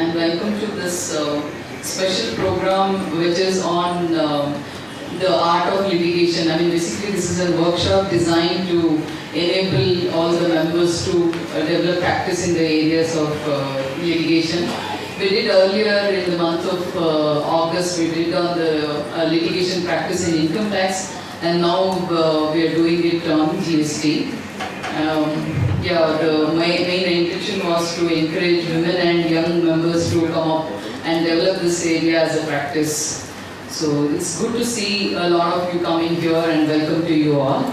and welcome to this special program which is on the art of litigation. I mean, basically this is a workshop designed to enable all the members to develop practice in the areas of litigation. We did earlier in the month of August, we did on the litigation practice in income tax, and now we are doing it on GST. The main intention was to encourage women and young members to come up and develop this area as a practice. So it's good to see a lot of you coming here, and welcome to you all.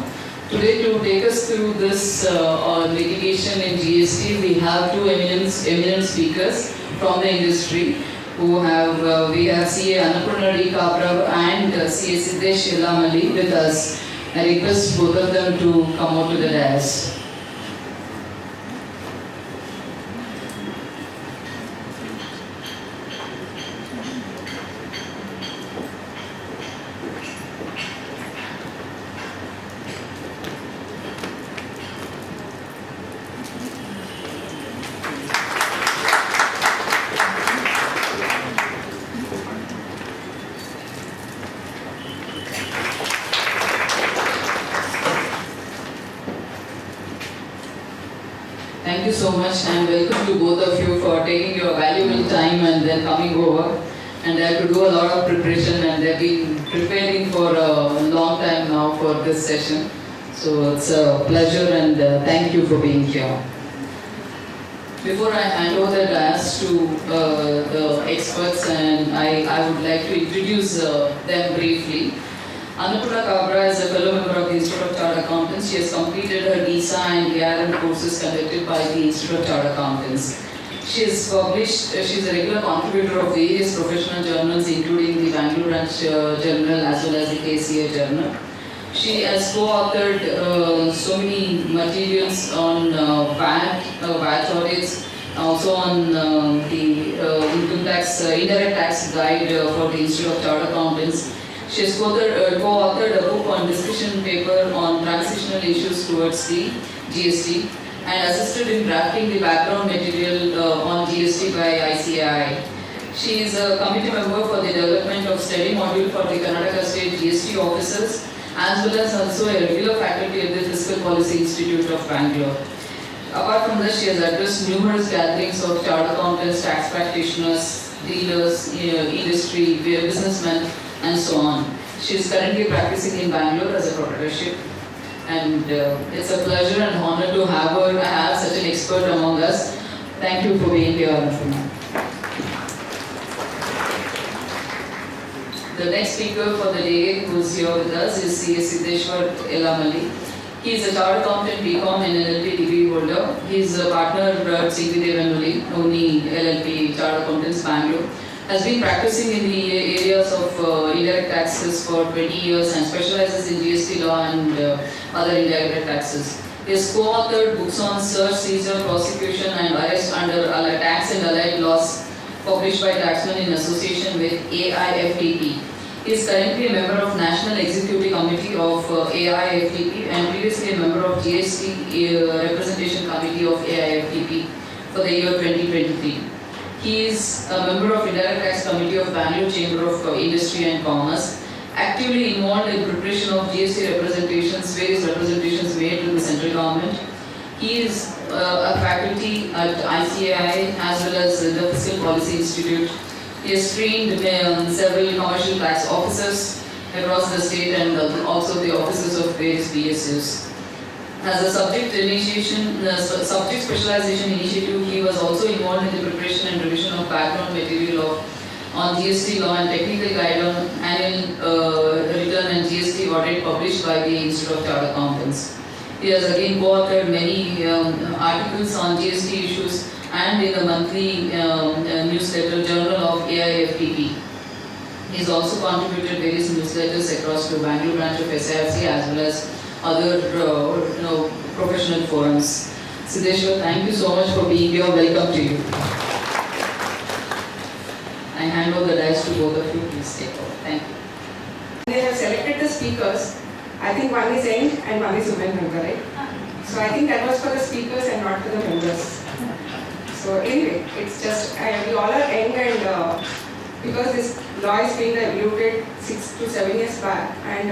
Today, to take us through this litigation in GST, we have two eminent speakers from the industry who have, we have CA Annapurna Kabra and CA Siddesh Ilamali with us. I request both of them to come out to the dais. Thank you so much, and welcome to both of you for taking your valuable time and then coming over. And they have to do a lot of preparation, and they've been preparing for a long time now for this session. So it's a pleasure, and thank you for being here. Before I hand over the dais to the experts, and I would like to introduce them briefly. Annapurna Kabra is a fellow member of the Institute of Chartered Accountants. She has completed her DISA and ARM courses conducted by the Institute of Chartered Accountants. She is a regular contributor of various professional journals, including the Bangalore Branch Journal as well as the KCA Journal. She has co-authored so many materials on VAT audits, also on the income tax, indirect tax guide for the Institute of Chartered Accountants. She has co-authored a book on discussion paper on transitional issues towards the GST and assisted in drafting the background material on GST by ICAI. She is a committee member for the development of study module for the Karnataka State GST officers, as well as also a regular faculty at the Fiscal Policy Institute of Bangalore. Apart from this, she has addressed numerous gatherings of chartered accountants, tax practitioners, dealers, industry, businessmen, and so on. She is currently practicing in Bangalore as a proprietorship, and it's a pleasure and honor to have such an expert among us. Thank you for being here, Annapurna. The next speaker for the day who is here with us is C.A. Siddesh Ilamali. He is a chartered accountant, BCom and LLP degree holder. He is a partner at C.P. Devanuli, Oni LLP Chartered Accountants, Bangalore. Has been practicing in the areas of indirect taxes for 20 years and specializes in GST law and other indirect taxes. He has co-authored books on search, seizure, prosecution and arrest under tax and allied laws published by Taxmen in association with AIFTP. He is currently a member of National Executive Committee of AIFTP and previously a member of GST Representation Committee of AIFTP for the year 2023. He is a member of Indirect Tax Committee of Bangalore Chamber of Industry and Commerce, actively involved in preparation of GST representations, various representations made to the central government. He is a faculty at ICAI as well as the Fiscal Policy Institute. He has trained several commercial tax officers across the state and also the officers of various PSUs. As a subject specialization initiative, he was also involved in the preparation and revision of background material on GST law and technical guide on annual return and GST audit published by the Institute of Chartered Accountants. He has again co-authored many articles on GST issues and in the monthly newsletter Journal of AIFTP. He has also contributed various newsletters across the Bangalore branch of SIRC as well as other professional forums. Siddesh, thank you so much for being here. Welcome to you. I hand over the dice to both of you. Please take over. Thank you. They have selected the speakers. I think one is N and one is women member, right? So I think that was for the speakers and not for the members. So anyway, it's just, we all are because this law is being diluted 6 to 7 years back, and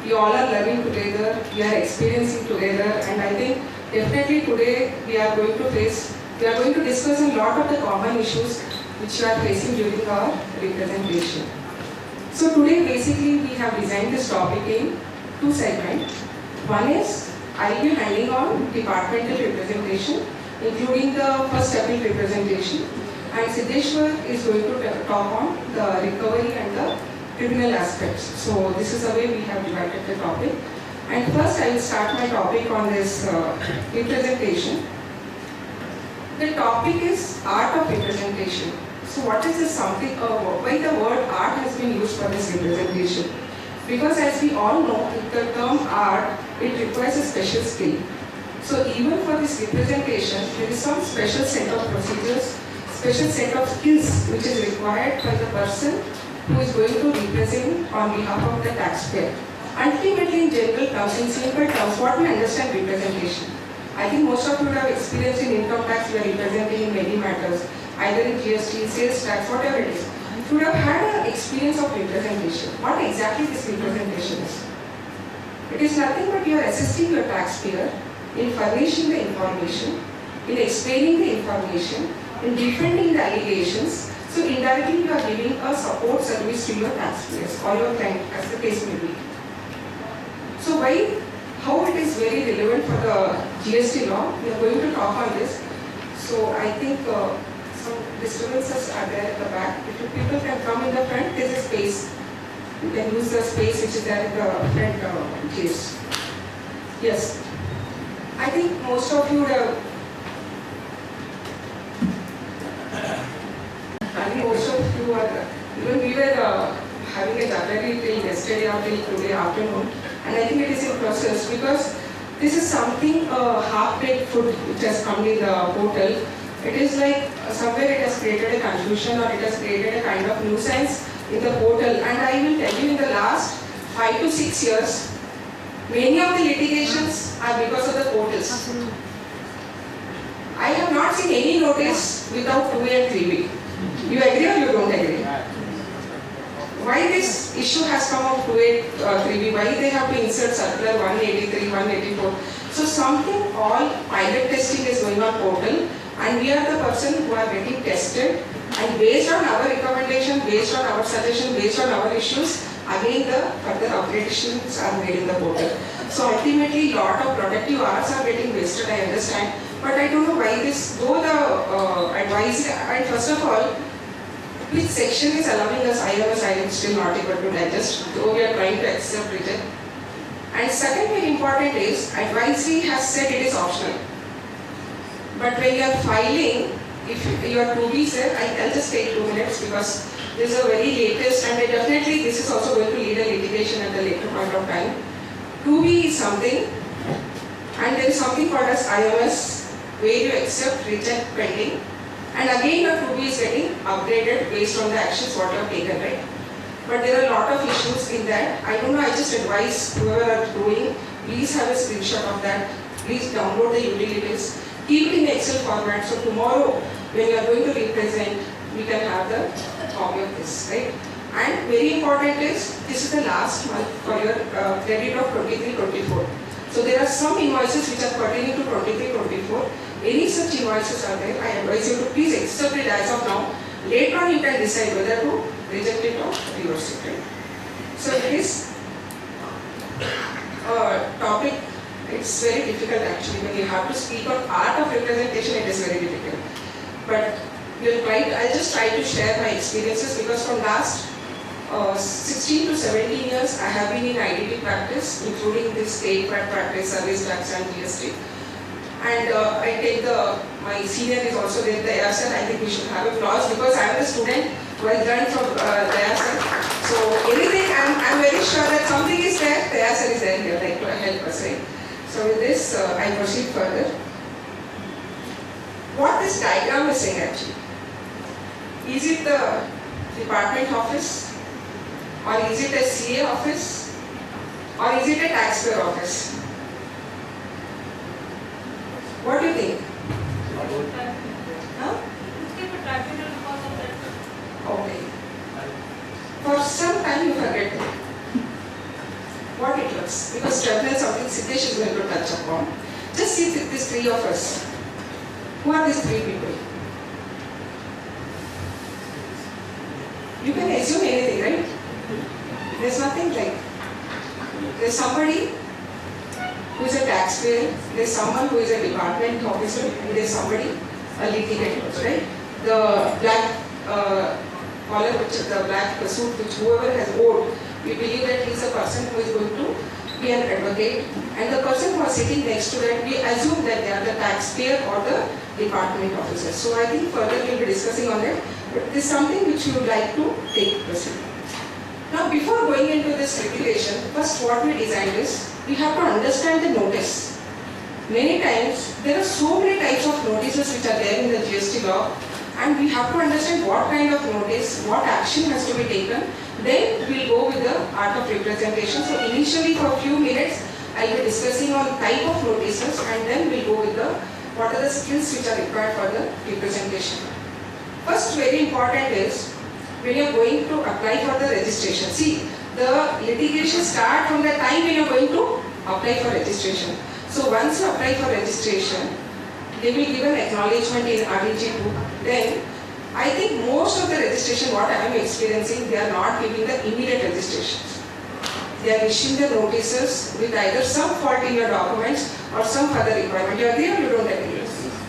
we all are learning together, we are experiencing together, and I think definitely today we are going to discuss a lot of the common issues which we are facing during our representation. So today basically we have designed this topic in two segments. One is I will be handling on departmental representation, including the first step in representation, and Siddeshwar is going to talk on the recovery and the criminal aspects. So this is the way we have divided the topic. And first I will start my topic on this representation. The topic is art of representation. So what is this something, why the word art has been used for this representation? Because as we all know, the term art, it requires a special skill. So even for this representation, there is some special set of procedures, special set of skills which is required by the person who is going to represent on behalf of the taxpayer. Ultimately, in general terms, in simple terms, what we understand representation? I think most of you have experience in income tax, we are representing in many matters, either in GST, sales tax, whatever it is. You would have had an experience of representation. What exactly this representation is? It is nothing but you are assisting your taxpayer in furnishing the information, in explaining the information, in defending the allegations. So indirectly you are giving a support service to your taxpayers or your client, as the case may be. So how it is very relevant for the GST law, we are going to talk on this. So I think some disturbances are there at the back. If you people can come in the front, there is a space. You can use the space which is there in the front case. Yes. I think most of you would have, most of you are, even we were having a diary till yesterday or till today afternoon, and I think it is in process because this is something half-baked food which has come in the portal. It is like somewhere it has created a confusion or it has created a kind of nuisance in the portal, and I will tell you in the last 5 to 6 years, many of the litigations are because of the portals. I have not seen any notice without 2A and 3B. You agree or you don't agree? Why this issue has come out 2A, 3B? Why they have to insert circular 183, 184? So something, all pilot testing is going on portal, and we are the person who are getting tested, and based on our recommendation, based on our suggestion, based on our issues, again the further upgradations are made in the portal. So ultimately, lot of productive hours are getting wasted, I understand, but I don't know why this, though the advice, and first of all, which section is allowing us IMS, I am still not able to digest, though we are trying to accept it. And second very important is, advisory has said it is optional. But when you are filing, if you are 2B sir, I'll just take 2 minutes because this is a very latest, and definitely this is also going to lead a litigation at the later point of time. 2B is something, and there is something called as IMS, where you accept, reject, pending, and again your 2B is getting upgraded based on the actions what you have taken, right? But there are a lot of issues in that. I don't know, I just advise whoever are doing, please have a screenshot of that, please download the utilities, keep it in Excel format, so tomorrow when you are going to represent, we can have the copy of this, right? And very important is, this is the last month for your credit of 23-24. So there are some invoices which are pertaining to 23-24. Any such invoices are there, I advise you to please accept it as of now. Later on you can decide whether to reject it or reverse it, right? So this topic, it's very difficult actually. When you have to speak on art of representation, it is very difficult. But I'll just try to share my experiences because from last 16 to 17 years, I have been in IDT practice, including this state practice, service tax and GST. And I take my senior is also there, Daya sir. I think we should have a clause because I am the student who has learned from Daya sir. So anything, I'm very sure that something is there, Daya sir is there here, like to help us, right? So with this, I proceed further. What this diagram is saying actually? Is it the department office? Or is it a CA office? Or is it a taxpayer office? What do you think? Huh? Okay. definitely something Siddesh is going to touch upon. Just see these three of us. Who are these three people? You can assume anything, right? There's nothing like. There's somebody who is a taxpayer, there's someone who is a department officer, and there's somebody, a litigant also, right? The black collar, the black suit, which whoever has owed, we believe that he is a person who is going to be an advocate, and the person who is sitting next to that, we assume that they are the taxpayer or the department officer. So I think further we'll be discussing on it, but this is something which we would like to take proceed. Now before going into this litigation, first what we designed is, we have to understand the notice. Many times, there are so many types of notices which are there in the GST law, and we have to understand what kind of notice, what action has to be taken. Then we'll go with the art of representation. So initially for a few minutes, I'll be discussing on type of notices, and then we'll go with the what are the skills which are required for the representation. First, very important is when you are going to apply for the registration. See, the litigation starts from the time when you are going to apply for registration. So once you apply for registration, they will give an acknowledgement in REG2. Then I think most of the registration what I am experiencing, they are not giving the immediate registrations. They are issuing the notices with either some fault in your documents or some further requirement. You agree or you don't agree?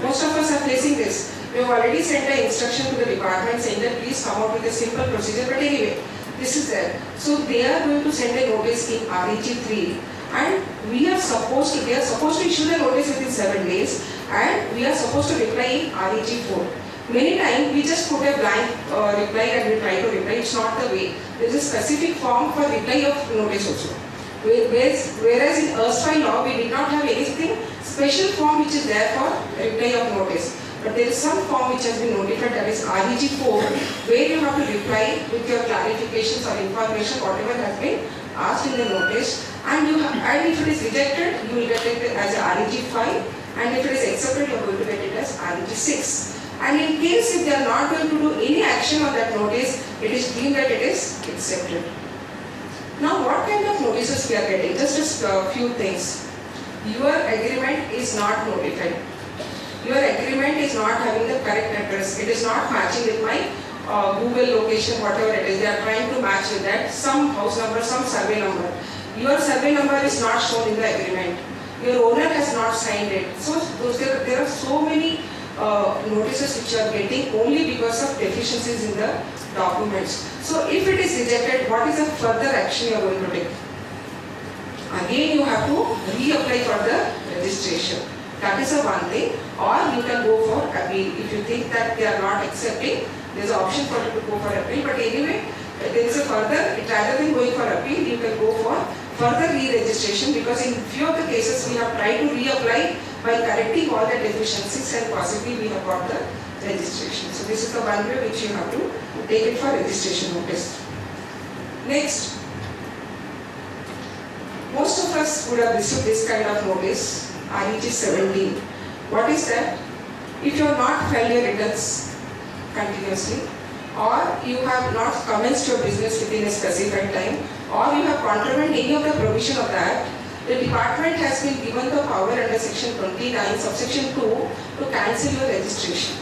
Most of us are facing this. We have already sent an instruction to the department saying that please come out with a simple procedure, but anyway, this is there. So they are going to send a notice in REG3, and they are supposed to issue the notice within 7 days, and we are supposed to reply in REG4. Many times we just put a blank reply and we try to reply. It's not the way. There is a specific form for reply of notice also. Whereas in erstwhile law we did not have anything special form which is there for reply of notice. But there is some form which has been notified, that is REG4, where you have to reply with your clarifications or information, whatever has been asked in the notice. And if it is rejected, you will get it as a REG5, and if it is accepted, you are going to get it as REG6. And in case if they are not going to do any action on that notice, it is deemed that it is accepted. Now, what kind of notices we are getting? Just a few things. Your agreement is not notified. Your agreement is not having the correct address. It is not matching with my Google location, whatever it is. They are trying to match with that. Some house number, some survey number. Your survey number is not shown in the agreement. Your owner has not signed it. So there are so many notices which you are getting only because of deficiencies in the documents. So if it is rejected, what is the further action you are going to take? Again, you have to reapply for the registration. That is a one thing. Or you can go for appeal. If you think that they are not accepting, there is an option for you to go for appeal. But anyway, there is a further, rather than going for appeal, you can go for further re-registration, because in few of the cases we have tried to reapply by correcting all the deficiencies, and possibly we have got the registration. So this is the one way which you have to take it for registration notice. Next, most of us would have received this kind of notice, REG 17. What is that? If you have not filed your returns continuously, or you have not commenced your business within a specified time, or you have contravened any of the provision of the Act, the department has been given the power under section 29, subsection 2 to cancel your registration.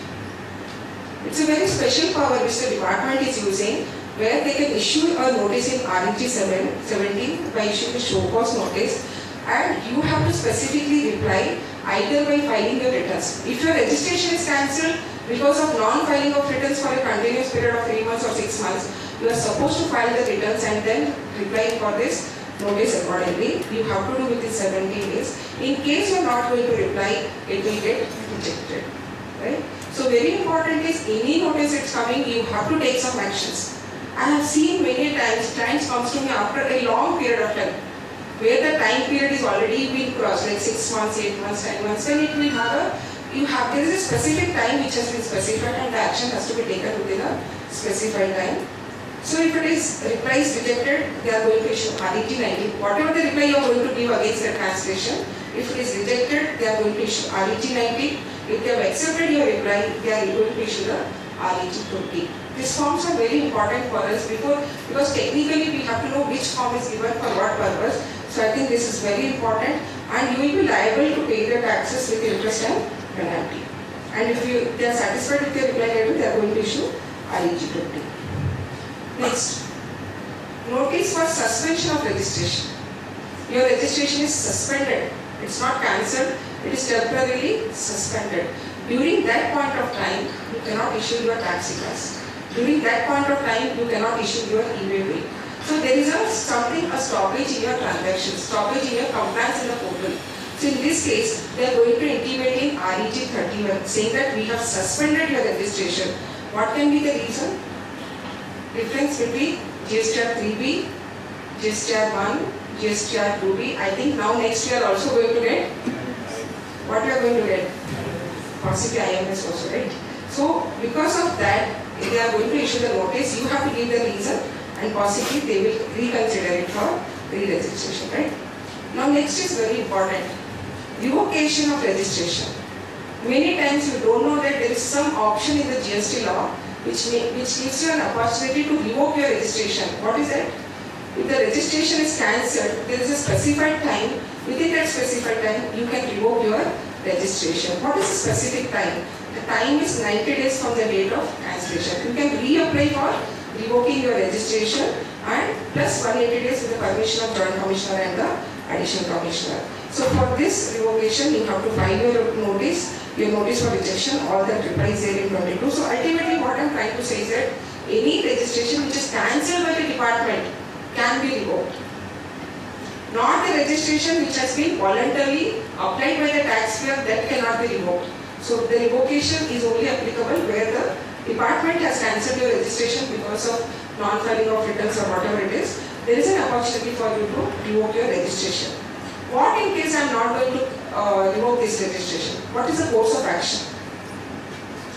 It's a very special power which the department is using, where they can issue a notice in REG 17 by issuing a show cause notice, and you have to specifically reply either by filing your returns. If your registration is cancelled because of non-filing of returns for a continuous period of 3 months or 6 months, you are supposed to file the returns and then reply for this notice accordingly. You have to do within 17 days. In case you are not going to reply, it will get rejected. Right? So very important is, any notice it's coming, you have to take some actions. I have seen many times, clients comes to me after a long period of time, where the time period is already been crossed, like 6 months, 8 months, 10 months, then it will have there is a specific time which has been specified, and the action has to be taken within a specified time. So if it is reply is rejected, they are going to issue REG 19. Whatever the reply you are going to give against the cancellation, if it is rejected, they are going to issue REG 19. If they have accepted your reply, they are going to issue the REG 20. These forms are very important for us because technically we have to know which form is given for what purpose. So I think this is very important, and you will be liable to pay the taxes with interest and penalty. And if they are satisfied with your reply letter, they are going to issue REG 20. Next, notice for suspension of registration. Your registration is suspended. It's not cancelled. It is temporarily suspended. During that point of time, you cannot issue your taxi class. During that point of time, you cannot issue your e-way bill. So there is a stoppage in your transaction, stoppage in your compliance in the portal. So in this case, they are going to intimate in REG 31 saying that we have suspended your registration. What can be the reason? Difference between GST 3B, GST 1, GST 2B. I think now next year also going to get, what you are going to get? Possibly IMS also, right? So because of that, if they are going to issue the notice, you have to give the reason and possibly they will reconsider it for re-registration, right? Now next is very important, revocation of registration. Many times you don't know that there is some option in the GST law which gives you an opportunity to revoke your registration. What is that? If the registration is cancelled, there is a specified time. Within that specified time, you can revoke your registration. What is the specific time? The time is 90 days from the date of cancellation. You can reapply for revoking your registration and plus 180 days with the permission of Joint Commissioner and the Additional Commissioner. So for this revocation, you have to file your notice for rejection, all that replies there in 22. So ultimately what I am trying to say is that any registration which is cancelled by the department can be revoked. Not the registration which has been voluntarily applied by the taxpayer, that cannot be revoked. So the revocation is only applicable where the department has cancelled your registration because of non-filing of returns or whatever it is. There is an opportunity for you to revoke your registration. What in case I am not going to revoke this registration? What is the course of action?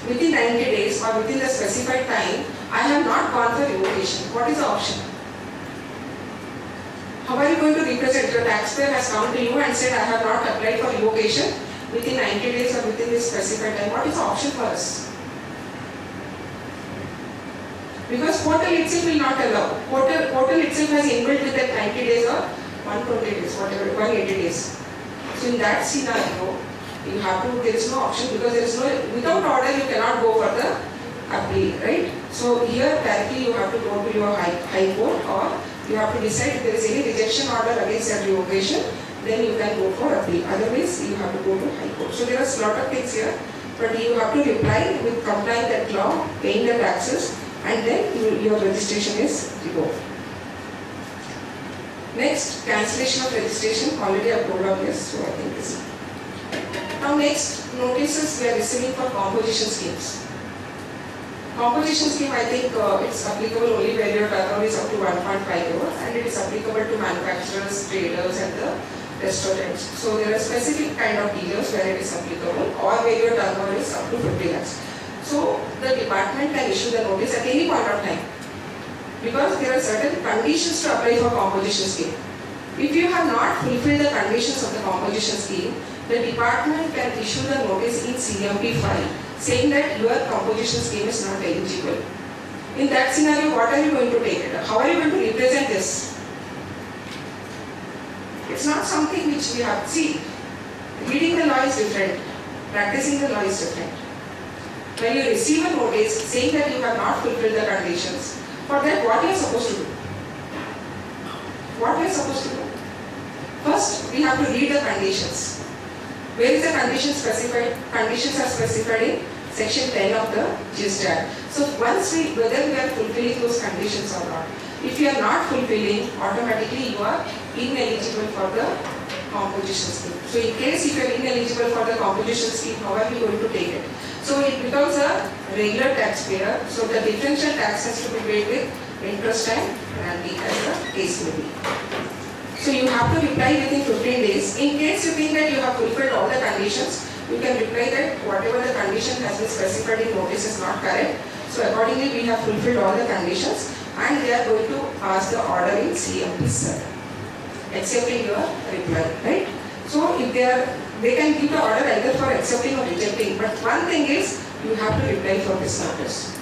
Within 90 days or within the specified time, I have not gone for revocation. What is the option? How are you going to represent? Your taxpayer has come to you and said, I have not applied for revocation within 90 days or within this specified time. What is the option for us? Because portal itself will not allow. Portal itself has inbuilt with that 90 days or 120 days, whatever, 180 days. So in that scenario, you have to, there is no option because there is no, without order you cannot go for the appeal, right? So here directly you have to go to your high court, or you have to decide if there is any rejection order against that revocation, then you can go for appeal. Otherwise, you have to go to high court. So there are a lot of things here, but you have to reply with complying that law, paying the taxes, and then your registration is revoked. Next, cancellation of registration. Already I have told on this, so I think this. Now next, notices we are receiving for composition schemes. Composition scheme, I think it's applicable only where your turnover is up to 1.5 crore, and it is applicable to manufacturers, traders, and the restaurants. So there are specific kind of dealers where it is applicable, or where your turnover is up to 50 lakhs. So the department can issue the notice at any point of time, because there are certain conditions to apply for composition scheme. If you have not fulfilled the conditions of the composition scheme, the department can issue the notice in CMP file saying that your composition scheme is not eligible. In that scenario, what are you going to take? How are you going to represent this? It's not something which we have. See, reading the law is different, practicing the law is different. When you receive a notice saying that you have not fulfilled the conditions, for that what you are supposed to do? What we are supposed to do? First, we have to read the conditions. Where is the condition specified? Conditions are specified in section 10 of the GST Act. So once whether we are fulfilling those conditions or not. If you are not fulfilling, automatically you are ineligible for the composition scheme. So in case if you are ineligible for the composition scheme, how are you going to take it? So it becomes a regular taxpayer. So the differential tax has to be paid with interest and penalty as the case may be. So you have to reply within 15 days. In case you think that you have fulfilled all the conditions, you can reply that whatever the condition has been specified in notice is not correct. So accordingly, we have fulfilled all the conditions, and they are going to ask the order in CMP 7, accepting your reply, right? So if they can give the order either for accepting or rejecting. But one thing is, you have to reply for this notice.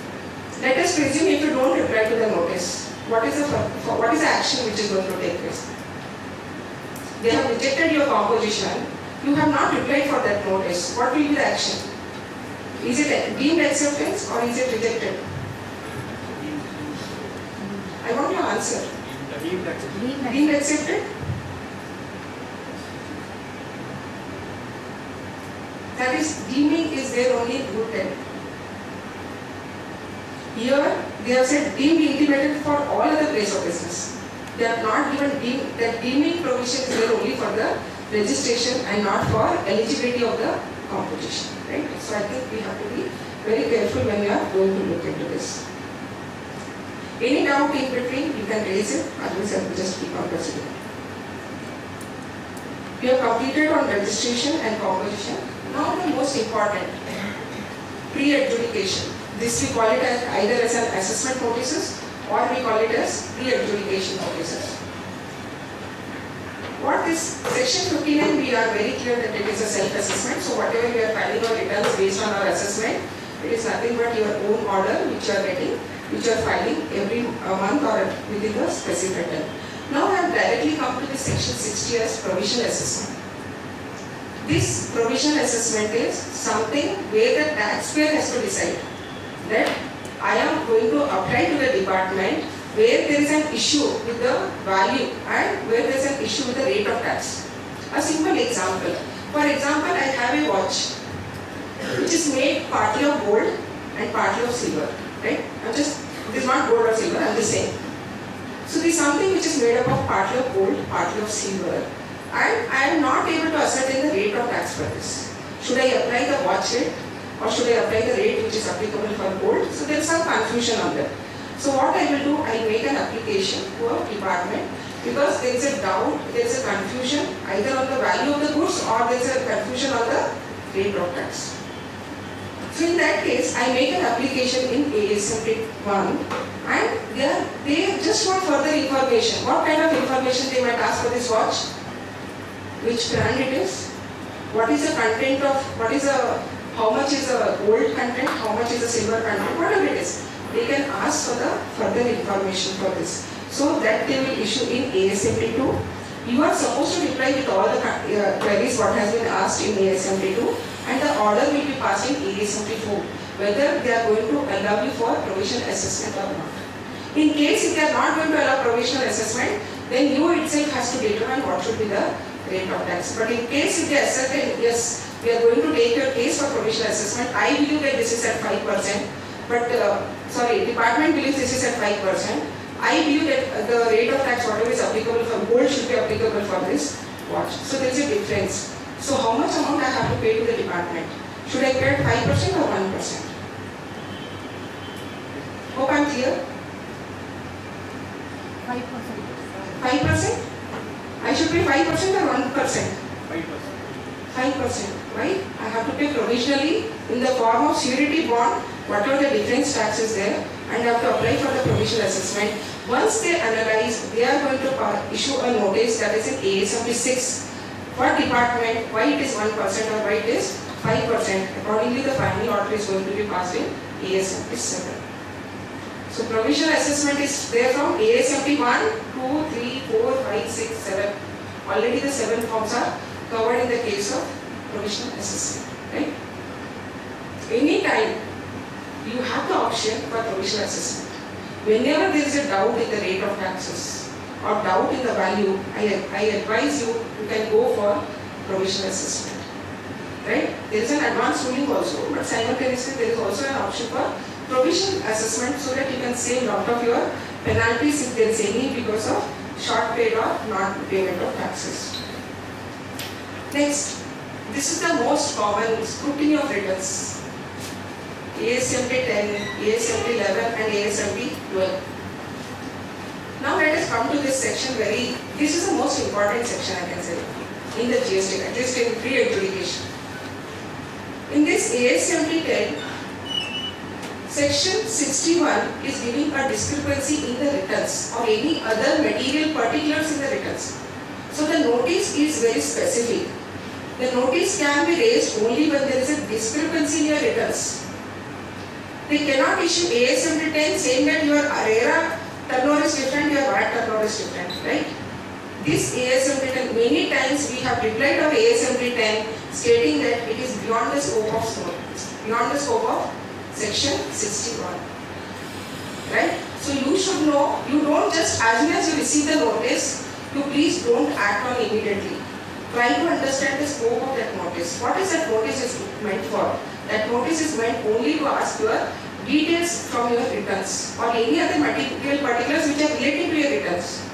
Let us presume if you don't reply to the notice, what is the action which is going to take place? they have rejected your composition, you have not replied for that notice. What will be the action? Is it deemed acceptance or is it rejected? I want your answer. Deemed accepted? That is, deeming is there only in Group 10. Here, they have said deemed intimated for all other place of business. They have not given that deeming provision is there only for the registration and not for eligibility of the composition. Right? So I think we have to be very careful when we are going to look into this. Any doubt in between, you can raise it, otherwise I will just keep on proceeding. We have completed on registration and composition. Now the most important, pre-adjudication. This we call it as either as an assessment notices or we call it as pre-adjudication notices. What is section 59, we are very clear that it is a self-assessment. So whatever we are filing our returns based on our assessment, it is nothing but your own order which you are getting, which you are filing every month or within the specific term. Now I have directly come to the section 60 as provisional assessment. This provisional assessment is something where the taxpayer has to decide that I am going to apply to the department where there is an issue with the value and where there is an issue with the rate of tax. A simple example. For example, I have a watch which is made partly of gold and partly of silver. Right? It is not gold or silver, I am just saying. So there is something which is made up of partly of gold, partly of silver, and I am not able to ascertain the rate of tax for this. Should I apply the watch rate or should I apply the rate which is applicable for gold? So there is some confusion on that. So what I will do, I will make an application to a department because there is a doubt, there is a confusion either on the value of the goods or there is a confusion on the rate of tax. So in that case, I make an application in ASMT 1 and they just want further information. What kind of information they might ask for this watch? Which brand it is? What is the content of, how much is the gold content, how much is the silver content, whatever it is. They can ask for the further information for this. So that they will issue in ASMT 2. You are supposed to reply with all the queries what has been asked in ASMT 2 and the order will be passed in ASMT 4 whether they are going to allow you for provisional assessment or not. In case if they are not going to allow provisional assessment, then you itself has to determine what should be the rate of tax. But in case if they ascertain, yes, we are going to take your case for provisional assessment, I believe that this is at 5%, but department believes this is at 5%. I believe that the rate of tax whatever is applicable for gold should be applicable for this watch. So there is a difference. So how much amount I have to pay to the department? Should I pay at 5% or 1%? Hope I am clear? 5%? I should pay 5% or 1%? 5%. Why? I have to pay provisionally in the form of surety bond, whatever the difference tax is there, and I have to apply for the provisional assessment. Once they analyze, they are going to issue a notice that is in ASMT 6 for department, why it is 1% or why it is 5%. Accordingly, the final order is going to be passed in ASMT 7. So provisional assessment is there from ASMT 1, 2, 3, 4, 5, 6, 7. Already the 7 forms are covered in the case of provisional assessment. Right? Anytime you have the option for provisional assessment. Whenever there is a doubt in the rate of taxes or doubt in the value, I advise you can go for provisional assessment. Right? There is an advanced ruling also, but simultaneously there is also an option for provisional assessment so that you can save a lot of your penalties if there is any because of short paid or non-payment of taxes. Next, this is the most common scrutiny of returns. ASMT 10, ASMT 11 and ASMT 12. Now let us come to this section this is the most important section I can say in the GST Act, just in pre-adjudication. In this ASMT 10, section 61 is giving a discrepancy in the returns or any other material particulars in the returns. So the notice is very specific. The notice can be raised only when there is a discrepancy in your returns. They cannot issue ASMT 10 saying that your ARERA turnover is different, your VAT turnover is different, right? this ASM return, many times we have replied of ASM return stating that it is beyond the scope of section 61. Right? So you should know, you don't just, as soon as you receive the notice, you please don't act on immediately. Try to understand the scope of that notice. What is that notice is meant for? That notice is meant only to ask your details from your returns or any other material particulars which are related to your returns.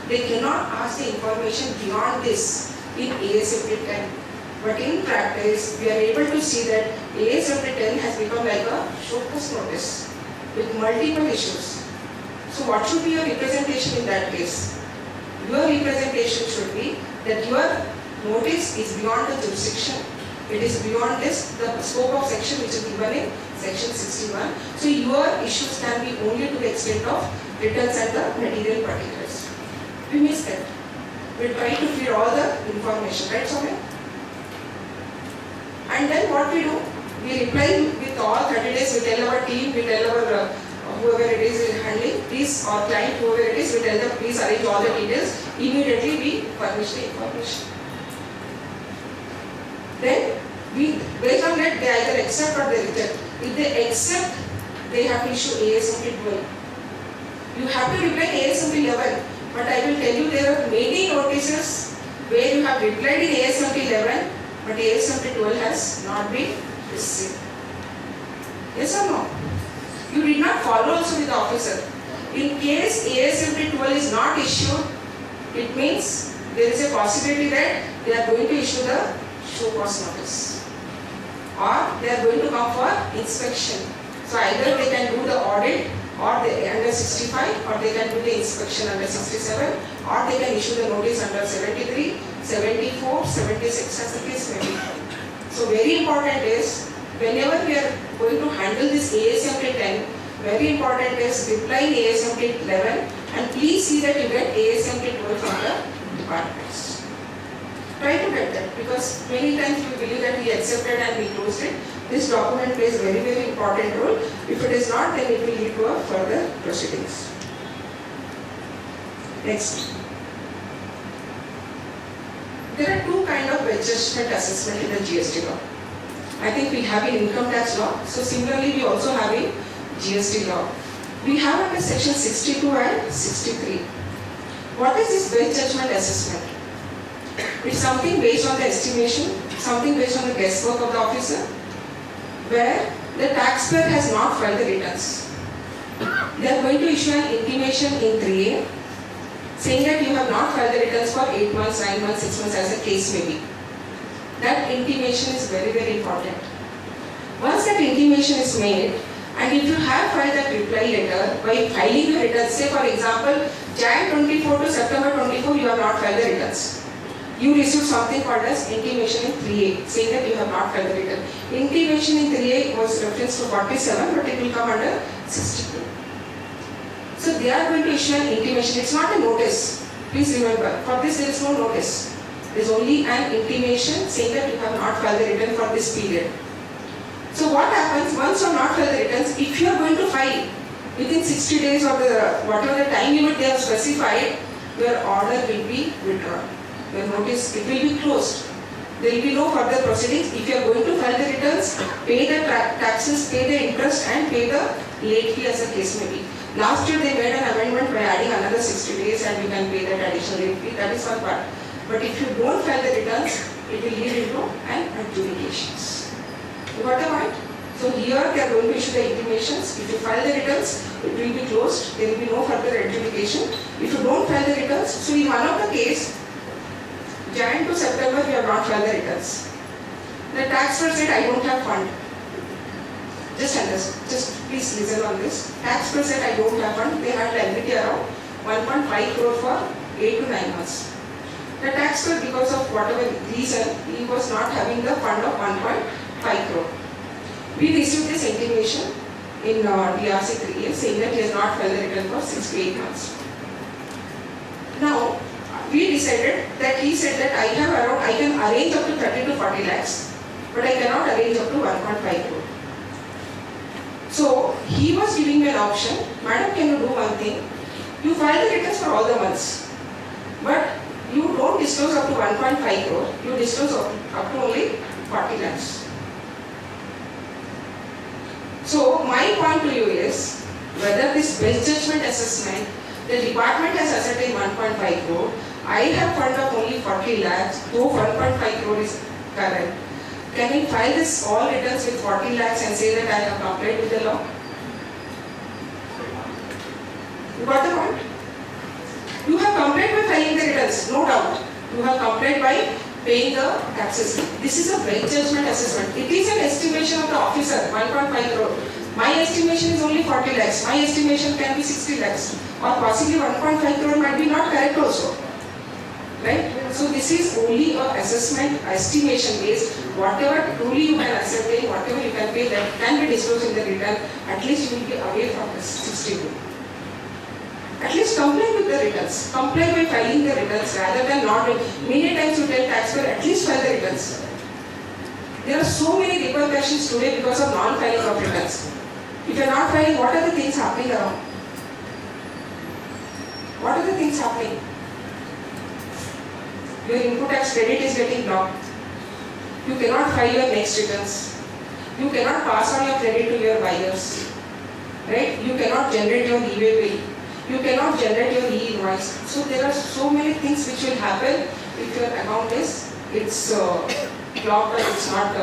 They cannot ask the information beyond this in ASM 10. But in practice, we are able to see that ASM 10 has become like a show cause notice with multiple issues. So what should be your representation in that case? Your representation should be that your notice is beyond the jurisdiction. It is beyond this, the scope of section which is given in section 61. So your issues can be only to the extent of returns and the material particulars. We miss that. We try to feed all the information, right, Soumya? And then what we do? We reply with all 30 days, we tell our team, we tell our whoever it is handling, please, or client, whoever it is, we tell them, please arrange all the details. Immediately we furnish the information. Then, based on that, they either accept or they reject. If they accept, they have to issue ASMP 12. You have to reply ASMP 11, but I will tell you there are many notices where you have replied in ASMP 11, but ASMP 12 has not been received. Yes or no? You did not follow also with the officer. In case ASMP 12 is not issued, it means there is a possibility that they are going to issue the show cause notice, or they are going to come for inspection. So either they can do the audit or they under 65, or they can do the inspection under 67, or they can issue the notice under 73, 74, 76 as the case may be. So very important is, whenever we are going to handle this ASMP 10, very important is reply in ASMP 11, and please see that you get ASMP 12 from the departments. Try to get that, because many times we believe that we accepted and we closed it. This document plays very, very important role. If it is not, then it will lead to a further proceedings. Next. There are two kinds of adjustment assessment in the GST law. I think we have in income tax law. So similarly, we also have in GST law. We have under section 62 and 63. What is this wage judgment assessment? It's something based on the estimation, something based on the guesswork of the officer, where the taxpayer has not filed the returns. They are going to issue an intimation in 3A saying that you have not filed the returns for 8 months, 9 months, 6 months as the case may be. That intimation is very, very important. Once that intimation is made, and if you have filed that reply letter by filing your returns, say for example, Jan 24 to September 24, you have not filed the returns. You received something called as intimation in 3A, saying that you have not filed the return. Intimation in 3A was reference to 47, but it will come under 62. So they are going to issue an intimation. It's not a notice. Please remember, for this there is no notice. There is only an intimation saying that you have not filed the return for this period. So what happens once you have not filed the returns? If you are going to file within 60 days or whatever the time limit they have specified, your order will be withdrawn. Your notice, it will be closed. There will be no further proceedings. If you are going to file the returns, pay the taxes, pay the interest and pay the late fee as the case may be. Last year they made an amendment by adding another 60 days and you can pay that additional late fee. That is one part. But if you don't file the returns, it will lead into an adjudications. You got the point? So here they are going to issue the intimations. If you file the returns, it will be closed. There will be no further adjudication. If you don't file the returns, so in one of the case, Jan to September, you have not filed the returns. The taxpayer said, I don't have fund. Just understand, just please listen on this. Taxpayer said, I don't have fund. They had liability around 1.5 crore for 8 to 9 months. The taxpayer, because of whatever reason, he was not having the fund of 1.5 crore. We received this intimation in DRC 3A saying that he has not filed the return for 6 to 8 months. Now, we decided that he said that I can arrange up to 30 to 40 lakhs, but I cannot arrange up to 1.5 crore. So he was giving me an option, madam, can you do one thing? You file the returns for all the months, but you don't disclose up to 1.5 crore, you disclose up to only 40 lakhs. So my point to you is, whether this best judgment assessment, the department has ascertained 1.5 crore, I have fund of only 40 lakhs, though 1.5 crore is correct. Can we file this all returns with 40 lakhs and say that I have complied with the law? You got the point? You have complied by filing the returns, no doubt. You have complied by paying the taxes. This is a best judgment assessment. It is an estimation of the officer, 1.5 crore. My estimation is only 40 lakhs. My estimation can be 60 lakhs. Or possibly 1.5 crore might be not correct also. Right? So this is only a assessment, estimation based. Whatever truly you can ascertain, whatever you can pay, that can be disclosed in the return. At least you will be away from this 62. At least comply with the returns. Comply by filing the returns rather than not. Many times you tell taxpayer, at least file the returns. There are so many repercussions today because of non-filing of returns. If you are not filing, what are the things happening around? What are the things happening? Your input tax credit is getting blocked. You cannot file your next returns. You cannot pass on your credit to your buyers. Right? You cannot generate your e-way bill. You cannot generate your e-invoice. So there are so many things which will happen if your account is blocked or it's not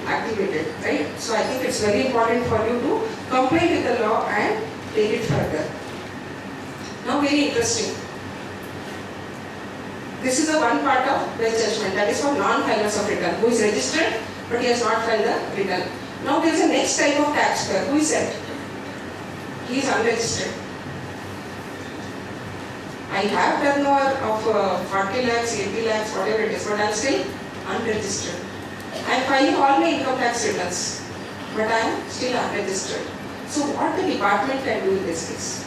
activated, right? So I think it's very important for you to comply with the law and take it further. Now very interesting. This is the one part of best judgment, that is for non-filers of return, who is registered but he has not filed the return. Now there is a next type of taxpayer. Who is that? He is unregistered. I have turnover of 40 lakhs, 80 lakhs, whatever it is, but I am still unregistered. I am filing all my income tax returns, but I am still unregistered. So what the department can do in this case?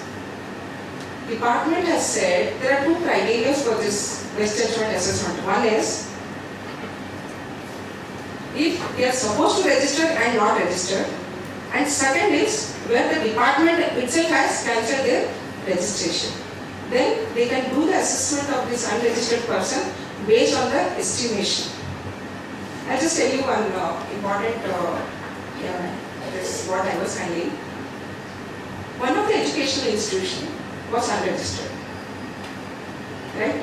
Department has said there are two criteria for this best judgment assessment. One is, if they are supposed to register and not register, and second is where the department itself has cancelled their registration. Then they can do the assessment of this unregistered person based on the estimation. I'll just tell you one important this what I was handling. One of the educational institutions was unregistered. Right?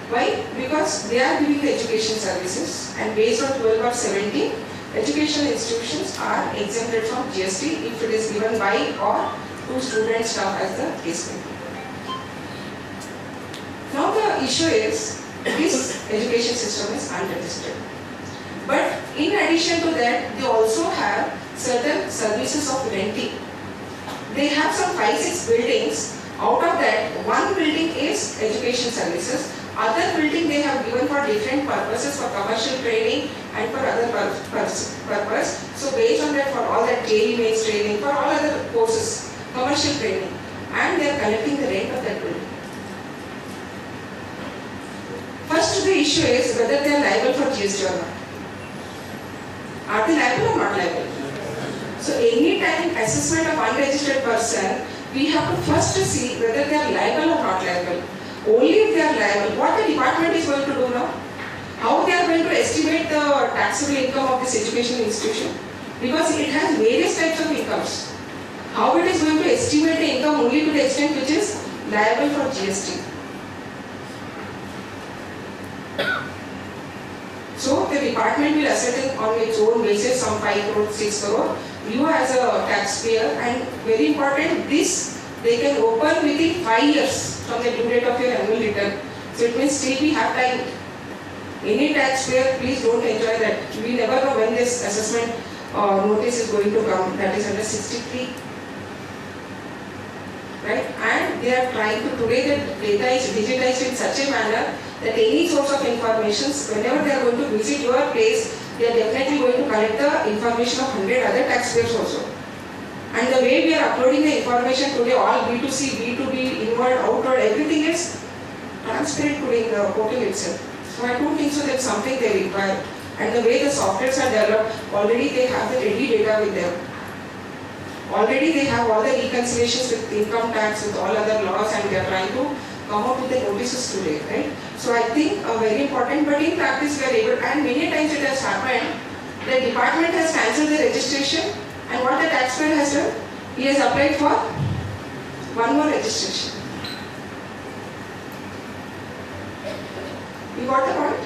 Why? Because they are giving the education services, and based on 12 or 17, educational institutions are exempted from GST if it is given by or to student staff as the case may be. Now the issue is, this education system is unregistered. But in addition to that, they also have certain services of renting. They have some 5-6 buildings. Out of that, one building is education services. Other building they have given for different purposes, for commercial training and for other purpose. So based on that, for all that daily mains training, for all other courses, commercial training, and they are collecting the rent of that building. First, the issue is whether they are liable for GST or not. Are they liable or not liable? So any time assessment of unregistered person, we have to first see whether they are liable or not liable. Only if they are liable, what the department is going to do now? How they are going to estimate the taxable income of this educational institution? Because it has various types of incomes. How it is going to estimate the income only to the extent which is liable for GST? So the department will ascertain on its own basis some 5 crore, 6 crore. You as a taxpayer, and very important, this they can open within 5 years from the due date of your annual return. So it means still we have time. Any taxpayer, please don't enjoy that. We never know when this assessment notice is going to come. That is under 63. Right? And they are trying to, today the data is digitized in such a manner that any source of information, whenever they are going to visit your place, they are definitely going to collect the information of 100 other taxpayers also. And the way we are uploading the information today, all B2C, B2B, inward, outward, everything is transparent today in the portal itself. So I don't think so that's something they require. And the way the softwares are developed, already they have the ready data with them. Already they have all the reconciliations with income tax, with all other laws, and they are trying to come up with the notices today, right? So I think very important, but in practice we are able, and many times it has happened, the department has cancelled the registration, and what the taxpayer has done, he has applied for one more registration. You got the point?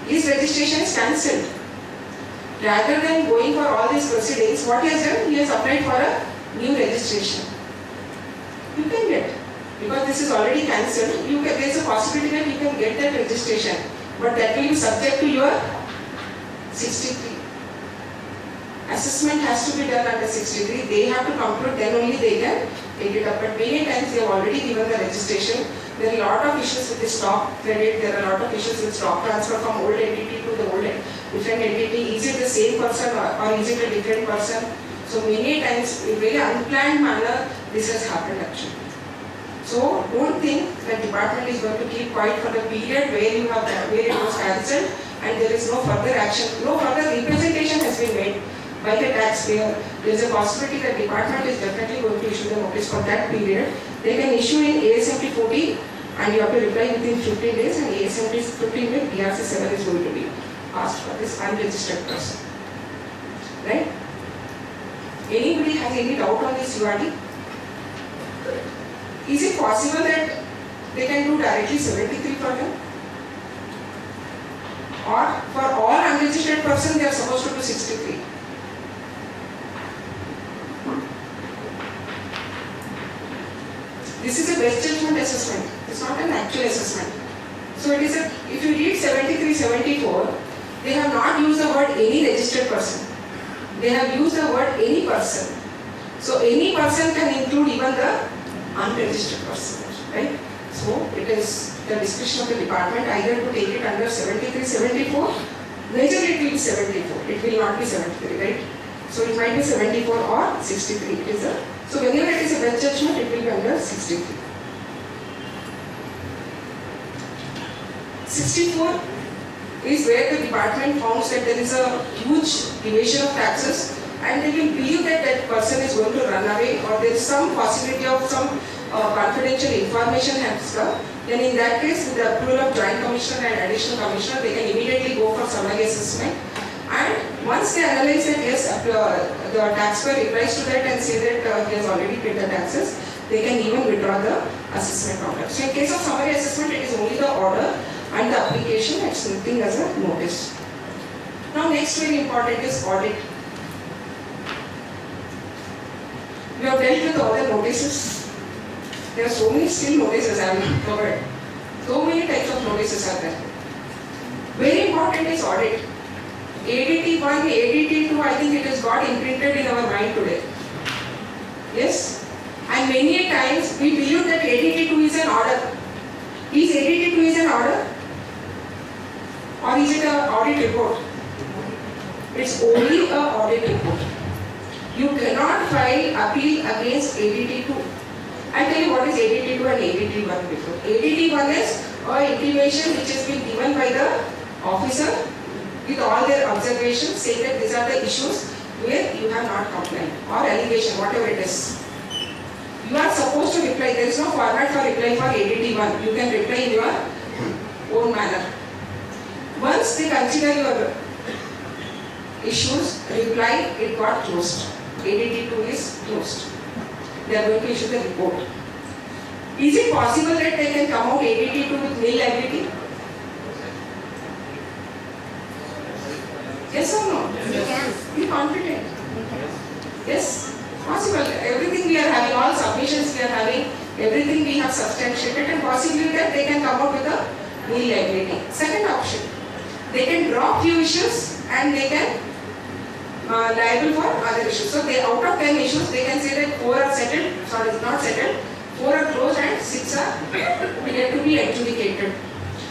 His registration is cancelled. Rather than going for all these proceedings, what he has done, he has applied for a new registration. You can get, because this is already cancelled, there is a possibility that you can get that registration, but that will be subject to your 63. Assessment has to be done under 63. They have to compute, then only they can take it up. But many times they have already given the registration. There are a lot of issues with the stock credit. There are a lot of issues with stock transfer from old entity to the different entity. Is it the same person or is it a different person? So many times, in a very unplanned manner, this has happened actually. So don't think that department is going to keep quiet for the period where it was cancelled and there is no further action, no further representation has been made by the taxpayer. There is a possibility that department is definitely going to issue the notice for that period. They can issue in ASMT 14 and you have to reply within 15 days, and ASMT 15 with DRC 7 is going to be asked for this unregistered person. Right? Anybody has any doubt on this URD? Is it possible that they can do directly 73 for them? Or for all unregistered person they are supposed to do 63? This is a best judgment assessment. It's not an actual assessment. So it is if you read 73, 74, they have not used the word any registered person. They have used the word any person. So any person can include even the unregistered person, right? So it is the discretion of the department either to take it under 73, 74, majorly it will be 74. It will not be 73, right? So it might be 74 or 63. So whenever it is a best judgment, it will be under 63. 64 is where the department found that there is a huge evasion of taxes and they will believe that that person is going to run away or there is some possibility of some confidential information has come. Then in that case, with the approval of Joint Commissioner and Additional Commissioner, they can immediately go for summary assessment. And once they analyze that yes, the taxpayer replies to that and say that he has already paid the taxes, they can even withdraw the assessment order. So in case of summary assessment, it is only the order and the application acting as a notice. Now next very important is audit. We have dealt with all the notices. There are so many still notices I have covered. So many types of notices are there. Very important is audit. ADT 1, ADT 2, I think it has got imprinted in our mind today. Yes? And many times we believe that ADT 2 is an order. Is ADT 2 is an order? Or is it an audit report? It's only an audit report. You cannot file appeal against ADT 2. I'll tell you what is ADT 2 and ADT 1 before. ADT 1 is an intimation which has been given by the officer with all their observations saying that these are the issues where you have not complied or allegation, whatever it is. You are supposed to reply. There is no format for reply for ADT 1. You can reply in your own manner. Once they consider your issues, reply, it got closed. ADT 2 is closed. They are going to issue the report. Is it possible that they can come out ADT 2 with nil liability? Yes or no? They can. Be confident. Yes, possible. Everything we are having, all submissions we are having, everything we have substantiated, and possibly that they can come out with a nil liability. Second option, they can drop few issues and they can liable for other issues. So they out of 10 issues, they can say that 4 are settled, sorry, not settled, 4 are closed and 6 are yet to be adjudicated.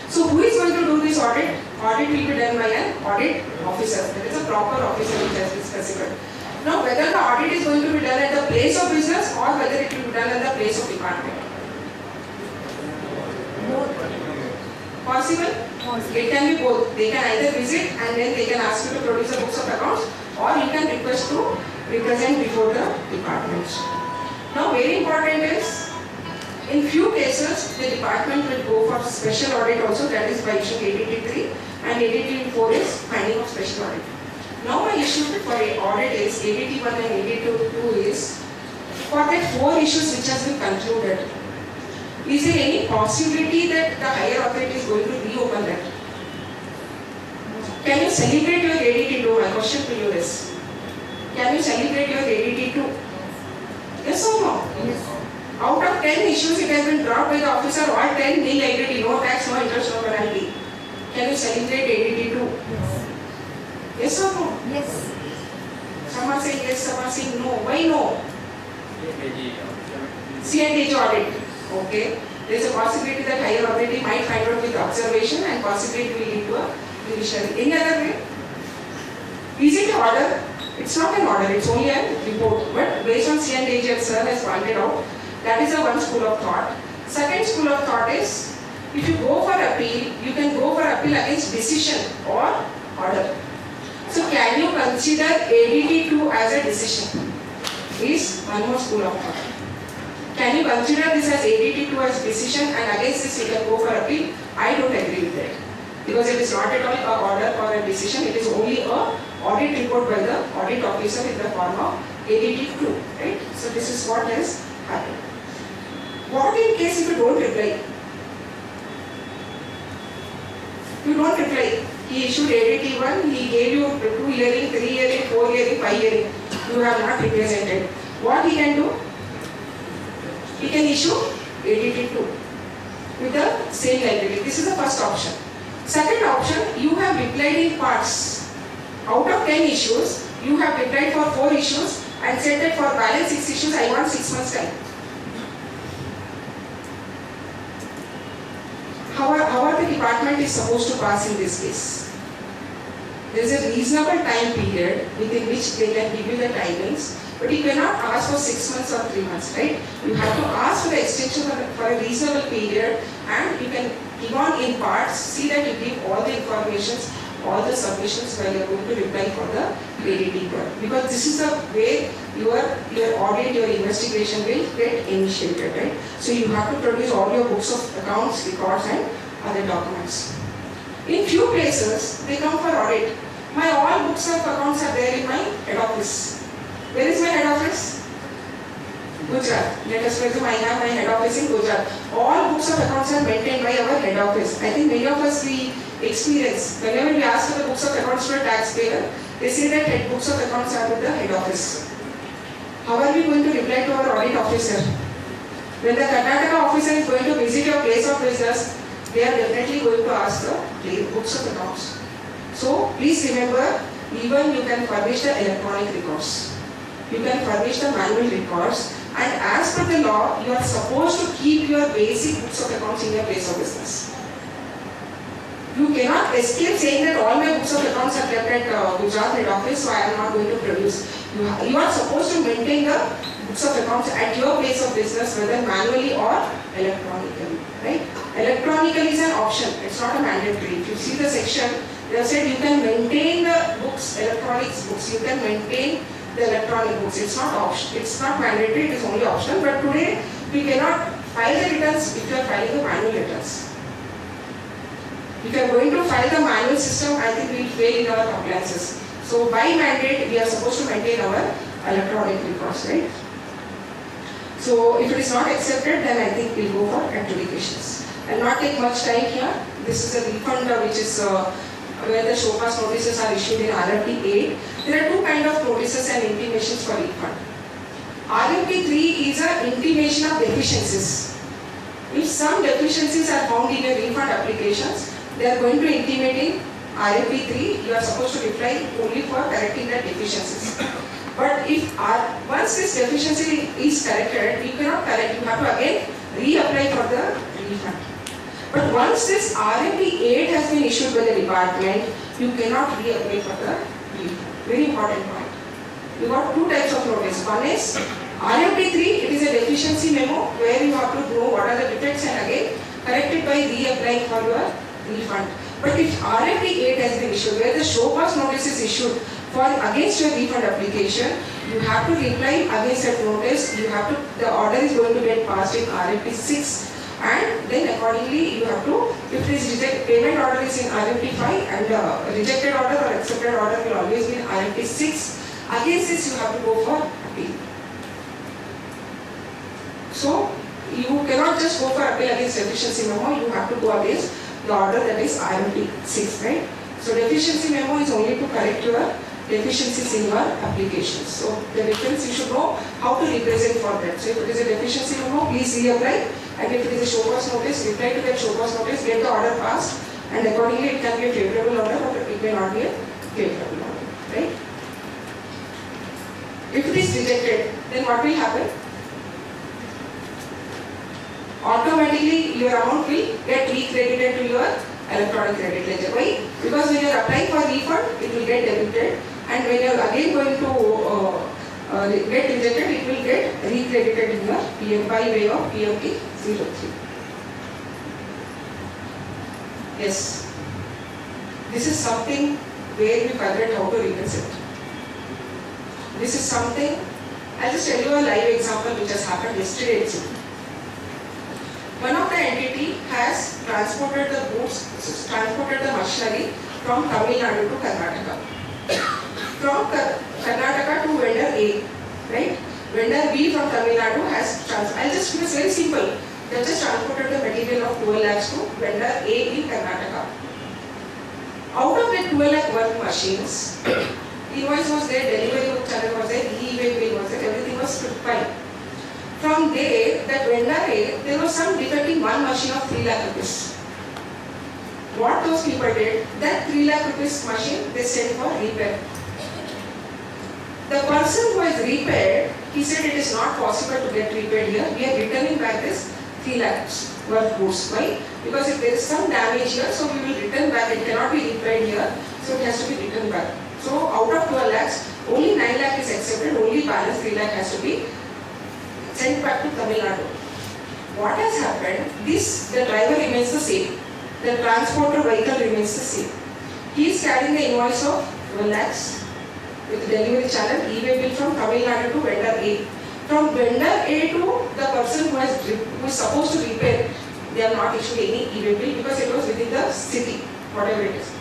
So who is going to do this audit? Audit will be done by an audit officer. There is a proper officer which has been specified. Now whether the audit is going to be done at the place of business or whether it will be done at the place of department. Possible? It can be both. They can either visit and then they can ask you to produce the books of accounts, or you can request to represent before the department. Now very important is In few cases, the department will go for special audit also, that is by issuing ADT 3, and ADT 4 is finding of special audit. Now my issue for audit is ADT 1 and ADT 2 is for the 4 issues which has been concluded. Is there any possibility that the higher authority is going to reopen that? Can you celebrate your ADT 2? My question to you is, can you celebrate your ADT 2? Yes or no? Yes. Out of 10 issues, it has been dropped by the officer, all 10 nil liability, no tax, no interest, no penalty. Can you celebrate ADT 2? Yes. Yes or no? Yes. Some are saying yes, some are saying no. Why no? C&AG audit. Okay. There is a possibility that higher authority might find out with observation and possibly it will lead to a revision. Any other way? Is it an order? It's not an order, it's only a report. But based on C&AG, as sir has pointed out, that is a one school of thought. Second school of thought is, if you go for appeal, you can go for appeal against decision or order. So can you consider ADT 2 as a decision? Is one more school of thought. Can you consider this as ADT 2 as decision and against this you can go for appeal? I don't agree with that. Because it is not at all an order or a decision, it is only a audit report by the audit officer in the form of ADT 2. Right? So this is what has happened. What in case if you don't reply? You don't reply. He issued ADT 1, he gave you 2 hearing, 3 hearing, 4 hearing, 5 hearing. You have not represented. What he can do? He can issue ADT 2 with the same liability. This is the first option. Second option, you have replied in parts. Out of 10 issues, you have replied for 4 issues and said that for balance 6 issues, I want 6 months time. How the department is supposed to pass in this case? There is a reasonable time period within which they can give you the timings, but you cannot ask for 6 months or 3 months, right? You have to ask for the extension for a reasonable period, and you can give on in parts, see that you give all the informations, all the submissions while you are going to reply for the ADT work. Because this is the way your audit, your investigation will get initiated, right? So you have to produce all your books of accounts, records and other documents. In few places, they come for audit. My all books of accounts are there in my head office. Where is my head office? Gujarat. Let us presume I have my head office in Gujarat. All books of accounts are maintained by our head office. I think many of us we experience, whenever we ask for the books of accounts to a taxpayer, they say that books of accounts are with the head office. How are we going to reply to our audit officer? When the Karnataka officer is going to visit your place of business, they are definitely going to ask the books of accounts. So please remember, even you can furnish the electronic records. You can furnish the manual records, and as per the law, you are supposed to keep your basic books of accounts in your place of business. You cannot escape saying that all my books of accounts are kept at Gujarat head office, so I am not going to produce. You are supposed to maintain the books of accounts at your place of business, whether manually or electronically. Right? Electronically is an option, it's not a mandatory. If you see the section, they have said you can maintain the books, electronics books, you can maintain the electronic books. It's not option, it's not mandatory, it is only optional. But today we cannot file the returns if you are filing the manual returns. If you are going to file the manual system, I think we will fail in our compliances. So by mandate, we are supposed to maintain our electronic records, right? So if it is not accepted, then I think we will go for adjudications. I will not take much time here. This is a refund which is where the show cause notices are issued in RFP 8. There are two kinds of notices and intimations for refund. RFP 3 is an intimation of deficiencies. If some deficiencies are found in your refund applications, they are going to intimate in RFP 3, you are supposed to reply only for correcting the deficiencies. But if once this deficiency is corrected, you cannot correct, you have to again reapply for the refund. But once this RFP 8 has been issued by the department, you cannot reapply for the refund. Very important point. You got two types of notice. One is RFP 3, it is a deficiency memo where you have to know what are the defects and again correct it by reapplying for your refund. But if RFP 8 has been issued, where the show cause notice is issued For against your refund application, you have to reply against that notice. You have to, the order is going to get passed in RFP 6, and then accordingly you have to, if it is reject, payment order is in RFP 5 and rejected order or accepted order will always be in RFP 6. Against this you have to go for appeal. So you cannot just go for appeal against deficiency memo, you have to go against the order that is RFP 6, right? So deficiency memo is only to correct your deficiencies in your applications. So the difference, you should know how to represent for that. So if it is a deficiency memo, please reapply, and if it is a show cause notice, reply to that show cause notice, get the order passed, and accordingly it can be a favorable order or it may not be a favorable order, right? If it is rejected, then what will happen? Automatically your amount will get recredited to your electronic credit ledger. Why? Because when you are applying for refund, it will get debited, and when you are again going to get rejected, it will get recredited in your PM by way of PMT 03. Yes, this is something where we forget how to represent. This is something, I'll just tell you a live example which has happened yesterday itself. One of the entity has transported the goods, transported the machinery from Tamil Nadu to Karnataka. From Karnataka to vendor A, right? Vendor B from Tamil Nadu has I'll just give it very simple. They just transported the material of 12 lakhs to vendor A in Karnataka. Out of the 12 lakh work machines, invoice was there, delivery channel was there, e-way bill was there, everything was fine. From there, that vendor A, there was some defecting one machine of 3 lakh rupees. What those people did, that 3 lakh rupees machine, they sent for repair. The person who has repaired, he said it is not possible to get repaired here. We are returning back this 3 lakhs worth goods. Why? Because if there is some damage here, so we will return back. It cannot be repaired here, so it has to be returned back. So out of 12 lakhs, only 9 lakh is accepted, only balance 3 lakh has to be sent back to Tamil Nadu. What has happened? The driver remains the same. The transporter vehicle remains the same. He is carrying the invoice of 12 lakhs with delivery channel, e-way bill from Tamil Nadu to vendor A. From vendor A to the person who is supposed to repair, they have not issued any e-way bill because it was within the city, whatever it is.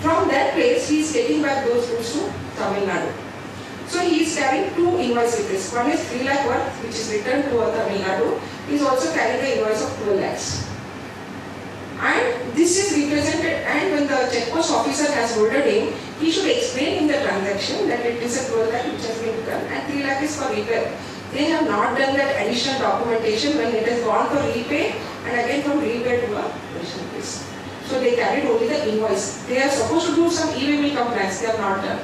From that place, he is taking back those goods to Tamil Nadu. So he is carrying two invoices with this. One is 3 lakh worth, which is returned to Tamil Nadu. He is also carrying the invoice of 12 lakhs. And this is represented, and when the check post officer has ordered him, he should explain in the transaction that it is a 12 lakh which has been done and 3 lakh is for repair. They have not done that additional documentation when it has gone for repay and again from repay to a additional place. So they carried only the invoice. They are supposed to do some e-way bill compliance, they have not done.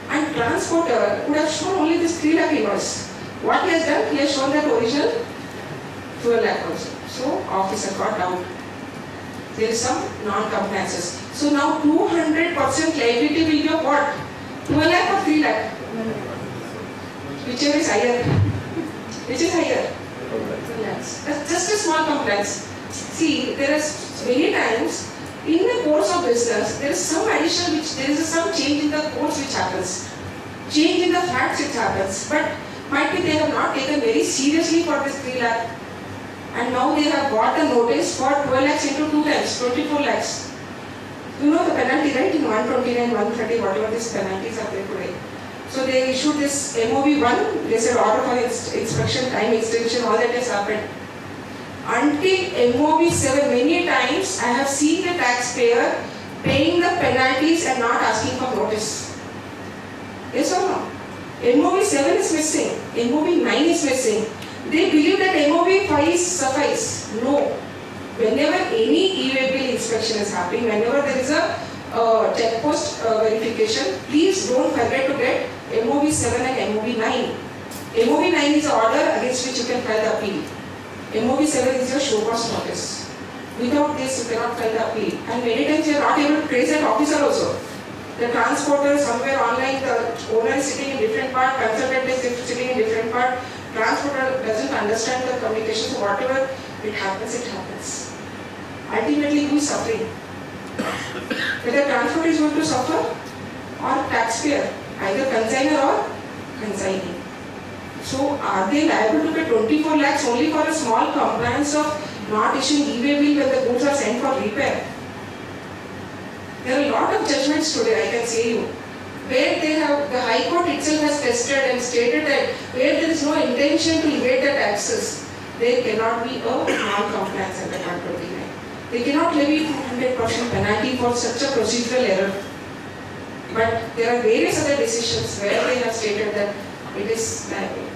And transporter would have shown only this 3 lakh invoice. What he has done? He has shown that original 12 lakh also. So officer got out. There is some non-compliances. So now 200% liability will be of what? 12 lakh or 3 lakh? Whichever is higher. Which is higher? 12 lakhs. That's just a small compliance. See, there is many times in the course of business, there is some addition which there is some change in the course which happens. Change in the facts which happens. But might be they have not taken very seriously for this 3 lakh. And now they have got a notice for 12 lakhs into 2 times, 24 lakhs. You know the penalty, right? In 129, 130, whatever these penalties are there today. So they issued this MOV1, they said order for inspection, time extension, all that has happened. Until MOV7, many times I have seen the taxpayer paying the penalties and not asking for notice. Yes or no? MOV7 is missing, MOV9 is missing. They believe that MOV5 is suffice. No. Whenever any e-way bill inspection is happening, whenever there is a check post verification, please don't forget to get MOV7 and MOV9. MOV9 is the order against which you can file the appeal. MOV7 is your show cause notice. Without this, you cannot file the appeal. And many times you are not able to trace that officer also. The transporter somewhere online, the owner is sitting in different part, consultant is sitting in different part. Transporter doesn't understand the communication, so whatever it happens, it happens. Ultimately, who is suffering? Whether transporter is going to suffer or taxpayer, either consignor or consignee. So are they liable to pay 24 lakhs only for a small compliance of not issuing e-way bill when the goods are sent for repair? There are a lot of judgments today, I can say you, where they have, the High Court itself has tested and stated that where there is no intention to evade the taxes, there cannot be a non-compliance under 129. They cannot levy 200% penalty for such a procedural error. But there are various other decisions where they have stated that it is liable.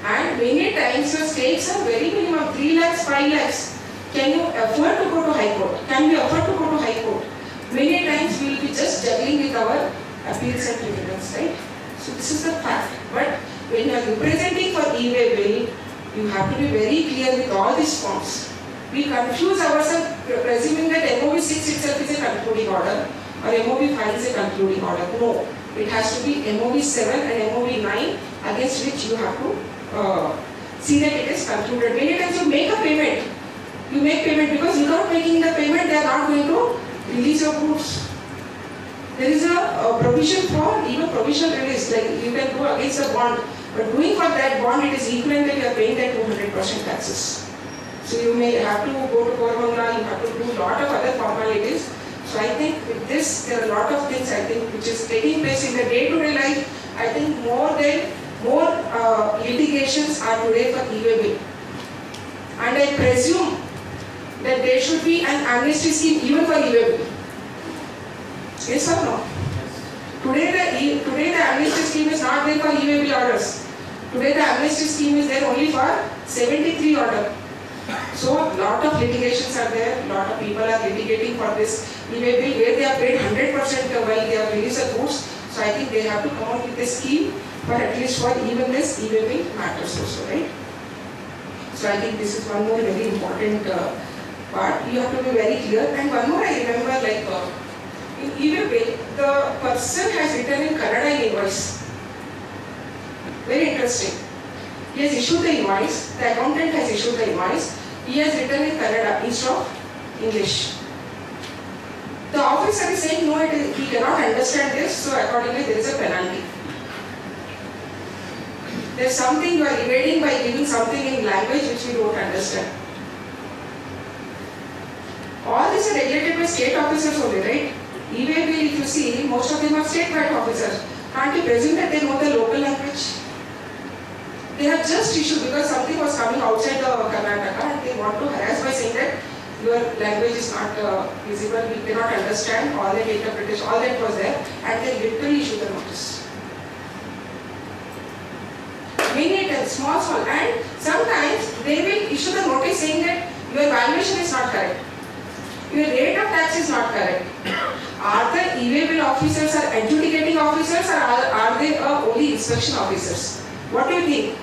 And many times your stakes are very minimum, 3 lakhs, 5 lakhs. Can you afford to go to High Court? Can we afford to go to High Court? Many times we will be just juggling with our appeals and tribunals, right? So this is the fact. But when you are representing for e-way bill, you have to be very clear with all these forms. We confuse ourselves presuming that MOB 6 itself is a concluding order or MOB 5 is a concluding order. No, it has to be MOB 7 and MOB 9 against which you have to see that it is concluded. Many times you make a payment. You make payment because without making the payment they are not going to release your goods. There is a provision for even provisional release, like you can go against a bond, but doing for that bond it is equivalent that you are paying that 200% taxes. So you may have to go to Cormangla, you have to do a lot of other formalities. So I think with this there are a lot of things I think which is taking place in the day-to-day life. I think more litigations are today for e-way bill. And I presume that there should be an amnesty scheme even for e-way bill. Yes or no? Today the amnesty scheme is not there for e-way bill orders. Today the amnesty scheme is there only for 73 order. So a lot of litigations are there, a lot of people are litigating for this e-way bill where they are paid 100% while they have released the goods. So I think they have to come up with a scheme for at least for even this e-way bill matters also, right? So I think this is one more very important part. You have to be very clear. And one more I remember, like in e-way bill, the person has written in Kannada invoice. Very interesting. He has issued the invoice, the accountant has issued the invoice, he has written in Kannada instead of English. The officer is saying no, he cannot understand this, so accordingly there is a penalty. There is something you are evading by giving something in language which we don't understand. All these are regulated by state officers only, right? E-way bill, if you see, most of them are state-wide officers. Can't you presume that they know the local language? They have just issued because something was coming outside the Karnataka and they want to harass by saying that your language is not visible, we cannot understand, all that interpretation, all that was there, and they literally issued the notice. Many times, small, and sometimes they will issue the notice saying that your valuation is not correct, your rate of tax is not correct. Are the e-way bill officers are adjudicating officers or are they only inspection officers? What do you think?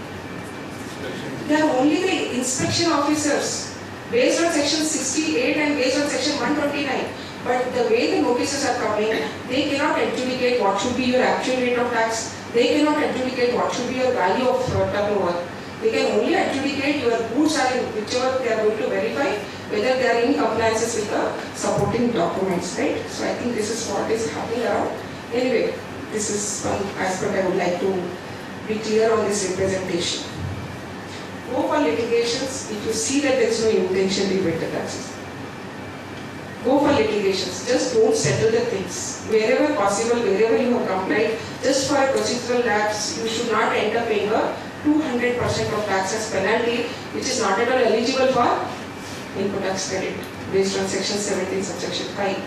They are only the inspection officers based on section 68 and based on section 129. But the way the notices are coming, they cannot adjudicate what should be your actual rate of tax. They cannot adjudicate what should be your value of turnover. They can only adjudicate your goods are in whichever they are going to verify whether they are in compliance with the supporting documents, right? So I think this is what is happening around. Anyway, this is one aspect I would like to be clear on this representation. Go for litigations if you see that there is no intention to evade the taxes. Go for litigations, just don't settle the things. Wherever possible, wherever you have complied, just for a procedural lapse, you should not end up paying a 200% of tax as penalty, which is not at all eligible for input tax credit based on section 17 subsection 5.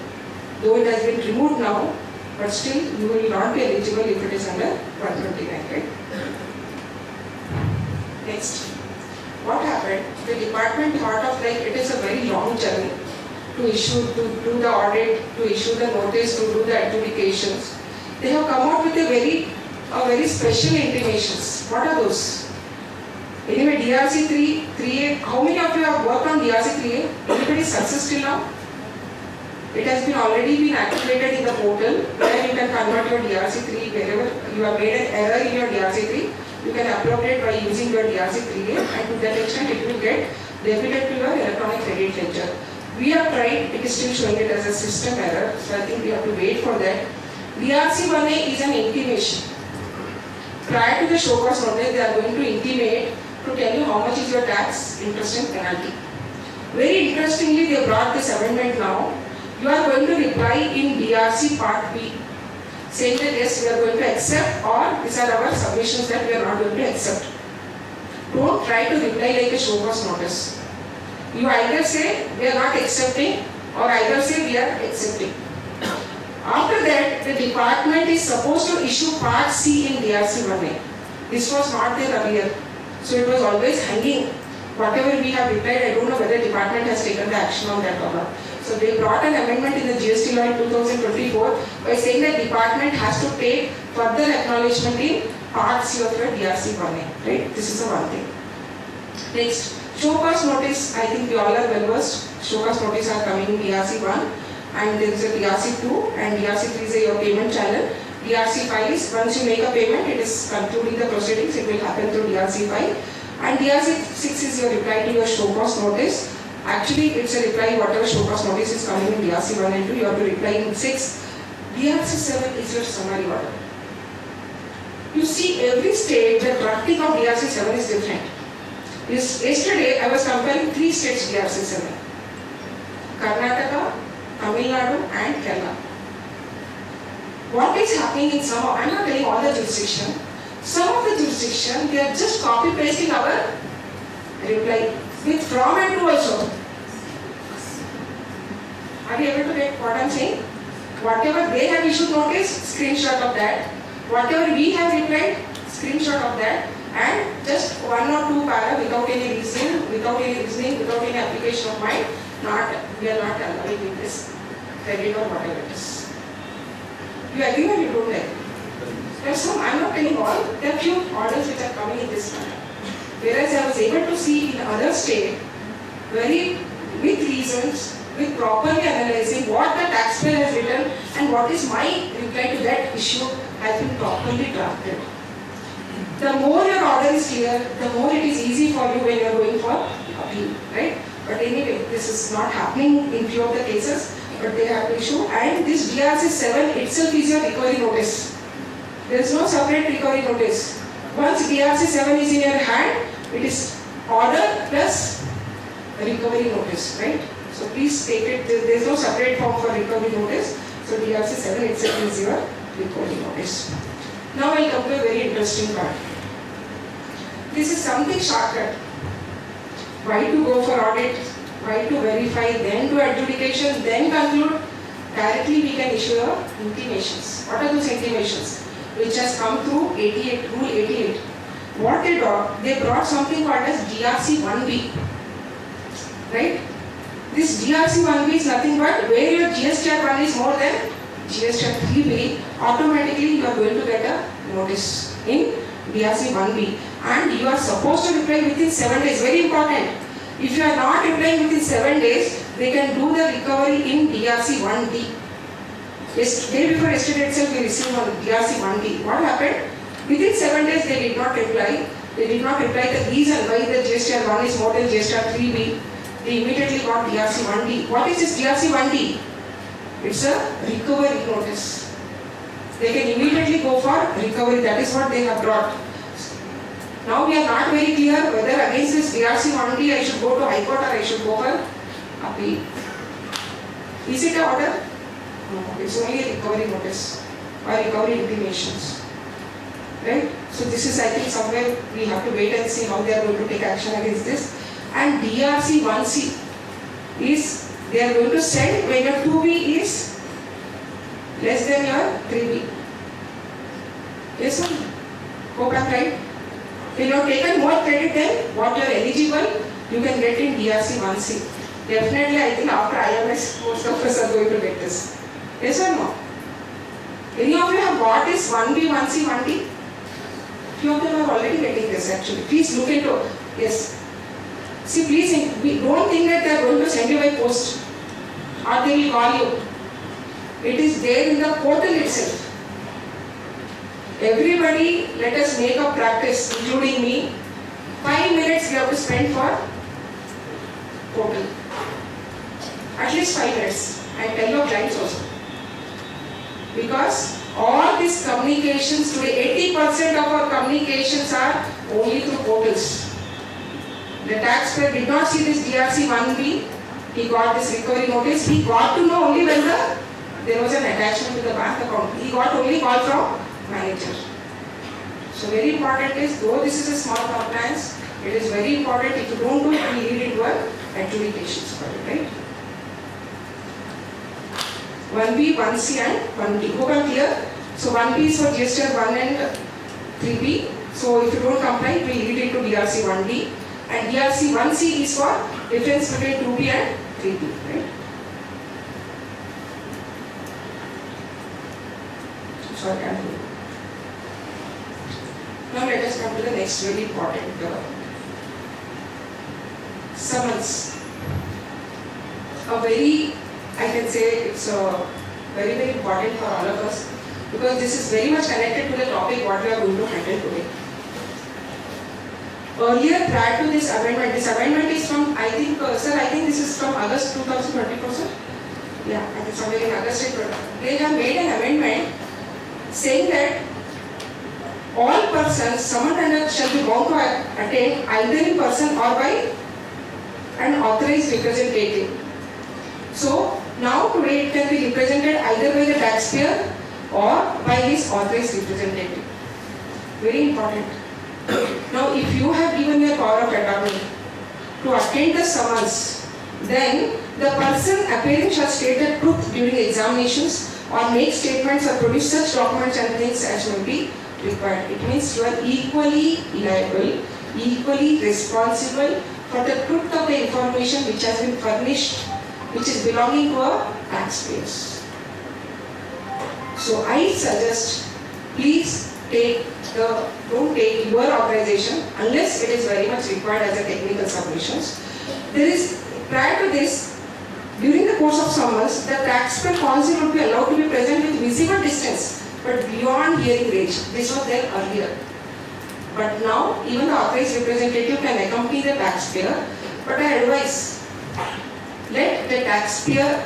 Though it has been removed now, but still you will not be eligible if it is under 129, right? Next. What happened? The department thought of like it is a very long journey to do the audit, to issue the notice, to do the adjudications. They have come out with a very special intimations. What are those? Anyway, DRC 3A, how many of you have worked on DRC 3A? Anybody success till now? It has been already been activated in the portal where you can convert your DRC 3 wherever you have made an error in your DRC 3. You can upload it by using your DRC 3A and to that extent it will get debited to your electronic credit ledger. We have tried, it is still showing it as a system error, so I think we have to wait for that. DRC-1A is an intimation. Prior to the show cause notice, they are going to intimate to tell you how much is your tax, interest and penalty. Very interestingly, they brought this amendment now. You are going to reply in DRC Part B, saying that yes, we are going to accept, or these are our submissions that we are not going to accept. Don't try to reply like a show cause notice. You either say we are not accepting, or either say we are accepting. After that, the department is supposed to issue Part C in DRC-1A. This was not there earlier. So it was always hanging. Whatever we have replied, I don't know whether the department has taken the action on that or not. So they brought an amendment in the GST law in 2024 by saying that department has to take further acknowledgement in Part C of your DRC-1A. Right? This is the one thing. Next, show cause notice. I think we all are well versed. Show cause notice are coming in DRC-1. And there is a DRC2 and DRC3 is your payment channel. DRC5 is once you make a payment, it is concluding the proceedings, it will happen through DRC5. And DRC6 is your reply to your show cause notice. Actually, it's a reply whatever show cause notice is coming in DRC1 and 2, you have to reply in 6. DRC7 is your summary order. You see, every state, the drafting of DRC7 is different. Yesterday, I was comparing 3 states DRC7. Karnataka, Tamil Nadu and Kerala. What is happening in some, I am not telling all the jurisdiction, some of the jurisdiction, they are just copy pasting our reply with from and to also. Are you able to get what I am saying? Whatever they have issued notice, screenshot of that. Whatever we have replied, screenshot of that. And just 1 or 2 para without any reasoning, without any application of mind. We are not allowing this credit or whatever it is. You agree or you don't agree? There are some, I am not telling all, there are few orders which are coming in this manner. Whereas I was able to see in other state, very with reasons, with properly analyzing what the taxpayer has written and what is my reply to that issue has been properly drafted. The more your order is clear, the more it is easy for you when you are going for appeal, right? But anyway, this is not happening in few of the cases, but they have to issue. And this DRC7 itself is your recovery notice. There is no separate recovery notice. Once DRC7 is in your hand, it is order plus recovery notice, right? So please take it, there is no separate form for recovery notice. So DRC7 itself is your recovery notice. Now I will come to a very interesting part. This is something shortcut. Why to go for audit, why to verify, then to adjudication, then conclude. Directly we can issue intimations. What are those intimations? Which has come through 88, Rule 88. What they brought something called as DRC-1B. Right? This DRC-1B is nothing but where your GST Act 1 is more than GST Act 3B, automatically you are going to get a notice in DRC-1B. And you are supposed to reply within 7 days. Very important. If you are not replying within 7 days, they can do the recovery in DRC-1D. Day before yesterday itself we received on DRC-1D. What happened? Within 7 days they did not reply. They did not reply the reason why the GST Act 1 is more than GST Act 3B. They immediately got DRC-1D. What is this DRC-1D? It's a recovery notice. They can immediately go for recovery. That is what they have brought. Now we are not very clear whether against this DRC-1D I should go to High Court or I should go for appeal. Is it an order? No, it's only a recovery notice or recovery intimations. Right? So this is, I think, somewhere we have to wait and see how they are going to take action against this. And DRC-1C is, they are going to send when your 2B is less than your 3B. Yes or no? Go back, right? When you have taken more credit than what you are eligible, you can get in DRC-1C. Definitely, I think after IMS, most of us are going to get this. Yes or no? Any of you have got this 1B, 1C, 1D? Few of them are already getting this actually. Please look into it. Yes. See, please don't think that they are going to send you by post or they will call you. It is there in the portal itself. Everybody, let us make a practice, including me. 5 minutes we have to spend for portal. At least 5 minutes. And tell your clients also. Because All these communications today, 80% of our communications are only through portals. The taxpayer did not see this DRC 1B, he got this recovery notice, he got to know only when there was an attachment to the bank account. He got only call from manager. So very important is, though this is a small compliance, it is very important. If you don't do it, we lead into an adjudications for it, right? 1B, 1C and 1D. Hope I'm clear? So 1B is for GST 1 and 3B. So if you don't comply, it will lead into DRC 1D. And DRC 1C is for difference between 2B and 3B, right? Sorry, I'm doing. Now let us come to the next really important summons. A very, I can say it's very, very important for all of us, because this is very much connected to the topic what we are going to handle today. Earlier, prior to this amendment is from, I think, sir, I think this is from August 2024, sir? Yeah, I think somewhere in August, they have made an amendment saying that all persons summoned and shall be bound to attend either in person or by an authorized representative. So, now today it can be represented either by the taxpayer or by his authorized representative. Very important. Now, if you have given your power of attorney to attend the summons, then the person appearing shall state the truth during examinations or make statements or produce such documents and things as may be required. It means you are equally liable, equally responsible for the truth of the information which has been furnished, which is belonging to our taxpayers. So I suggest, please don't take your authorization unless it is very much required as a technical submissions. Prior to this, during the course of summons, the taxpayer counsel would be allowed to be present with visible distance but beyond hearing range. This was there earlier. But now, even the authorized representative can accompany the taxpayer. But I advise, let the taxpayer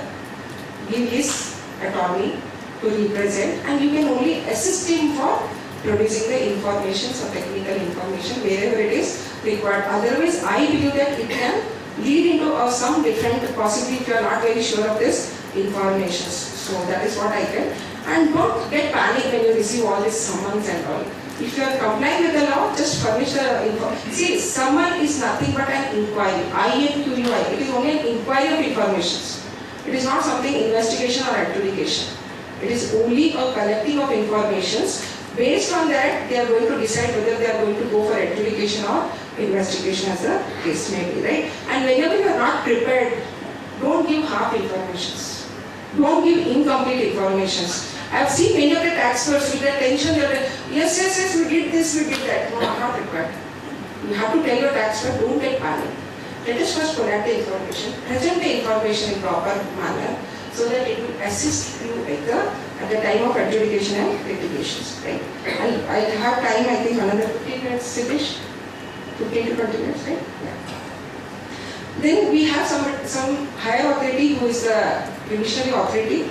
give his attorney to represent, and you can only assist him for producing the information or technical information wherever it is required. Otherwise, I believe that it can lead into some different, possibly if you are not very sure of this information. So that is what I can. And don't get panic when you receive all these summons and all. If you are complying with the law, just furnish the info. See, summon is nothing but an inquiry. INQUI. It is only an inquiry of information. It is not something investigation or adjudication. It is only a collecting of informations. Based on that, they are going to decide whether they are going to go for adjudication or investigation as the case may be, right? And whenever you are not prepared, don't give half informations. Don't give incomplete informations. I have seen many of the taxpayers with their tension, they are like, yes, we did this, we did that. No, not required. You have to tell your taxpayer, don't get panic. Let us first collect the information, present the information in proper manner, so that it will assist you at the time of adjudication and litigations, right? And I have time, I think another 15 minutes, Siddesh? 15 to 20 minutes, right? Yeah. Then we have some higher authority who is the revisionary authority,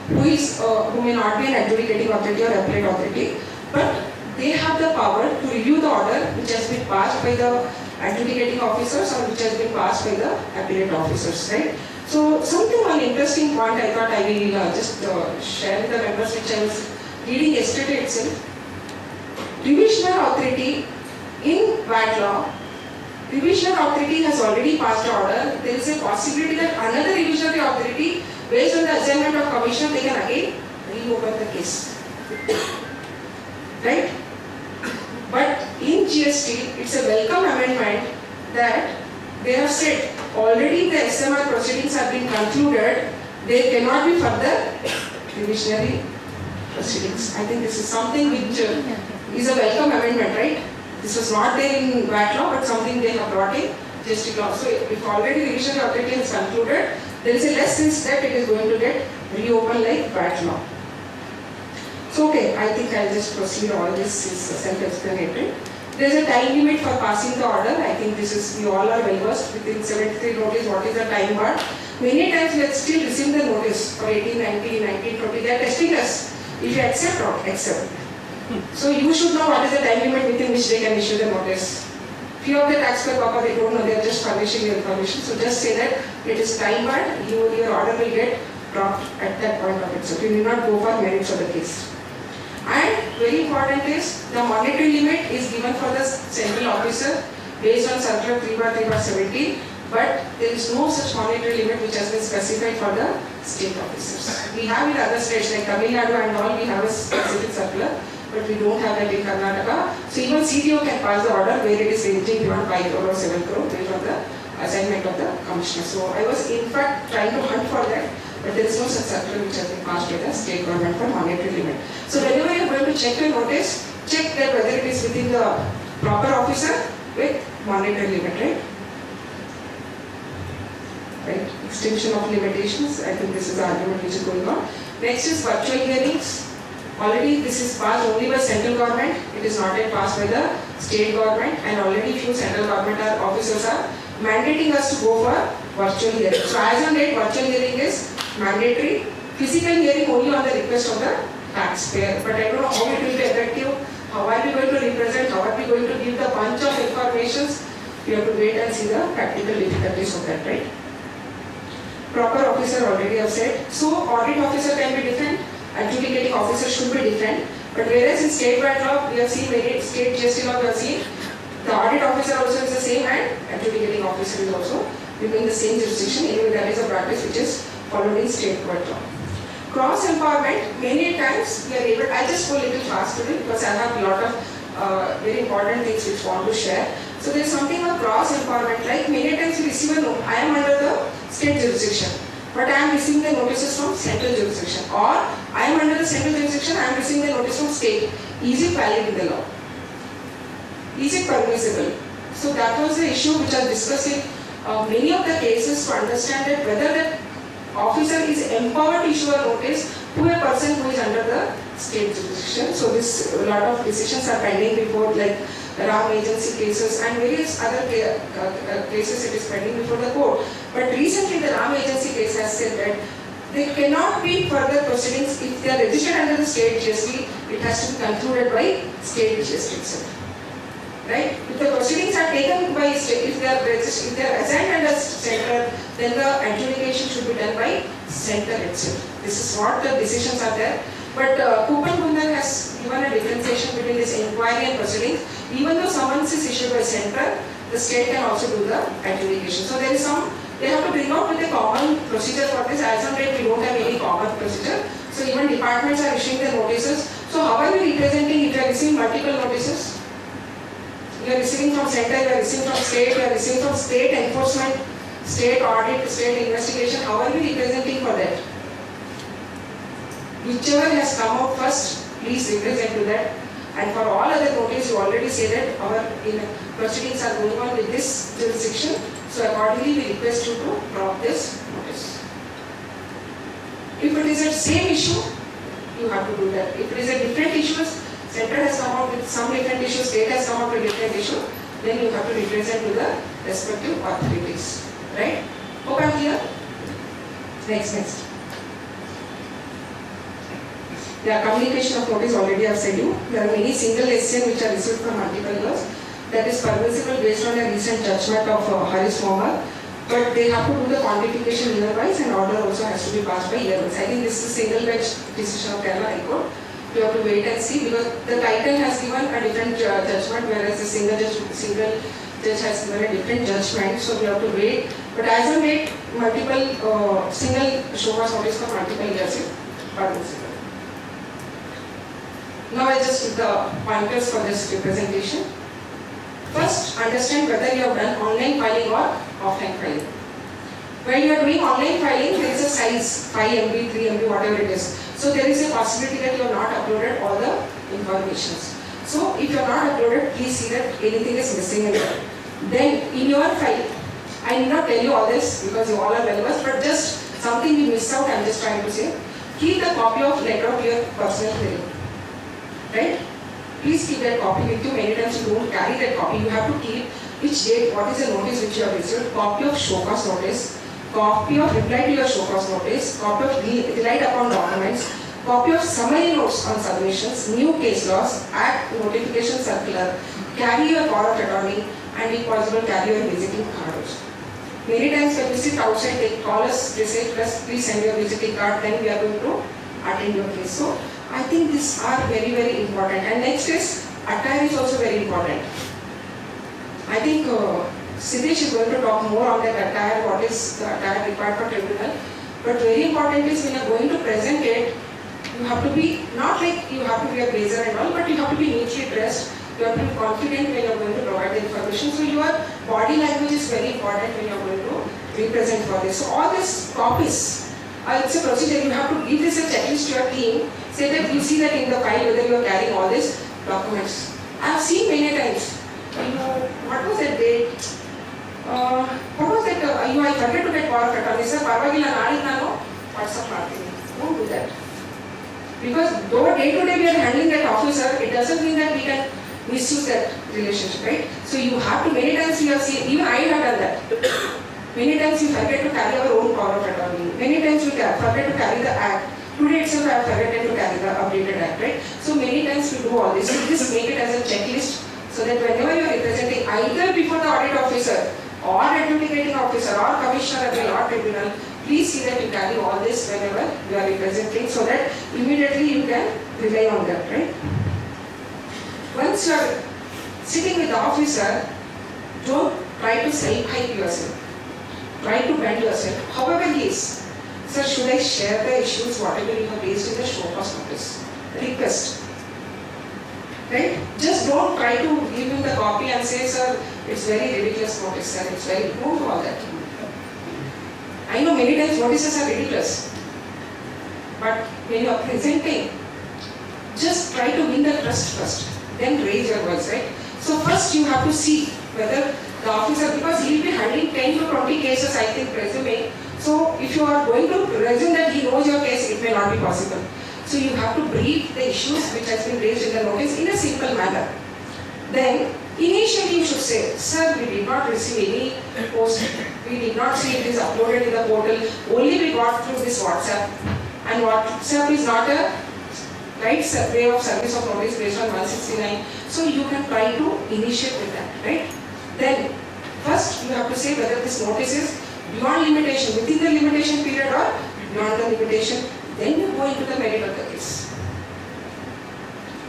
who may not be an adjudicating authority or appellate authority, but they have the power to review the order which has been passed by the adjudicating officers or which has been passed by the appellate officers, right? So one interesting point I thought I will just share with the members, which I was reading yesterday itself. Revisionary authority in VAT law, revisionary authority has already passed the order. There is a possibility that another revisionary authority, based on the assignment of commission, they can again reopen the case. Right? But in GST, it's a welcome amendment that they have said already the SMR proceedings have been concluded, there cannot be further revisionary proceedings. I think this is something which is a welcome amendment, right? This was not there in VAT law, but something they have brought in GST law. So if already revisionary authority is concluded, there is a less risk that it is going to get reopened like VAT law. So okay, I think I'll just proceed. All this is self-explanatory. There is a time limit for passing the order. I think this is, we all are well versed within 73 notice, what is the time bar. Many times we have still received the notice for 1890, 1920, they are testing us. If you accept, not accept. So you should know what is the time limit within which they can issue the notice. Few of the taxpayer papa, they don't know, they are just furnishing the information. So just say that it is time bound, your order will get dropped at that point of it. So you need not go for merits of the case. And very important is the monetary limit is given for the central officer based on circular 3/3/70, but there is no such monetary limit which has been specified for the state officers. We have in other states like Tamil Nadu and all, we have a specific circular, but we don't have that in Karnataka. So even CDO can pass the order where it is ranging beyond 5 crore or 7 crore based on the assignment of the commissioner. So I was in fact trying to hunt for that, but there is no such circular which has been passed by the state government for monetary limit. So whenever you are going to check your notice, check that whether it is within the proper officer with monetary limit, right? Right? Extension of limitations, I think this is the argument which is going on. Next is virtual hearings. Already this is passed only by central government, it is not yet passed by the state government, and already few central government officers are mandating us to go for virtual hearing. So as on date, virtual hearing is mandatory, physical hearing only on the request of the taxpayer. But I don't know how it will be effective, how are we going to represent, how are we going to give the bunch of informations. We have to wait and see the practical difficulties of that, right? Proper officer already have said. So audit officer can be different, adjudicating officer should be different. But whereas in state bank law, we have seen many state GST law, we have seen the audit officer also is the same and adjudicating officer is also within the same jurisdiction. Anyway, that is a practice which is followed in state court law. Cross empowerment, many times we are able, I just go a little fast today because I have a lot of very important things which I want to share. So there is something of cross empowerment, like many times we receive a note, I am under the state jurisdiction, but I am receiving the notices from central jurisdiction, or I am under the central jurisdiction, I am receiving the notice from state. Is it valid in the law? Is it permissible? So that was the issue which I discussed in many of the cases to understand that whether the officer is empowered to issue a notice to a person who is under the state jurisdiction. So this a lot of decisions are pending before, like RAM agency cases and various other cases it is pending before the court. But recently the RAM agency case has said that there cannot be further proceedings if they are registered under the state GST. It has to be concluded by state GST itself. Right? If the proceedings are taken by state, if they are registered, if they are assigned under center, then the adjudication should be done by center itself. This is what the decisions are there. But Kupan Bundan has given a differentiation between this inquiry and proceedings. Even though summons is issued by center, the state can also do the adjudication. So there is some, they have to bring out with a common procedure for this. As on date, we don't have any common procedure. So even departments are issuing their notices. So how are we representing if you are receiving multiple notices? You are receiving from center, you are receiving from state, you are receiving from state enforcement, state audit, state investigation. How are we representing for that? Whichever has come out first, please represent to that. And for all other notices, you already say that our proceedings are going on with this jurisdiction. So accordingly, we request you to drop this notice. If it is a same issue, you have to do that. If it is a different issues, center has come out with some different issue, state has come out with different issue, then you have to represent to the respective authorities. Right? Hope I am clear? Next. The communication of notice already I have said you. There are many single SCN which are received from multiple years. That is permissible based on a recent judgment of Harris Mohammed. But they have to do the quantification year-wise and order also has to be passed by year-wise. I think this is a single bench decision of Kerala High Court. You have to wait and see because the title has given a different judgment, whereas the single judge has given a different judgment. So we have to wait. But as on date, multiple single show cause notice for multiple years is permissible. Now I just took the pointers for this representation. First, understand whether you have done online filing or offline filing. When you are doing online filing, there is a size 5 MB, 3 MB, whatever it is. So there is a possibility that you have not uploaded all the informations. So if you have not uploaded, please see that anything is missing in there. Then in your file, I need not tell you all this because you all are well versed, but just something we missed out, I am just trying to say. Keep the copy of letter of your personal hearing. Right? Please keep that copy with you. Many times you don't carry that copy. You have to keep which date, what is the notice which you have received, copy of show cause notice, copy of reply to your show cause notice, copy of relied upon documents, copy of summary notes on submissions, new case laws, act notification circular, carry your power of attorney, and if possible carry your visiting card also. Many times when we sit outside, they call us, they say, please send your visiting card, then we are going to attend your case. So I think these are very, very important. And next is, attire is also very important. I think Siddesh is going to talk more on that attire, what is the attire required for tribunal. But very important is when you are going to present it, you have to be, not like you have to be a blazer and all, but you have to be neatly dressed. You have to be confident when you are going to provide the information. So your body language is very important when you are going to represent for this. So all these copies, it's a procedure. You have to give this a checklist to your team. Say that you see that in the file whether you are carrying all these documents. I have seen many times. What was that date? What was that? I forget to get power of attorney. Sir, parvagilla naadi nanu WhatsApp martini. Don't do that. Because though day to day we are handling that officer, it doesn't mean that we can misuse that relationship, right? So you have to, many times you have seen, even I have done that. Many times you forget to carry our own power of attorney. Many times you forget to carry the act. Today itself I have forgotten to carry the updated act, right? So many times we do all this. So just make it as a checklist so that whenever you are representing either before the audit officer or adjudicating officer or commissioner at the law tribunal, please see that you carry all this whenever you are representing so that immediately you can rely on that, right? Once you are sitting with the officer, don't try to self-hype yourself. Try to bend yourself. However he is. Sir, should I share the issues, whatever you have raised in the show cause notice? Request. Right? Just don't try to give him the copy and say, sir, it's very ridiculous notice, sir. It's very, don't do all that. I know many times notices are ridiculous. But when you are presenting, just try to win the trust first. Then raise your voice, right? So first you have to see whether the officer, because he will be handling 10 to 20 cases, I think, resume. So if you are going to presume that he knows your case, it may not be possible. So you have to brief the issues which has been raised in the notice in a simple manner. Then initially you should say, sir, we did not receive any post, we did not see it is uploaded in the portal, only we got through this WhatsApp. And WhatsApp is not a right way of service of notice based on 169. So you can try to initiate with that, right? Then first you have to say whether this notice is beyond limitation, within the limitation period or beyond the limitation. Then you go into the merit of the case.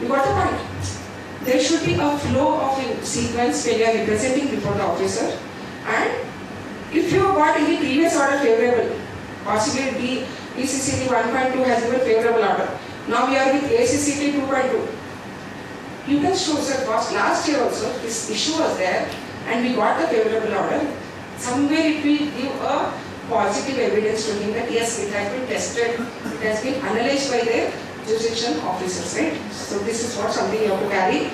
You got the point? There should be a flow of a sequence when you are representing before the officer. And if you have got any previous order favorable, possibly BCCT 1.2 has given favorable order. Now we are with ACCT 2.2. You can show, sir, because last year also this issue was there and we got the favorable order. Somewhere it will give a positive evidence to him that yes, it has been tested, it has been analyzed by the jurisdiction officers, right? So this is what something you have to carry.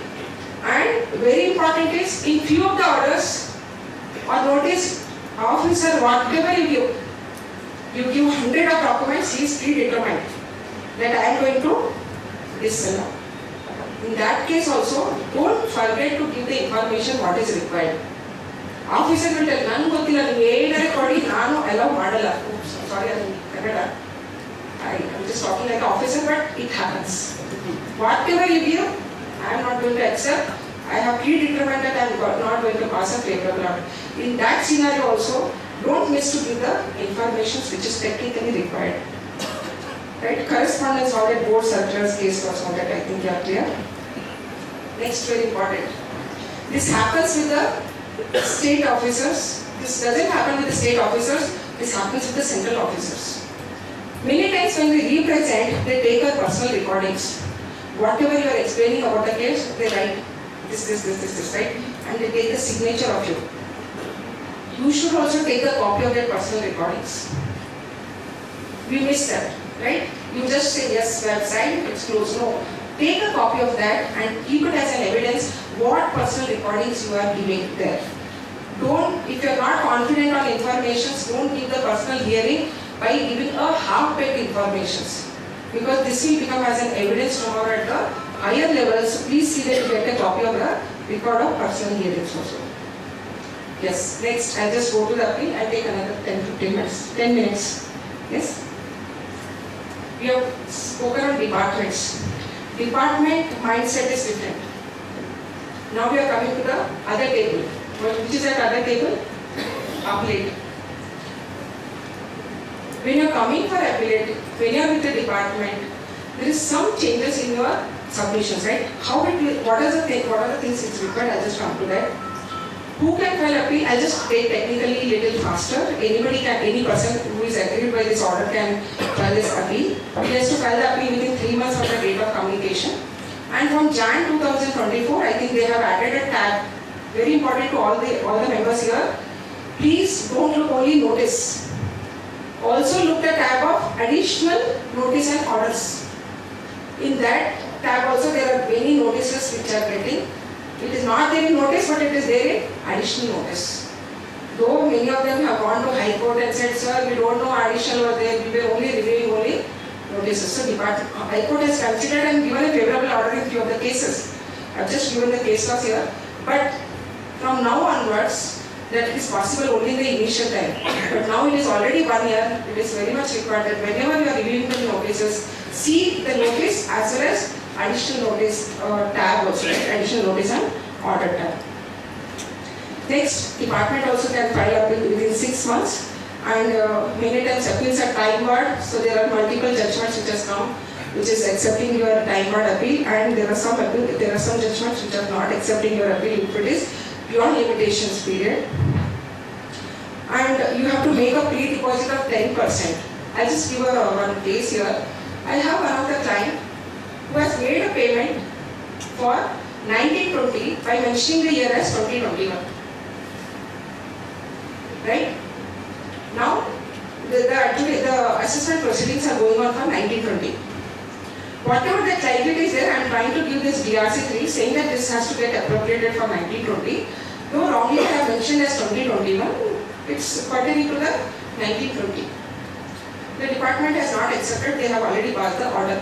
And very important is, in few of the orders or notice, officer, whatever you give 100 of documents, he is predetermined that I am going to disallow. In that case also, don't forget to give the information what is required. Officer will tell, ನಾನು ಗೊತ್ತಿಲ್ಲ ನೀವು ಏನಾರೆ ಕೊಡಿ ನಾನು allow ಮಾಡಲ್ಲ. Sorry, I'm just talking like an officer, but it happens. Whatever you give, I am not going to accept. I have predetermined that I am not going to pass a favorable order. In that scenario also, don't miss to give the information which is technically required. Right? Correspondence audit, board circulars, case laws audit, I think you are clear. Next, very important. This happens with the state officers. This doesn't happen with the state officers. This happens with the central officers. Many times when we represent, they take our personal recordings. Whatever you are explaining about the case, they write this, right? And they take the signature of you. You should also take a copy of their personal recordings. We miss that, right? You just say, yes, website, it's closed. No. Take a copy of that and keep it as an evidence what personal recordings you are giving there. Don't, if you are not confident on informations, don't give the personal hearing by giving a half-baked informations. Because this will become as an evidence tomorrow at the higher level. So please see that you get a copy of the record of personal hearings also. Yes, next I'll just go to the appeal and take another 10-15 minutes. 10 minutes. Yes? we have spoken on departments. Department mindset is different. Now we are coming to the other table. Which is that other table? Appellate. When you are coming for appellate, when you are with the department, there is some changes in your submissions, right? What are the things it's required? I'll just come to that. Who can file appeal? I'll just take technically little faster. Any person who is aggrieved by this order can file this appeal. He has to file the appeal within 3 months of the date of communication. And from Jan 2024, I think they have added a tab. Very important to all the members here. Please don't look only notice. Also look the tab of additional notice and orders. In that tab also there are many notices which are getting. It is not there in notice, but it is there in additional notice. Though many of them have gone to High Court and said, sir, we don't know additional or there, we were only reviewing only notices. So High Court has considered and given a favorable order in few of the cases. I have just given the case laws here. But from now onwards, that is possible only in the initial time. But now it is already 1 year, it is very much required that whenever you are reviewing the notices, see the notice as well as additional notice tab also, right? Additional notice and order tab. Next, department also can file appeal within 6 months, and many times appeals are time barred, so there are multiple judgments which has come, which is accepting your time barred appeal, and there are some judgments which are not accepting your appeal if it is beyond limitations period. And you have to make a pre-deposit of 10%. I'll just give one case here. I have one of the client who has made a payment for 1920 by mentioning the year as 2021. Right? Now, the assessment proceedings are going on for 1920. Whatever the client is there, I am trying to give this DRC3 saying that this has to get appropriated for 1920. Though wrongly I have mentioned as 2021, it's pertaining to the 1920. The department has not accepted, they have already passed the order.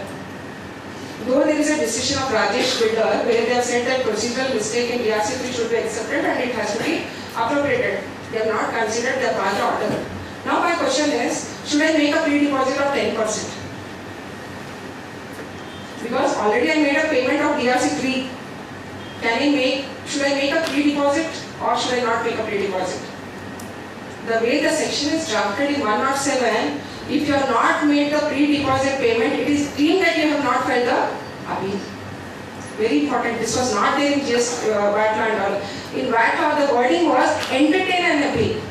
Though there is a decision of Rajesh Builder where they have said that procedural mistake in DRC3 should be accepted and it has to be appropriated. They have not considered the passed order. Now my question is, should I make a pre-deposit of 10%? Because already I made a payment of DRC3. Should I make a pre-deposit or should I not make a pre-deposit? The way the section is drafted in 107, if you have not made the pre-deposit payment, it is deemed that you have not filed the appeal. Very important. This was not there in GST VAT law and all. In VAT law, the wording was entertain an appeal.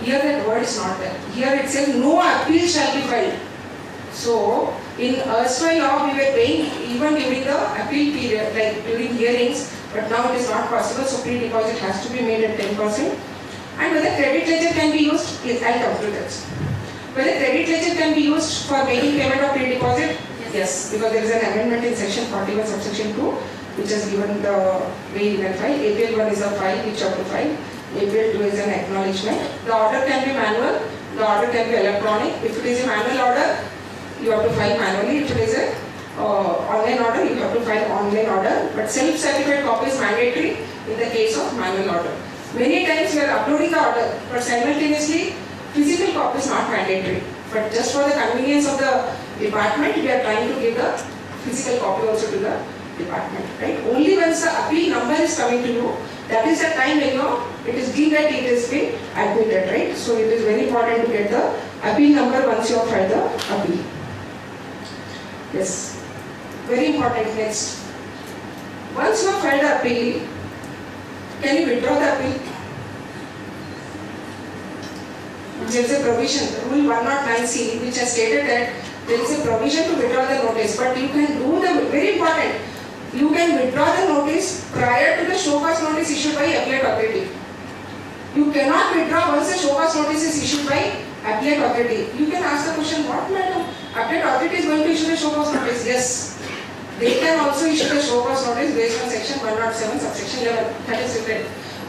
Here that word is not there. Here it says no appeal shall be filed. So, in erstwhile law, we were paying even during the appeal period, like during hearings, but now it is not possible, so pre-deposit has to be made at 10%. And whether credit ledger can be used, I'll come to that. Whether credit ledger can be used for making payment of pre-deposit? Yes, because there is an amendment in section 41 subsection 2, which has given the way you can file. April 1 is a file which you have to file. April 2 is an acknowledgement. The order can be manual, the order can be electronic. If it is a manual order, you have to file manually. If it is a online order, you have to file online order. But self-certified copy is mandatory in the case of manual order. Many times we are uploading the order, but simultaneously physical copy is not mandatory. But just for the convenience of the department, we are trying to give the physical copy also to the department. Right? Only once the appeal number is coming to you, that is the time when it is deemed that it is been admitted. Right? So it is very important to get the appeal number once you have filed the appeal. Yes. Very important. Next. Once you have filed the appeal, can you withdraw the appeal? There is a provision, Rule 109C, which has stated that there is a provision to withdraw the notice, but you can do the, very important, you can withdraw the notice prior to the show cause notice issued by appellate authority. You cannot withdraw once the show cause notice is issued by appellate authority. You can ask the question, what madam? Appellate authority is going to issue the show cause notice? Yes. They can also issue the show cause notice based on section 107, subsection 11. That is written.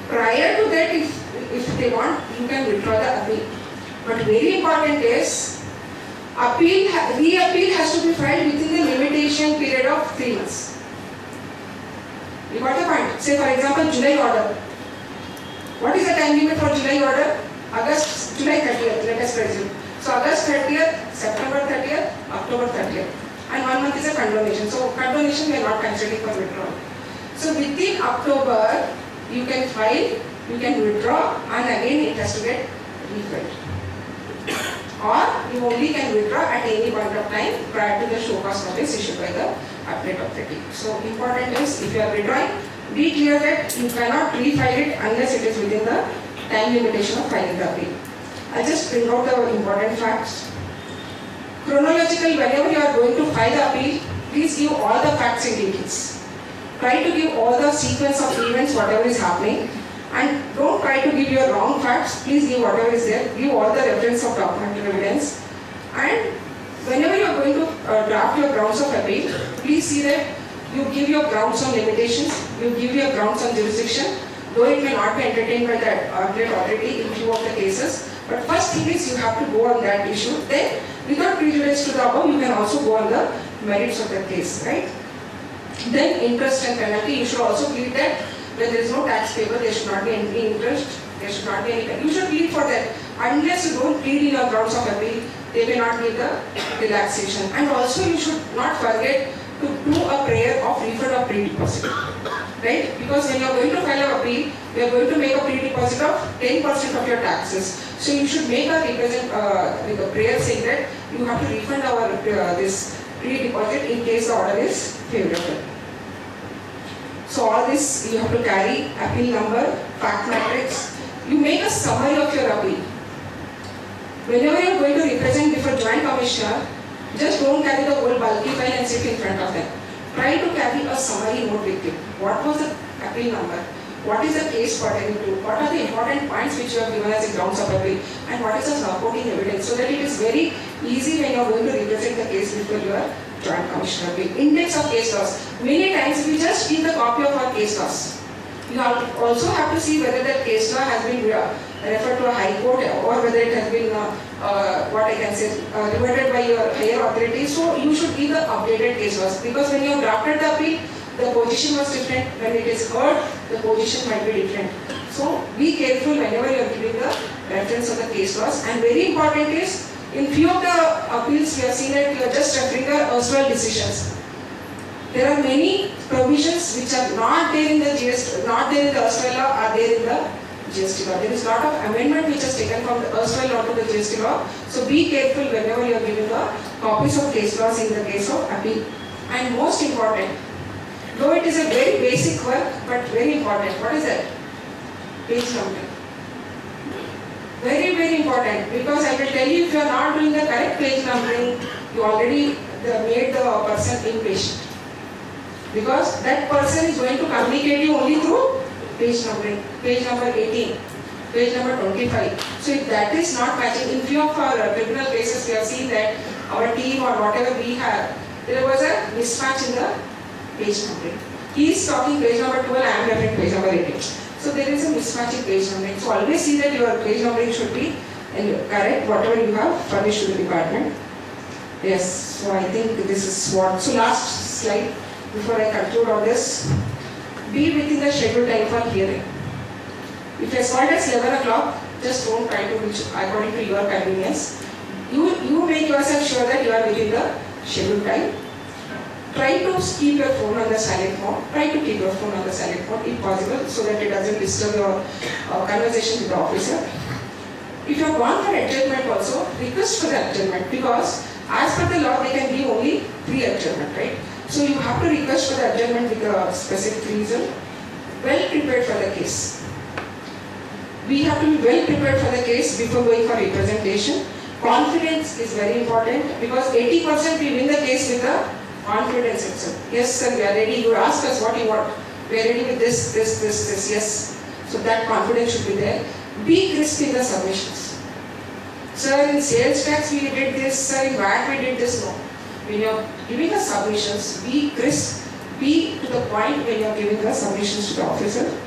Prior to that, if they want, you can withdraw the appeal. But very important is, re-appeal has to be filed within the limitation period of 3 months. You got the point? Say for example, July order. What is the time limit for July order? July 30th, let us presume. So August 30th, September 30th, October 30th. And 1 month is a condonation. So condonation we are not considering for withdrawal. So within October, you can file, you can withdraw, and again it has to get refilled. Or you only can withdraw at any point of time prior to the show cause notice issued by the appellate authority. So important is, if you are withdrawing, be clear that you cannot refile it unless it is within the time limitation of filing the appeal. I'll just bring out the important facts. Chronological, whenever you are going to file the appeal, please give all the facts in details. Try to give all the sequence of events, whatever is happening, and don't try to give your wrong facts. Please give whatever is there. Give all the reference of documented evidence. And whenever you are going to draft your grounds of appeal, please see that you give your grounds on limitations, you give your grounds on jurisdiction, though it may not be entertained by the appellate authority in few of the cases. But first thing is you have to go on that issue. Then, without prejudice to the above, you can also go on the merits of the case, right? Then interest and penalty, you should also plead that when there is no tax payable, there should not be any interest, there should not be any penalty. You should plead for that. Unless you don't plead in your grounds of appeal, they may not give the relaxation. And also you should not forget to do a prayer of refund of pre-deposit. Right? Because when you are going to file an appeal, you are going to make a pre-deposit of 10% of your taxes. So you should make a prayer saying that you have to refund our this pre-deposit in case the order is favorable. So all this you have to carry appeal number, fact matrix. You make a summary of your appeal. Whenever you are going to represent before Joint Commissioner, just don't carry the whole bulky file and sit in front of them. Try to carry a summary note with you. What was the appeal number? What is the case pertaining to? What are the important points which you have given as a grounds of appeal? And what is the supporting evidence? So that it is very easy when you are going to represent the case before your Joint Commissioner appeal. Index of case laws. Many times we just keep the copy of our case laws. You also have to see whether that case law has been referred to a high court or whether it has been reverted by your higher authority. So you should give the updated case laws, because when you have drafted the appeal, the position was different. When it is heard, the position might be different. So be careful whenever you are giving the reference of the case laws. And very important is, in few of the appeals we have seen that you are just referring the erstwhile decisions. There are many provisions which are not there in the GST, not there in the erstwhile law, are there in the GST law. There is a lot of amendment which is taken from the erstwhile law to the GST law. So be careful whenever you are giving the copies of case laws in the case of appeal. And most important, though it is a very basic work, but very important. What is that? Page numbering. Very, very important, because I will tell you, if you are not doing the correct page numbering, you already made the person impatient. Because that person is going to communicate you only through page numbering, page number 18, page number 25. So if that is not matching, in few of our criminal cases we have seen that our team or whatever we have, there was a mismatch in the page numbering. He is talking page number 12, I am referring page number 18. So there is a mismatch in page numbering. So always see that your page numbering should be correct, whatever you have furnished to the department. Yes, so I think this is what. So last slide before I conclude on this. Be within the scheduled time for hearing. If as called as 11 o'clock, just don't try to reach according to your convenience. You make yourself sure that you are within the scheduled time. Try to keep your phone on the silent mode. Try to keep your phone on the silent mode if possible, so that it doesn't disturb your conversation with the officer. If you have gone for adjournment also, request for the adjournment, because as per the law they can give only 3 adjournment, right? So you have to request for the adjournment with a specific reason. Well prepared for the case. We have to be well prepared for the case before going for representation. Confidence is very important, because 80% we win the case with the confidence itself. Yes sir, we are ready. You ask us what you want. We are ready with this. Yes. So that confidence should be there. Be crisp in the submissions. Sir, in sales tax we did this. Sir, in VAT we did this. No. When you are giving the submissions, be crisp. Be to the point when you are giving the submissions to the officer.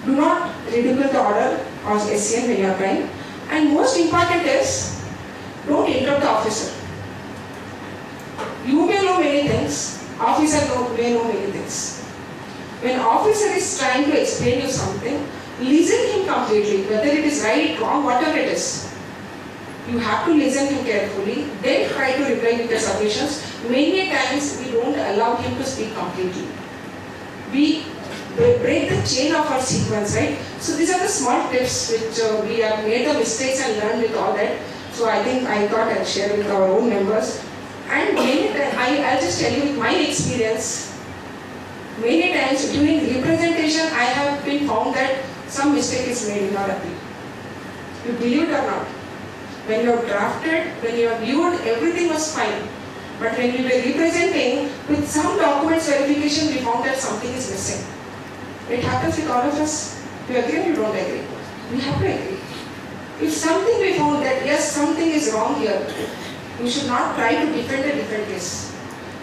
Do not ridicule the order or SCN when you are trying. And most important is, don't interrupt the officer. You may know many things, officer may know many things. When officer is trying to explain you something, listen him completely, whether it is right, wrong, whatever it is. You have to listen him carefully, then try to reply with the submissions. Many times we don't allow him to speak completely. We break the chain of our sequence, right? So these are the small tips which we have made the mistakes and learned with all that. So I think I thought I'd share with our own members. And I'll just tell you with my experience, many times during representation I have been found that some mistake is made in our appeal. You believe it or not? When you have drafted, when you have viewed, everything was fine. But when we were representing, with some documents verification, we found that something is missing. It happens with all of us. You agree or you don't agree? We have to agree. If something we found that yes, something is wrong here, you should not try to defend a different case.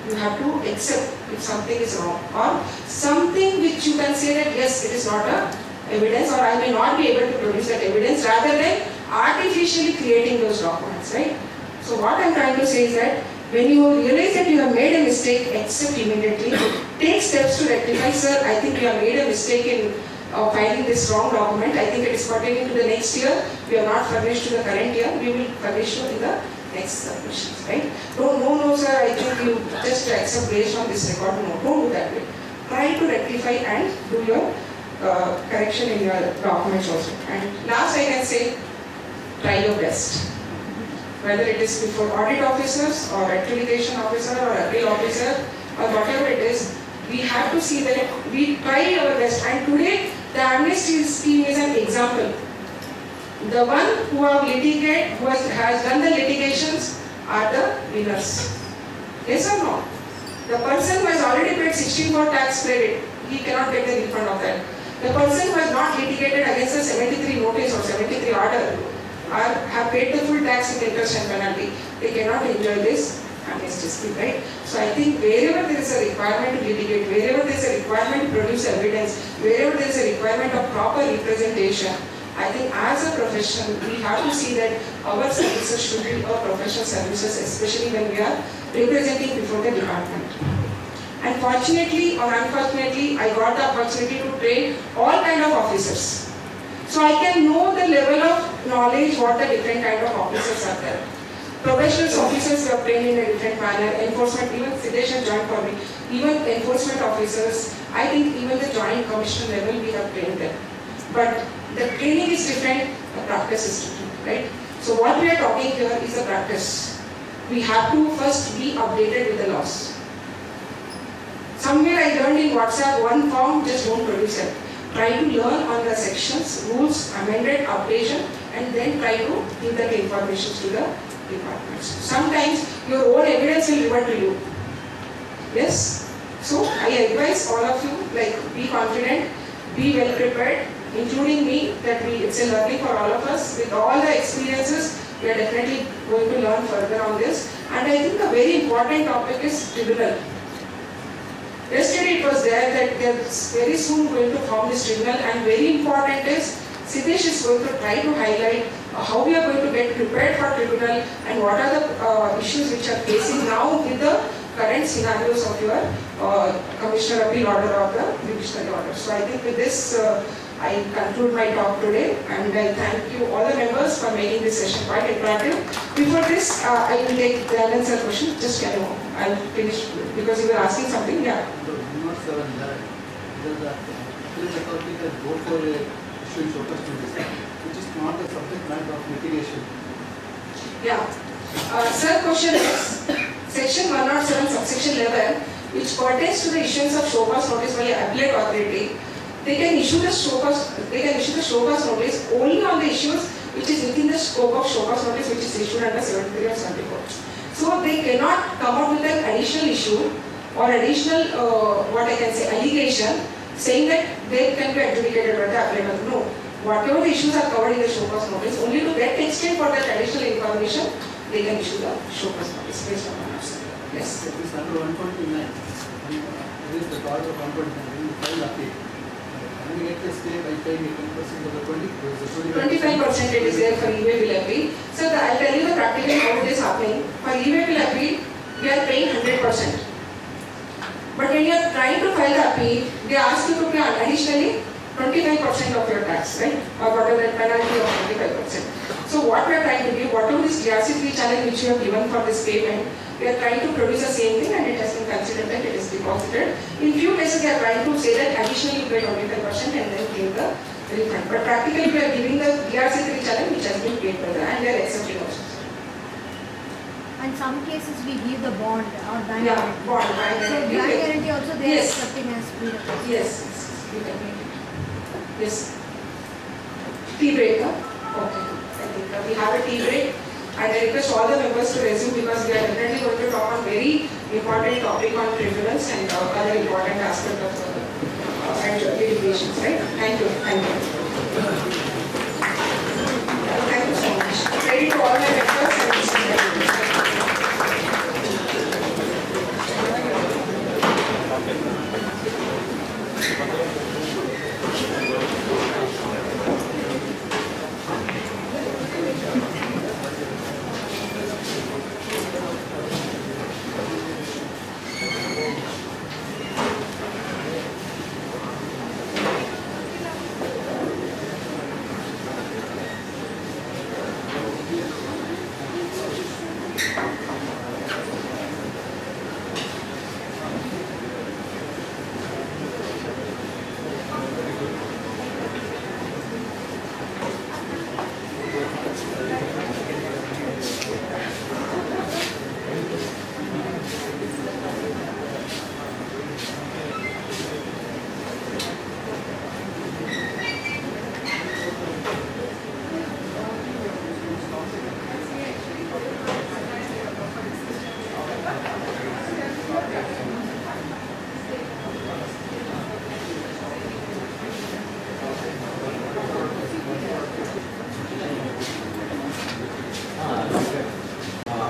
You have to accept if something is wrong, or something which you can say that yes, it is not a evidence, or I may not be able to produce that evidence, rather than artificially creating those documents, right? So what I am trying to say is that when you realize that you have made a mistake, accept immediately. Take steps to rectify. Sir, I think we have made a mistake in filing this wrong document. I think it is pertaining to the next year. We have not furnished to the current year. We will furnish you in the next submissions, right? No, sir, I think you just accept based on this record. No, don't do that way. Try to rectify and do your correction in your documents also. And last I can say, try your best. Whether it is before audit officers or accreditation officer or appeal officer or whatever it is, we have to see that we try our best. And today the amnesty scheme is an example. The one who have litigated, who has done the litigations are the winners. Yes or no? The person who has already paid 16 for tax credit, he cannot get the refund of that. The person who has not litigated against the 73 notice or 73 order, have paid the full tax with interest and penalty, they cannot enjoy this amnesty scheme, right? So I think wherever there is a requirement to litigate, wherever there is a requirement to produce evidence, wherever there is a requirement of proper representation, I think as a profession, we have to see that our services should be our professional services, especially when we are representing before the department. And fortunately or unfortunately, I got the opportunity to train all kind of officers. So I can know the level of knowledge, what the different kind of officers are there. Professional officers were trained in a different manner, enforcement, even citation joint for me, even enforcement officers, I think even the joint commissioner level we have trained them. But the training is different, the practice is different, right? So what we are talking here is the practice. We have to first be updated with the laws. Somewhere I learned in WhatsApp, one form, just don't produce it. Try to learn on the sections, rules, amended, updation, and then try to give that information to the departments. Sometimes your own evidence will revert to you. Yes? So I advise all of you, like, be confident, be well prepared, including me, that it's a learning for all of us. With all the experiences, we are definitely going to learn further on this. And I think a very important topic is tribunal. Yesterday it was there that they're very soon going to form this tribunal, and very important is Siddesh is going to try to highlight how we are going to get prepared for tribunal and what are the issues which are facing now with the current scenarios of your commissioner appeal order or the divisional order. So I think with this I conclude my talk today, and I thank you all the members for making this session quite interactive. Before this, I will take the answer question. Just carry on. I'll finish because you were asking something. Yeah. Not sir, on that. Because the appeal authority can go for a issue focus to this, which is not the subject matter of litigation. Yeah. Sir, question is section 107 subsection 11, which pertains to the issuance of show cause notice by an appellate authority. They can issue the show cause notice only on the issues which is within the scope of show cause notice, which is issued under 73 or 74. So they cannot come up with an additional issue or additional what I can say allegation saying that they can be adjudicated by the applicant. No. Whatever the issues are covered in the show cause notice, only to get extent for that additional information, they can issue the show cause notice based on an answer. Yes. It is under 129. It is the part of 129. You file appeal. And you get the stay by paying 10% of the 25% it is there for e-way bill appeal. So I'll tell you the practically how it is happening. For e-way bill appeal, we are paying 100%. But when you are trying to file the appeal, they ask you to pay additionally 25% of your tax, right? Or whatever that penalty of 25%. So what we are trying to give, whatever this GRC3 channel which you have given for this payment, we are trying to produce the same thing and it has been considered that it is deposited. In few cases they are trying to say that additionally you pay 25% and then give the refund. But practically we are giving the GRC3 channel which has been paid by the and they are accepting also. In some cases we give the bond or bank Yeah, guarantee. bond, bank So guarantee. bank guarantee also they are Yes. accepting as free deposit. Yes, you can make it. Yes. Tea break, huh? Okay. I think we have a tea break and I request all the members to resume because we are definitely going to talk on very important topic on tribunals and other important aspect of litigations, right? Thank you. Thank you. Thank you so much. Ready to all my members and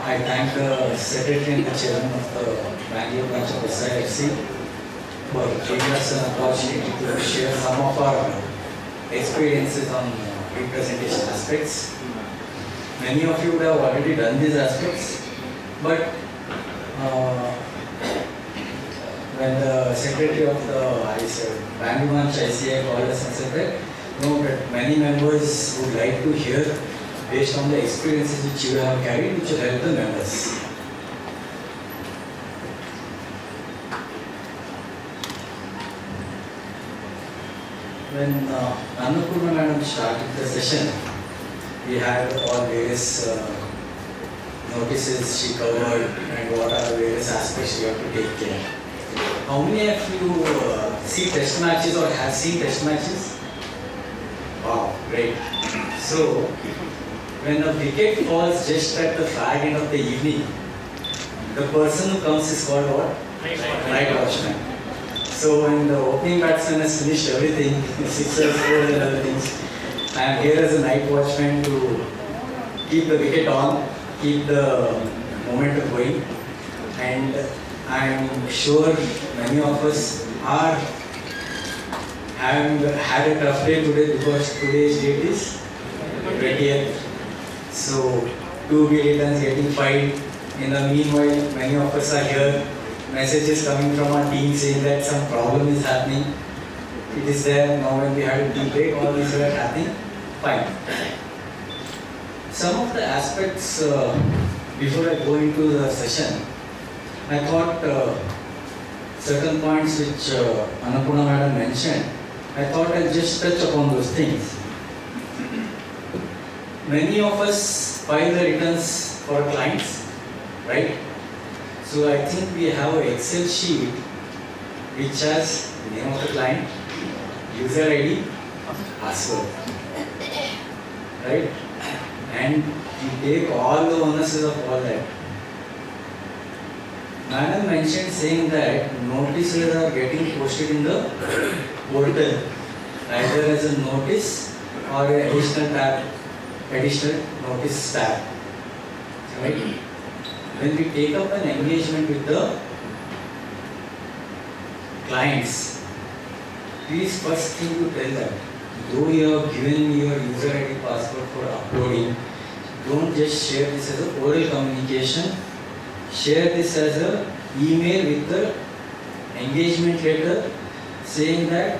I thank the Secretary and the Chairman of the Bangalore branch of SIFC for giving us an opportunity to share some of our experiences on representation aspects. Many of you would have already done these aspects, but when the Secretary of the Bangalore branch ICI called us and said that, no, but many members would like to hear based on the experiences which you have carried, which will help the members. When Annapurna Madam started the session, we had all various notices she covered and what are the various aspects you have to take care. How many of you see test matches or have seen test matches? Wow, great. So, when a wicket falls just at the fag end of the evening, the person who comes is called what? Night watchman. So when the opening batsman has finished everything, sixers, fours and other things, I am here as a night watchman to keep the wicket on, keep the momentum going, and I am sure many of us are having had a tough day today because today's date is 20th. So, 2 billions getting filed. In the meanwhile, many of us are here. Messages coming from our team saying that some problem is happening. It is there. Now when we had a tea break, all these were happening. Fine. Some of the aspects, before I go into the session, I thought certain points which Annapurna Madam mentioned, I thought I'll just touch upon those things. Many of us file the returns for clients, right? So I think we have an Excel sheet which has name of the client, user ID, password, right? And we take all the onuses of all that. Madam mentioned saying that notices are getting posted in the portal, either as a notice or an additional notice tab, right? When we take up an engagement with the clients, please first thing to tell them, though you have given me your user ID password for uploading, don't just share this as a oral communication, share this as a email with the engagement letter saying that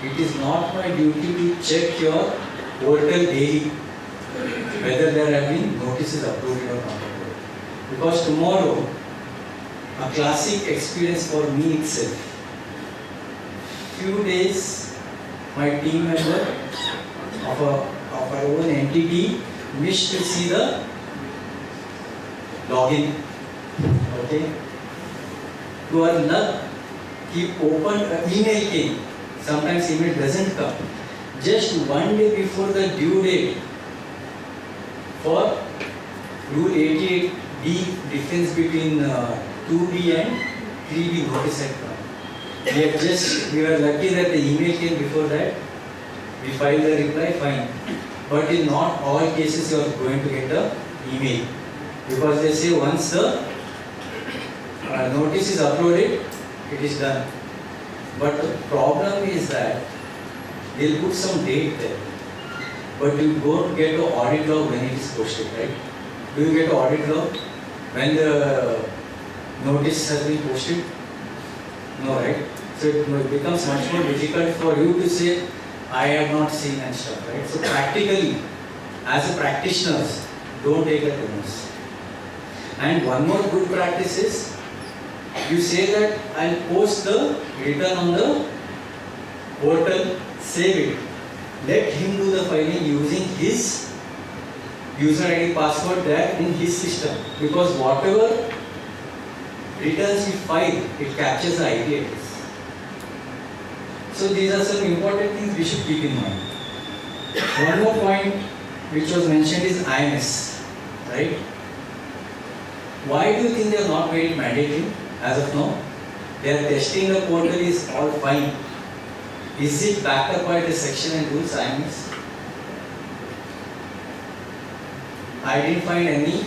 it is not my duty to check your portal daily, whether there have been notices uploaded or not uploaded. Because tomorrow, a classic experience for me itself. Few days, my team member of our own entity wished to see the login. Okay. To our luck, he opened an email came. Sometimes email doesn't come. Just one day before the due date for Rule 88D, difference between 2B and 3B notice had come. We were lucky that the email came before that. We filed the reply, fine. But in not all cases you are going to get the email. Because they say once the notice is uploaded, it is done. But the problem is that they'll put some date there. But you don't get the audit log when it is posted, right? Do you get the audit log when the notice has been posted? No, right? So it becomes much more difficult for you to say, I have not seen and stuff, right? So practically, as a practitioners, don't take a bonus. And one more good practice is, you say that I'll post the return on the portal, save it. Let him do the filing using his user ID password there in his system. Because whatever returns we file, it captures the IP address. So these are some important things we should keep in mind. One more point which was mentioned is IMS, right? Why do you think they have not made it mandatory as of now? They are testing the portal is all fine. Is it backed up by the section and rules IMS? I didn't find any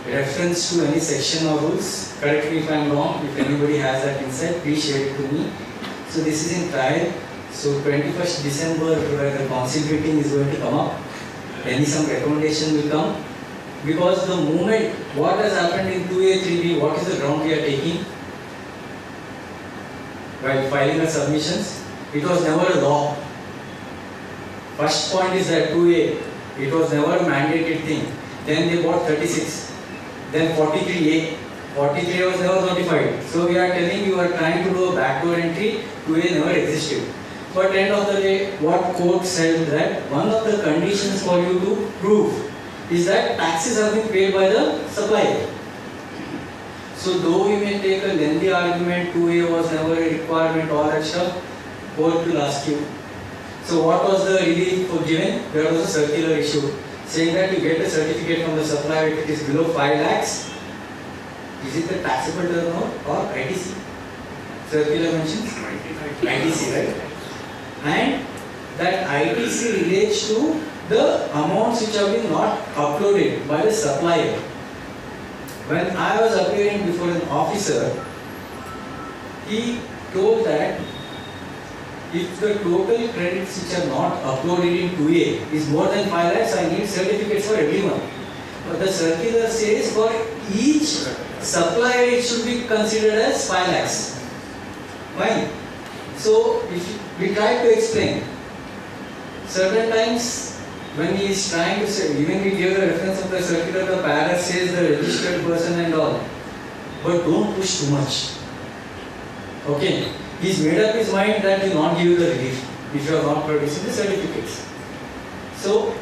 reference to any section or rules. Correct me if I am wrong. If anybody has that insight, please share it to me. So this is in trial. So 21st December, where the council meeting is going to come up, some recommendation will come. Because the moment, what has happened in 2A, 3B, what is the ground we are taking while filing our submissions? It was never a law. First point is that 2A, it was never a mandated thing. Then they bought 36. Then 43A. 43 was never notified. So we are telling you are trying to do a backdoor entry, 2A never existed. But end of the day, what court said that one of the conditions for you to prove is that taxes have been paid by the supplier. So though we may take a lengthy argument, 2A was never a requirement, all that stuff, court will ask you. So what was the relief given? There was a circular issue saying that you get a certificate from the supplier if it is below 5 lakhs. Is it the taxable turnover or ITC? Circular mentions? ITC, right? And that ITC relates to the amounts which have been not uploaded by the supplier. When I was appearing before an officer, he told that if the total credits which are not uploaded in 2A is more than 5 lakhs, I need certificates for everyone. But the circular says for each supplier it should be considered as 5 lakhs. Fine. So if we try to explain, certain times when he is trying to say, even we give the reference of the circular, the para says the registered person and all. But don't push too much. Okay. He's made up his mind that he will not give you the relief if you are not producing the certificates. So,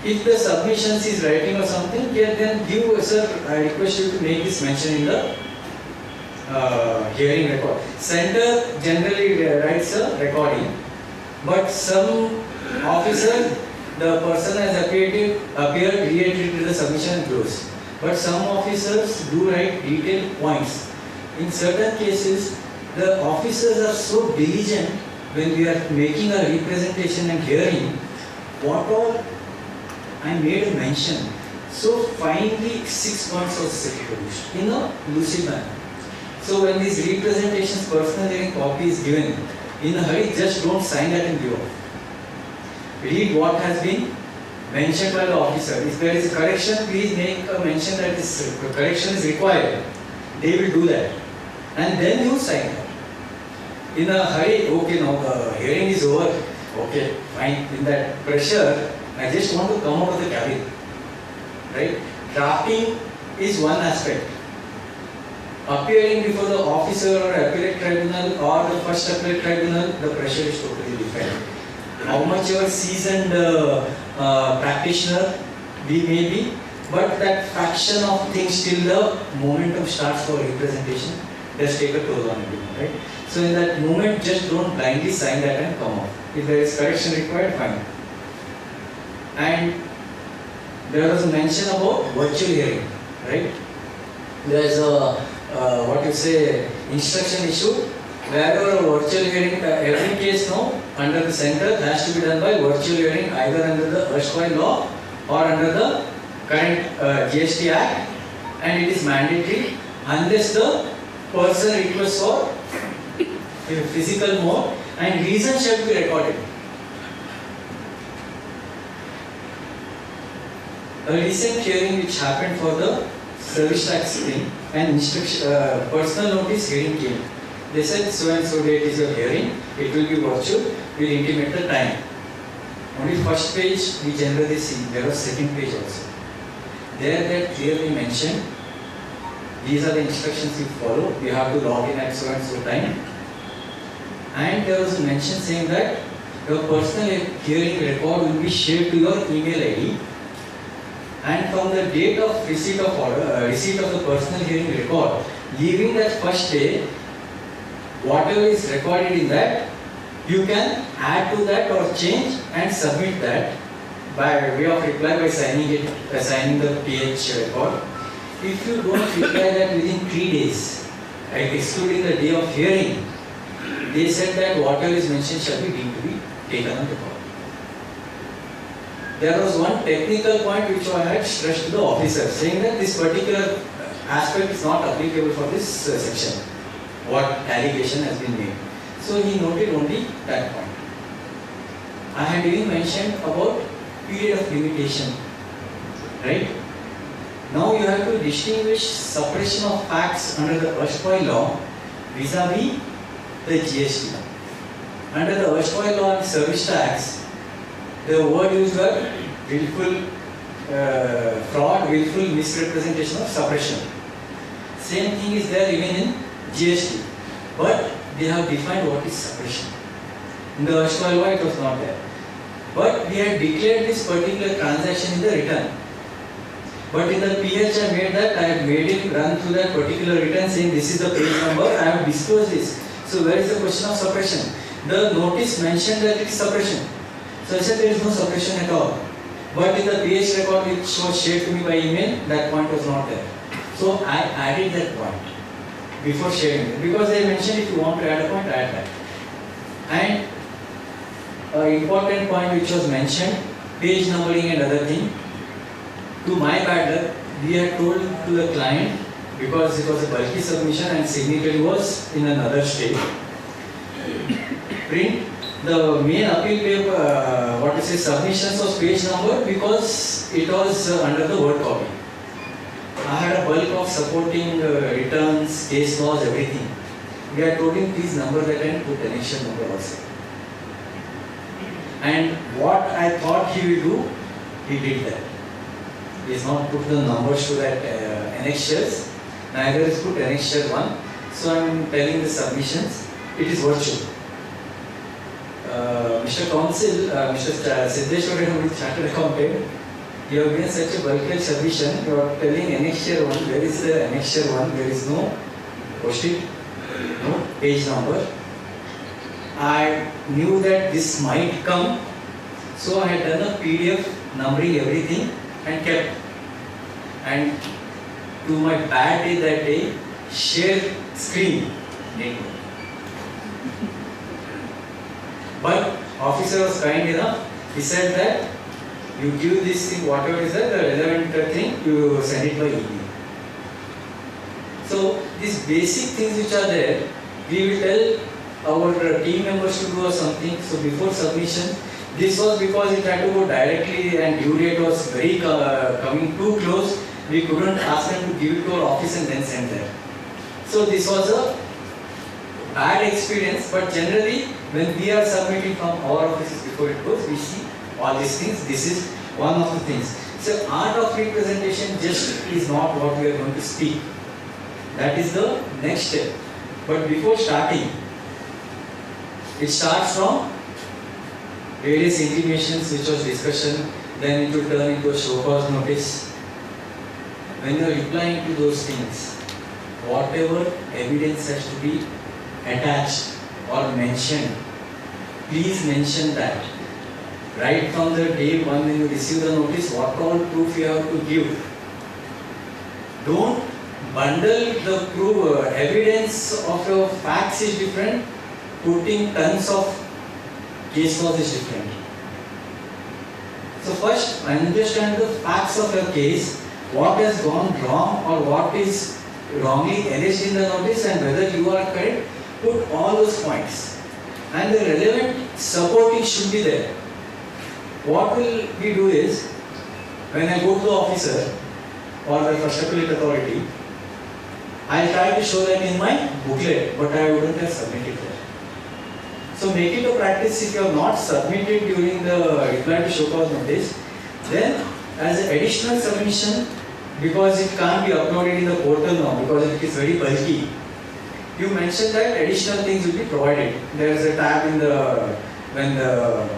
if the submissions is writing or something, then give, sir, I request you to make this mention in the hearing record. Center generally writes a recording, but some officer, the person has appeared, reiterated the submission and close. But some officers do write detailed points. In certain cases, the officers are so diligent when we are making a representation and hearing, what all I made a mention. So finally 6 points was produced in a lucid manner. So when these representations, personal hearing copy is given, in a hurry, just don't sign that and give off. Read what has been mentioned by the officer. If there is a correction, please make a mention that this correction is required. They will do that. And then you sign it. In a hurry, okay, now the hearing is over. Okay, fine. In that pressure, I just want to come out of the cabin. Right? Drafting is one aspect. Appearing before the officer or appellate tribunal or the first appellate tribunal, the pressure is totally different. How much your seasoned practitioner we may be, but that fraction of things till the momentum starts for representation does take a toll on everyone, right? So in that moment, just don't blindly sign that and come off. If there is correction required, fine. And there was a mention about virtual hearing, right? There is a instruction issue. Wherever a virtual hearing, every case now under the center has to be done by virtual hearing, either under the erstwhile law or under the current GST Act, and it is mandatory unless the person requests for physical mode and reason shall be recorded. A recent hearing which happened for the service tax thing, and personal notice hearing came. They said so and so date is your hearing, it will be virtual, we'll intimate the time. Only first page we generally see, there was second page also. There they clearly mentioned, these are the instructions you follow, you have to log in at so and so time. And there was a mention saying that your personal hearing record will be shared to your email ID. And from the date of receipt of the personal hearing record, leaving that first day, whatever is recorded in that, you can add to that or change and submit that by way of reply by signing the PH record. If you don't reply that within 3 days, right, excluding the day of hearing, they said that whatever is mentioned shall be deemed to be taken on record. There was one technical point which I had stressed to the officer, saying that this particular aspect is not applicable for this section, what allegation has been made. So he noted only that point. I had even mentioned about period of limitation, right? Now you have to distinguish suppression of facts under the erstwhile law vis-a-vis the GST. Under the erstwhile law and service tax, the word used was willful fraud, willful misrepresentation of suppression. Same thing is there even in GST, but they have defined what is suppression. In the erstwhile law it was not there. But we had declared this particular transaction in the return. But in the PH I made that, I had made it run through that particular return saying this is the page number, I have disclosed this. So where is the question of suppression? The notice mentioned that it is suppression. So I said there is no suppression at all. But in the PH record which was shared to me by email, that point was not there. So I added that point before sharing it. Because they mentioned if you want to add a point, add that. And an important point which was mentioned, page numbering and other thing. To my bad luck, we had told to the client, because it was a bulky submission and signature was in another state, print the main appeal paper, submissions was page number because it was under the word copy. I had a bulk of supporting returns, case laws, everything. We had told him please number that and put annexure number also. And what I thought he will do, he did that. He has not put the numbers to that annexures, neither is put annexure 1. So I am telling the submissions, it is virtual. Mr. Counsel, Mr. Siddheshwar, who is chartered accountant, you have given such a bulky submission, you are telling annexure 1, where is the annexure 1, there is no post-it, no page number. I knew that this might come, so I had done a PDF numbering everything and kept. And to my bad day that day, share screen network. But officer was kind enough, he said that you give this thing, whatever is the relevant thing, you send it by email. So these basic things which are there, we will tell our team members to do something. So before submission, this was because it had to go directly and due date was very coming too close. We couldn't ask them to give it to our office and then send there. So this was a bad experience, but generally when we are submitting from our offices before it goes, we see all these things. This is one of the things. So art of representation just is not what we are going to speak. That is the next step. But before starting, it starts from various intimations, which was discussion, then it will turn into a show cause notice. When you are replying to those things, whatever evidence has to be attached or mentioned, please mention that. Right from the day one when you receive the notice, what all proof you have to give. Don't bundle the proof, evidence of your facts is different, putting tons of case laws is different. So first, understand the facts of your case, what has gone wrong or what is wrongly alleged in the notice and whether you are correct. Put all those points. And the relevant supporting should be there. What will we do is, when I go to the officer or the first appellate authority, I try to show that in my booklet, but I wouldn't have submitted there. So make it a practice. If you have not submitted during the reply to show cause notice, then as an additional submission, because it can't be uploaded in the portal now because it is very bulky, you mentioned that additional things will be provided. There is a tab in the, when the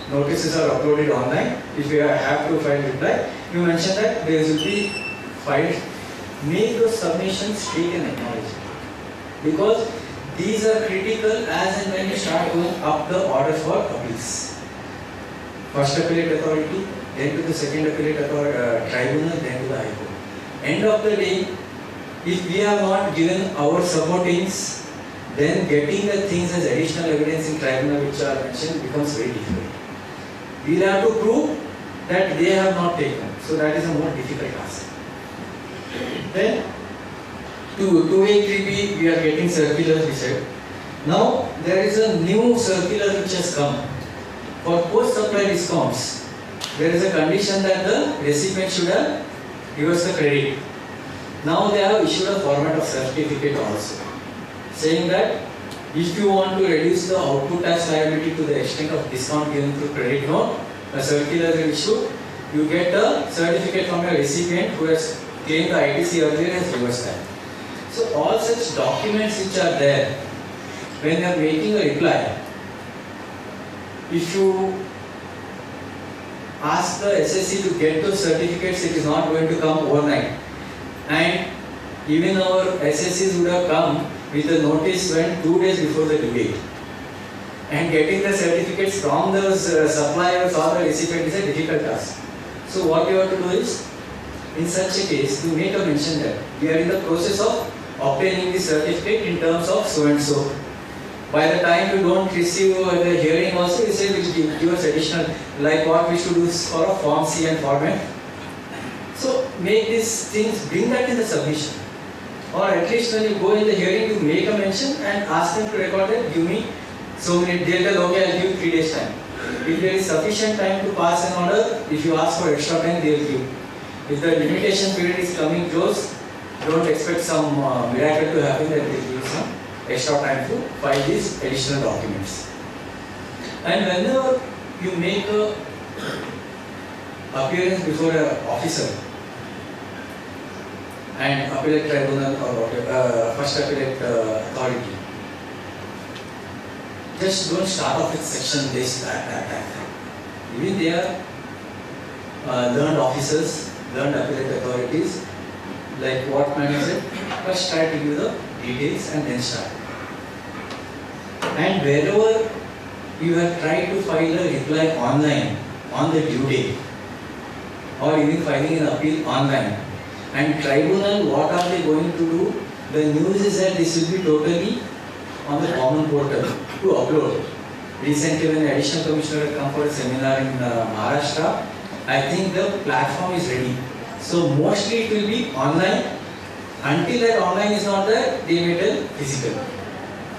notices are uploaded online, if you have to file reply, you mentioned that there will be filed. Make those submissions take an acknowledgement, because these are critical as and when you start going up the order for appeals. First appellate authority, then to the second appellate tribunal, then to the High Court. End of the day, if we have not given our supportings, then getting the things as additional evidence in tribunal which are mentioned becomes very difficult. We will have to prove that they have not taken. So that is a more difficult task. Then, to 283B, we are getting circulars, we said. Now, there is a new circular which has come. For post-supply discounts, there is a condition that the recipient should have given us the credit. Now they have issued a format of certificate also, saying that if you want to reduce the output tax liability to the extent of discount given through credit note, a circular is issued, you get a certificate from your recipient who has claimed the ITC earlier has reversed that. So all such documents which are there, when you are making a reply, if you ask the SSC to get those certificates, it is not going to come overnight. And even our SSCs would have come with the notice when 2 days before the due date. And getting the certificates from those suppliers or the recipient is a difficult task. So what you have to do is, in such a case, you make a mention that we are in the process of obtaining the certificate in terms of so and so. By the time you don't receive the hearing also, you say we'll give us additional, like what we should do for a Form C and Form F. So make these things, bring that in the submission. Or at least when you go in the hearing, you make a mention and ask them to record it, give me so many, they'll tell, okay, I'll give you 3 days time. If there is sufficient time to pass an order, if you ask for extra time, they'll give. If the limitation period is coming close, don't expect some miracle to happen that they give some extra time to file these additional documents. And whenever you make a appearance before an officer and appellate tribunal or first appellate authority, just don't start off with section this, that. Even they are learned officers, learned appellate authorities, like what man said, first try to give the details and then start. And wherever you have tried to file a reply online on the due date, or even filing an appeal online, and tribunal, what are they going to do? The news is that this will be totally on the common portal to upload. Recently, when the additional commissioner had come for a seminar in Maharashtra, I think the platform is ready. So mostly it will be online. Until that online is not there, they may tell physical.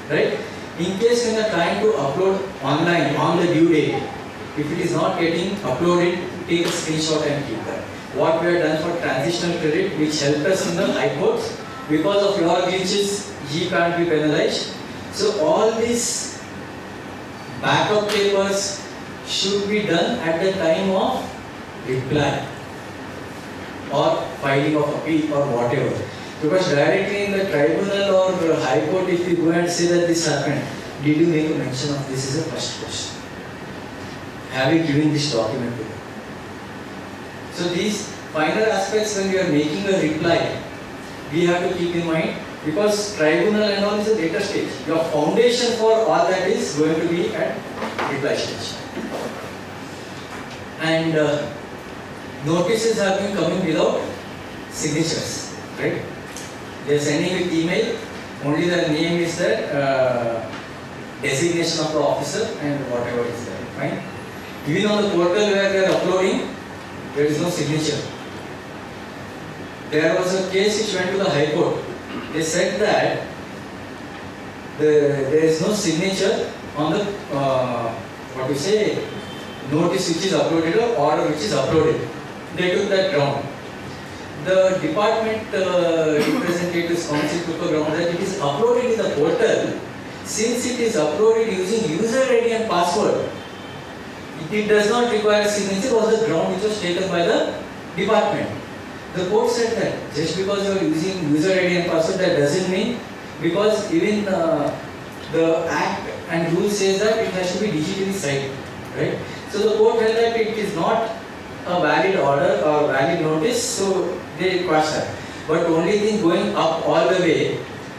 Right? In case when you are trying to upload online on the due date, if it is not getting uploaded, take a screenshot and keep that. What we have done for transitional credit, which helped us in the high courts, because of your glitches, ye can't be penalized. So all these backup papers should be done at the time of reply or filing of appeal or whatever. Because directly in the tribunal or high court, if you go and say that this happened, did you make a mention of this is the first question. Have you given this document to them? So these final aspects when we are making a reply, we have to keep in mind, because tribunal and all is a later stage. Your foundation for all that is going to be at reply stage. And notices have been coming without signatures, right? They are sending with email, only the name is there, designation of the officer and whatever is there, fine? Even on the portal where they are uploading, there is no signature. There was a case which went to the High Court. They said that there is no signature on the notice which is uploaded or order which is uploaded. They took that ground. The department representatives council took a ground that it is uploaded in the portal. Since it is uploaded using user ID and password, it does not require signature, was the ground which was taken by the department. The court said that just because you are using user ID and password, that doesn't mean, because even the act and rule says that it has to be digitally signed, right? So the court held that it is not a valid order or valid notice, so they quash that. But only thing going up all the way,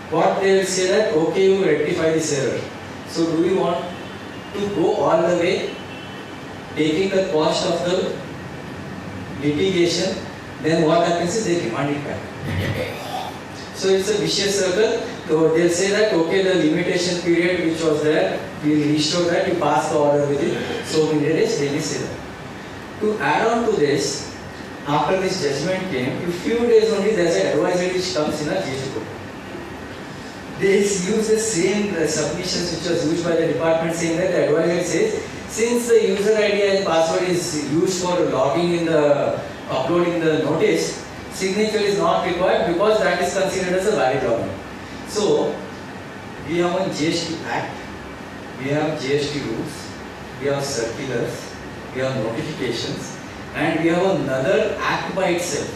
what they will say that okay, you rectify this error. So do we want to go all the way, taking the cost of the litigation? Then what happens is they demand it back. So it's a vicious circle. So they'll say that okay, the limitation period which was there, we will restore that, you pass the order within so many days, they will say that. To add on to this, after this judgment came, in few days only there is an advisory which comes in a GST code. They use the same submissions which was used by the department, saying that the advisory says, since the user ID and password is used for logging in the uploading the notice, signature is not required because that is considered as a valid login. So, we have one GST Act, we have GST rules, we have circulars, we have notifications, and we have another act by itself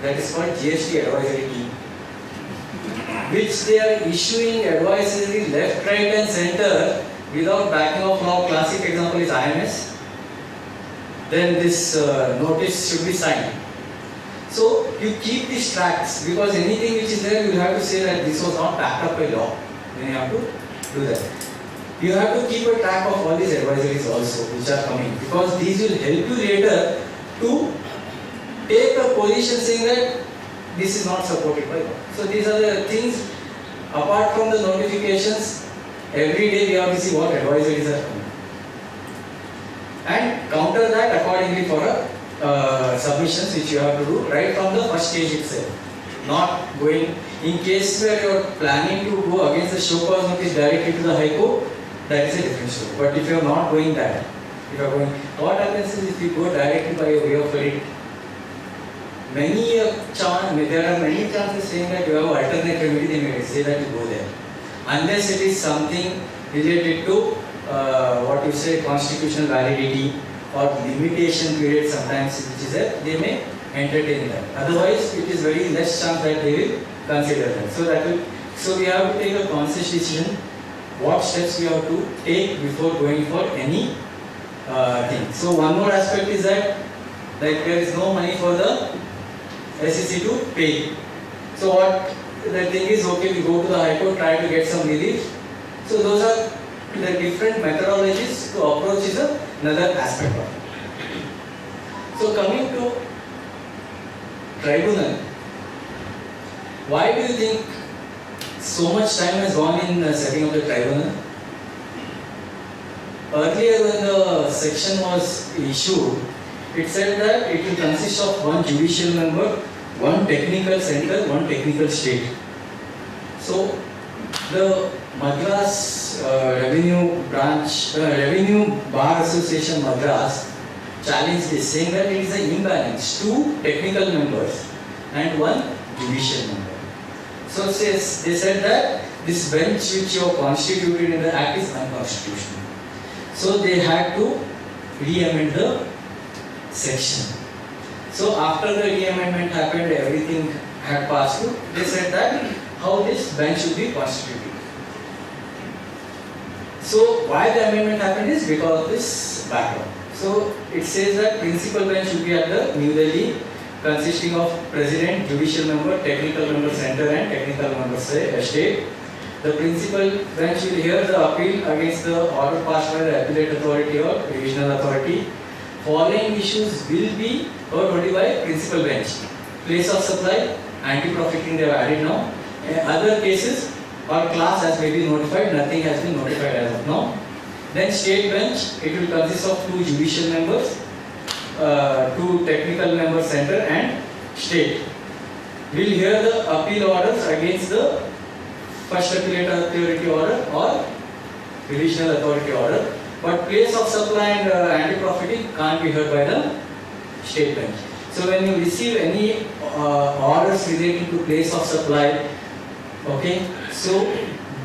that is called GST Advisory Team, which they are issuing advisory left, right, and center without backing of law. Classic example is IMS. Then this notice should be signed. So you keep these tracks, because anything which is there you have to say that this was not backed up by law. Then you have to do that. You have to keep a track of all these advisories also which are coming, because these will help you later to take a position saying that this is not supported by law. So these are the things, apart from the notifications, every day we have to see what advisories are coming. And counter that accordingly for submissions which you have to do right from the first stage itself. Not going, in case where you are planning to go against the show cause notice directly to the High Court, that is a different story. But if you are not going that, if you are going, what happens is if you go directly by way of it, there are many chances saying that you have alternate remedy, they may say that you go there. Unless it is something related to constitutional validity or limitation period sometimes which is there, they may entertain that. Otherwise, it is very less chance that they will consider that. So we have to take a conscious decision what steps we have to take before going for any thing. So one more aspect is that there is no money for the SEC to pay. So what the thing is, okay, we go to the High Court, try to get some relief. So those are the different methodologies to approach is another aspect of it. So coming to tribunal, why do you think so much time has gone in setting up the tribunal? Earlier when the section was issued, it said that it will consist of one judicial member, one technical center, one technical state. So the Madras Revenue Bar Association Madras challenged this, saying that it is an imbalance, 2 technical members and 1 judicial member. So they said that this bench which you have constituted in the Act is unconstitutional. So they had to re-amend the section. So after the re-amendment happened, everything had passed through. They said that how this bench should be constituted. So why the amendment happened is because of this background. So it says that principal bench should be at the New Delhi, consisting of president, judicial member, technical member center and technical member state. The principal bench will hear the appeal against the order passed by the appellate authority or revisional authority. Following issues will be heard only by principal bench. Place of supply, anti-profiting they have added now. Other cases or class has maybe notified, nothing has been notified as of now. Then state bench, it will consist of 2 judicial members, 2 technical members center and state. Will hear the appeal orders against the first appellate authority order or revisional authority order. But place of supply and anti-profiting can't be heard by the state bench. So when you receive any orders relating to place of supply, okay, so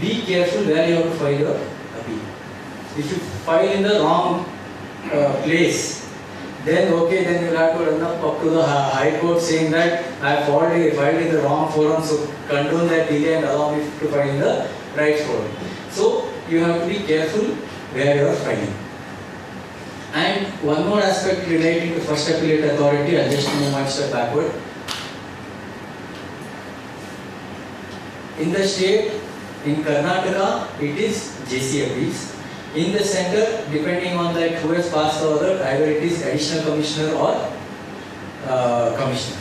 be careful where you have to file your appeal. If you file in the wrong place, then okay, then you will have to run up to the High Court saying that I filed in the wrong forum, so condone that delay and allow me to file in the right forum. So you have to be careful where you are filing. And one more aspect relating to first appellate authority, I'll just move one step backward. In the state, in Karnataka, it is JC appeals. In the center, depending on that who has passed the order, either it is additional commissioner or commissioner.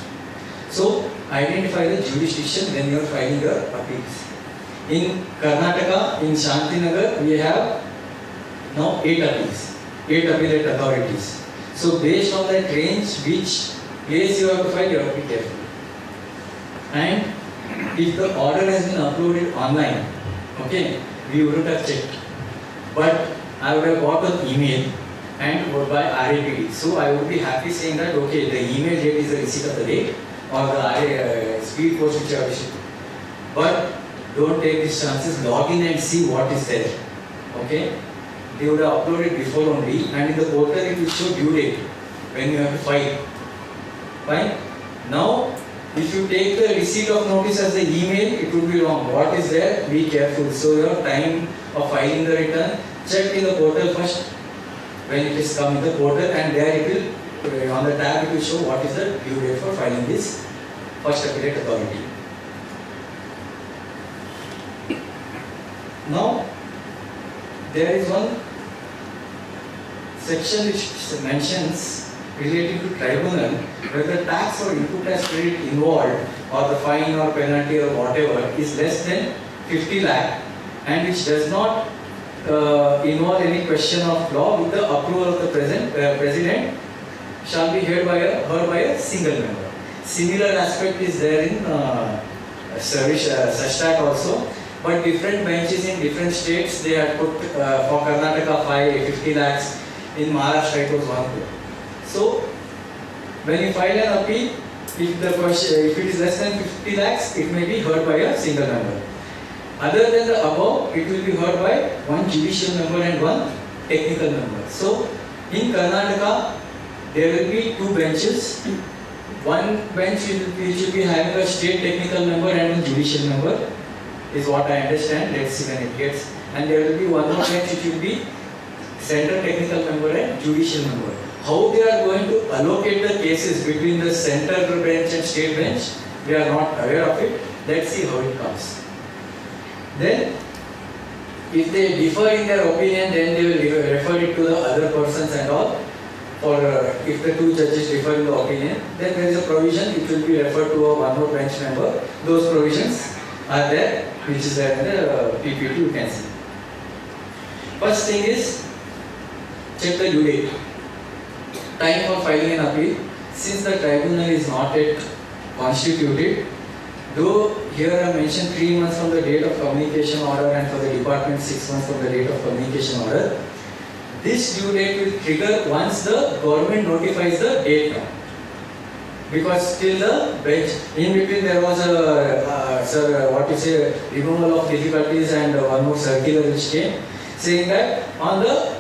So identify the jurisdiction when you are filing your appeals. In Karnataka, in Shantinagar, we have now 8 appeals, 8 appellate authorities. So based on that range, which place you have to file, you have to be careful. And if the order has been uploaded online, okay, we wouldn't have checked. But I would have got an email and by RAPD. So I would be happy saying that, okay, the email date is the receipt of the date or the speed post which I have issued. But don't take these chances, log in and see what is there. Okay? They would have uploaded before only, and in the portal it will show due date when you have to file. Fine? Now, if you take the receipt of notice as the email, it would be wrong. What is there? Be careful. So your time of filing the return, check in the portal first when it is come in the portal, and there it will, on the tab it will show what is the due date for filing this first appellate authority. Now, there is one section which mentions relating to tribunal, whether tax or input tax credit involved or the fine or penalty or whatever is less than 50 lakh and which does not involve any question of law with the approval of the president shall be heard by a single member. Similar aspect is there in service SASTAT also. But different benches in different states, they had put for Karnataka 50 lakhs, in Maharashtra it was 1 crore. So, when you file an appeal, if it is less than 50 lakhs, it may be heard by a single member. Other than the above, it will be heard by 1 judicial member and 1 technical member. So, in Karnataka, there will be 2 benches. One bench which will be having a state technical member and 1 judicial member, is what I understand. Let's see when it gets. And there will be 1 more bench which will be center technical member and judicial member. How they are going to allocate the cases between the center bench and state bench, we are not aware of it. Let's see how it comes. Then, if they differ in their opinion, then they will refer it to the other persons and all. For if the 2 judges differ in the opinion, then there is a provision it will be referred to a 1 more bench member. Those provisions are there, which is there in the PPT, you can see. First thing is, check the due date. Time for filing an appeal. Since the tribunal is not yet constituted, though here I mentioned 3 months from the date of communication order and for the department 6 months from the date of communication order, this due date will trigger once the government notifies the date now. Because till the bench, in between there was a removal of difficulties and 1 more circular which came saying that on the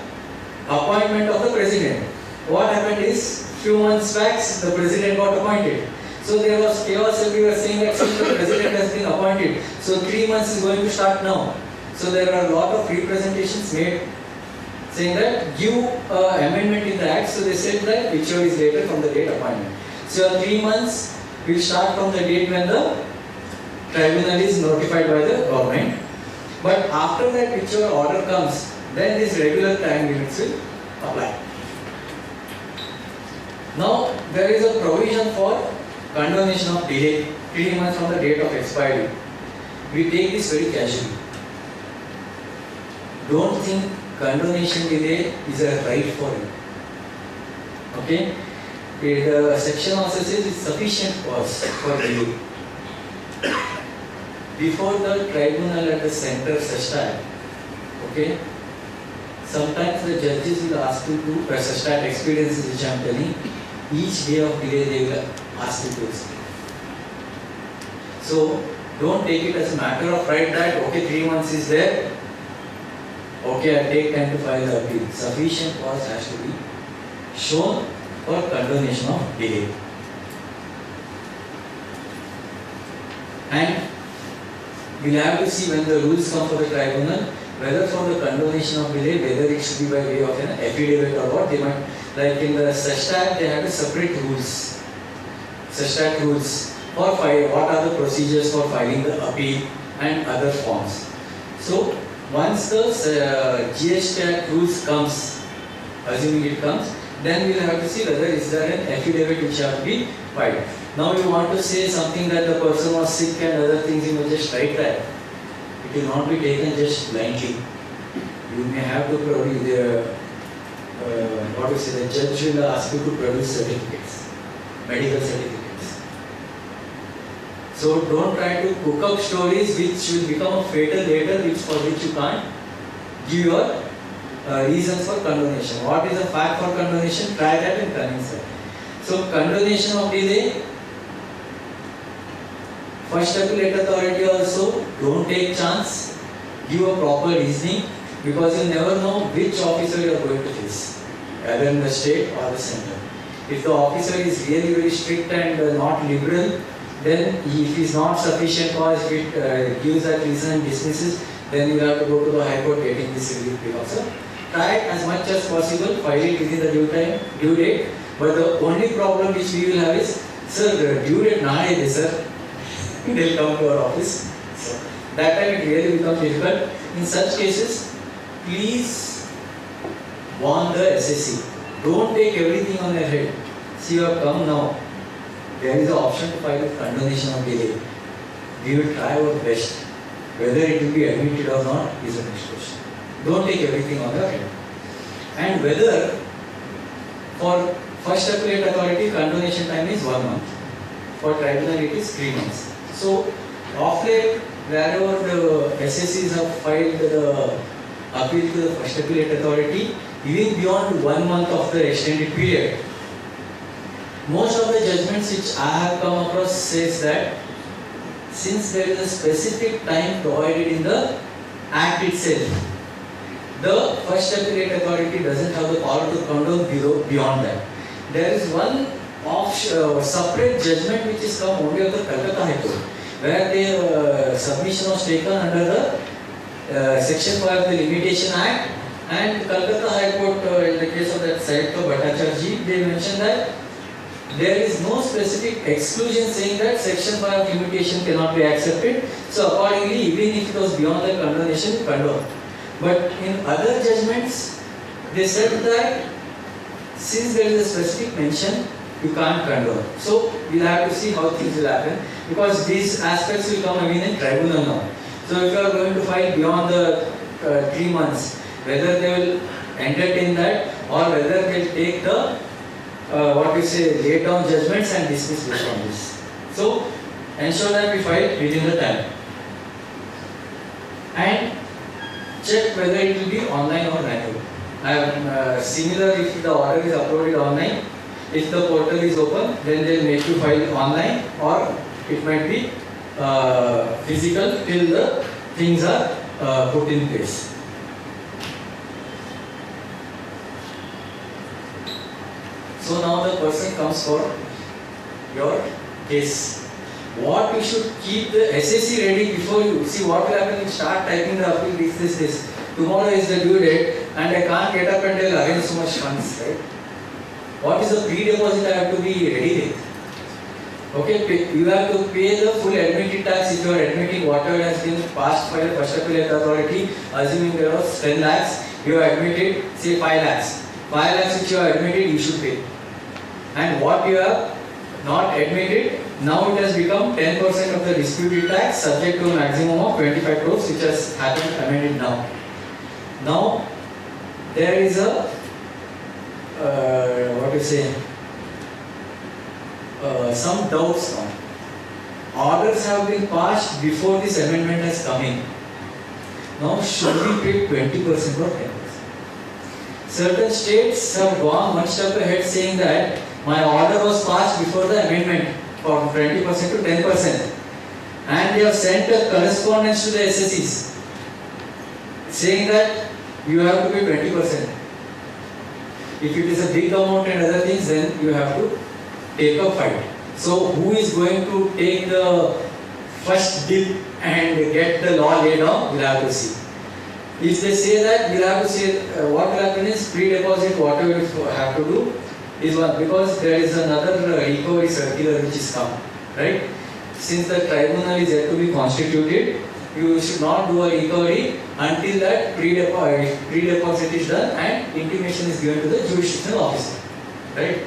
appointment of the president. What happened is, few months back, the president got appointed. So there was chaos everywhere saying that since the president has been appointed, so 3 months is going to start now. So there are a lot of representations made saying that give amendment in the act. So they said that whichever is later from the date appointment. So your 3 months will start from the date when the tribunal is notified by the government. But after that, whichever order comes, then this regular time limits will apply. Now there is a provision for condonation of delay 3 months from the date of expiry. We take this very casually. Don't think condonation delay is a right for you. Okay? The section also says it's sufficient cause for delay. Before the tribunal at the center such time, okay? Sometimes the judges will ask you to, such time experiences which I am telling, each day of delay they will ask you to explain. So don't take it as a matter of right that okay 3 months is there, okay I take time to file the appeal. Sufficient cause has to be shown for condonation of delay. And we'll have to see when the rules come for the tribunal, whether for the condonation of delay, whether it should be by way of an affidavit or what. They might, like in the SEST, they have a separate rules. SEST rules for what are the procedures for filing the appeal and other forms. So once the GST Act rules comes, assuming it comes, then we'll have to see whether is there an affidavit which have to be filed. Now you want to say something that the person was sick and other things, you may just write that. It will not be taken just blindly. You may have to produce the judge will ask you to produce certificates, medical certificates. So don't try to cook up stories which will become fatal later, for which you can't give your reasons for condonation. What is the fact for condonation? Try that and convince that. So condonation of delay, first appellate authority also, don't take chance, give a proper reasoning, because you never know which officer you are going to face, either in the state or the center. If the officer is really very strict and not liberal, then if he is not sufficient cause, if it gives that reason and dismisses, then you have to go to the High Court getting this relief because so try as much as possible, file it within the due date. But the only problem which we will have is, sir, the due date nahi hai, sir. They'll come to our office. So that time it really becomes difficult. In such cases, please warn the SSC. Don't take everything on your head. See, you have come now. There is an option to file a condonation of delay. We will try our best. Whether it will be admitted or not is the next question. Don't take everything on your head. And whether for first appellate authority condonation time is 1 month. For tribunal it is 3 months. So of late, wherever the SSCs have filed the appeal to the first appellate authority, even beyond 1 month of the extended period, most of the judgments which I have come across says that since there is a specific time provided in the Act itself, the first appellate authority doesn't have the power to condone beyond that. There is one separate judgment which is come only of the Calcutta High Court, where the submission was taken under the Section 5 of the Limitation Act, and Calcutta High Court, in the case of that Sayakto Bhattacharya, they mentioned that there is no specific exclusion saying that Section 5 of limitation cannot be accepted. So accordingly, even if it was beyond the condonation, condone. But in other judgments, they said that since there is a specific mention, you can't condone. So we'll have to see how things will happen, because these aspects will come again in tribunal now. So if you are going to file beyond the 3 months, whether they will entertain that or whether they will take the lay down judgments and dismiss based on this. So ensure that we file within the time. And check whether it will be online or manual. Similar, if the order is uploaded online, if the portal is open, then they will make you file online, or it might be physical till the things are put in place. So now the person comes for your case. What you should keep the SSC ready before you see what will happen. You start typing the appeal, this. Tomorrow is the due date, and I can't get up and tell arrange so much funds, right? What is the pre-deposit I have to be ready with? Okay, you have to pay the full admitted tax if you are admitting whatever has been passed by the first appellate authority. Assuming there was 10 lakhs, you have admitted say 5 lakhs. 5 lakhs which you have admitted, you should pay. And what you have not admitted, now it has become 10% of the disputed tax subject to a maximum of 25 crores, which has happened amended now. Now there is a some doubts now. Orders have been passed before this amendment has come in. Now should we pay 20% or 10%? Certain states have gone one step ahead saying that my order was passed before the amendment from 20% to 10%, and they have sent a correspondence to the SSEs saying that you have to pay 20%. If it is a big amount and other things, then you have to take a fight. So who is going to take the first dip and get the law laid down? We'll have to see. If they say that, we'll have to say what will happen is pre-deposit, whatever you have to do is one, because there is another recovery circular which is come, right? Since the tribunal is yet to be constituted, you should not do a recovery until that pre-deposit is done and intimation is given to the jurisdictional officer, right?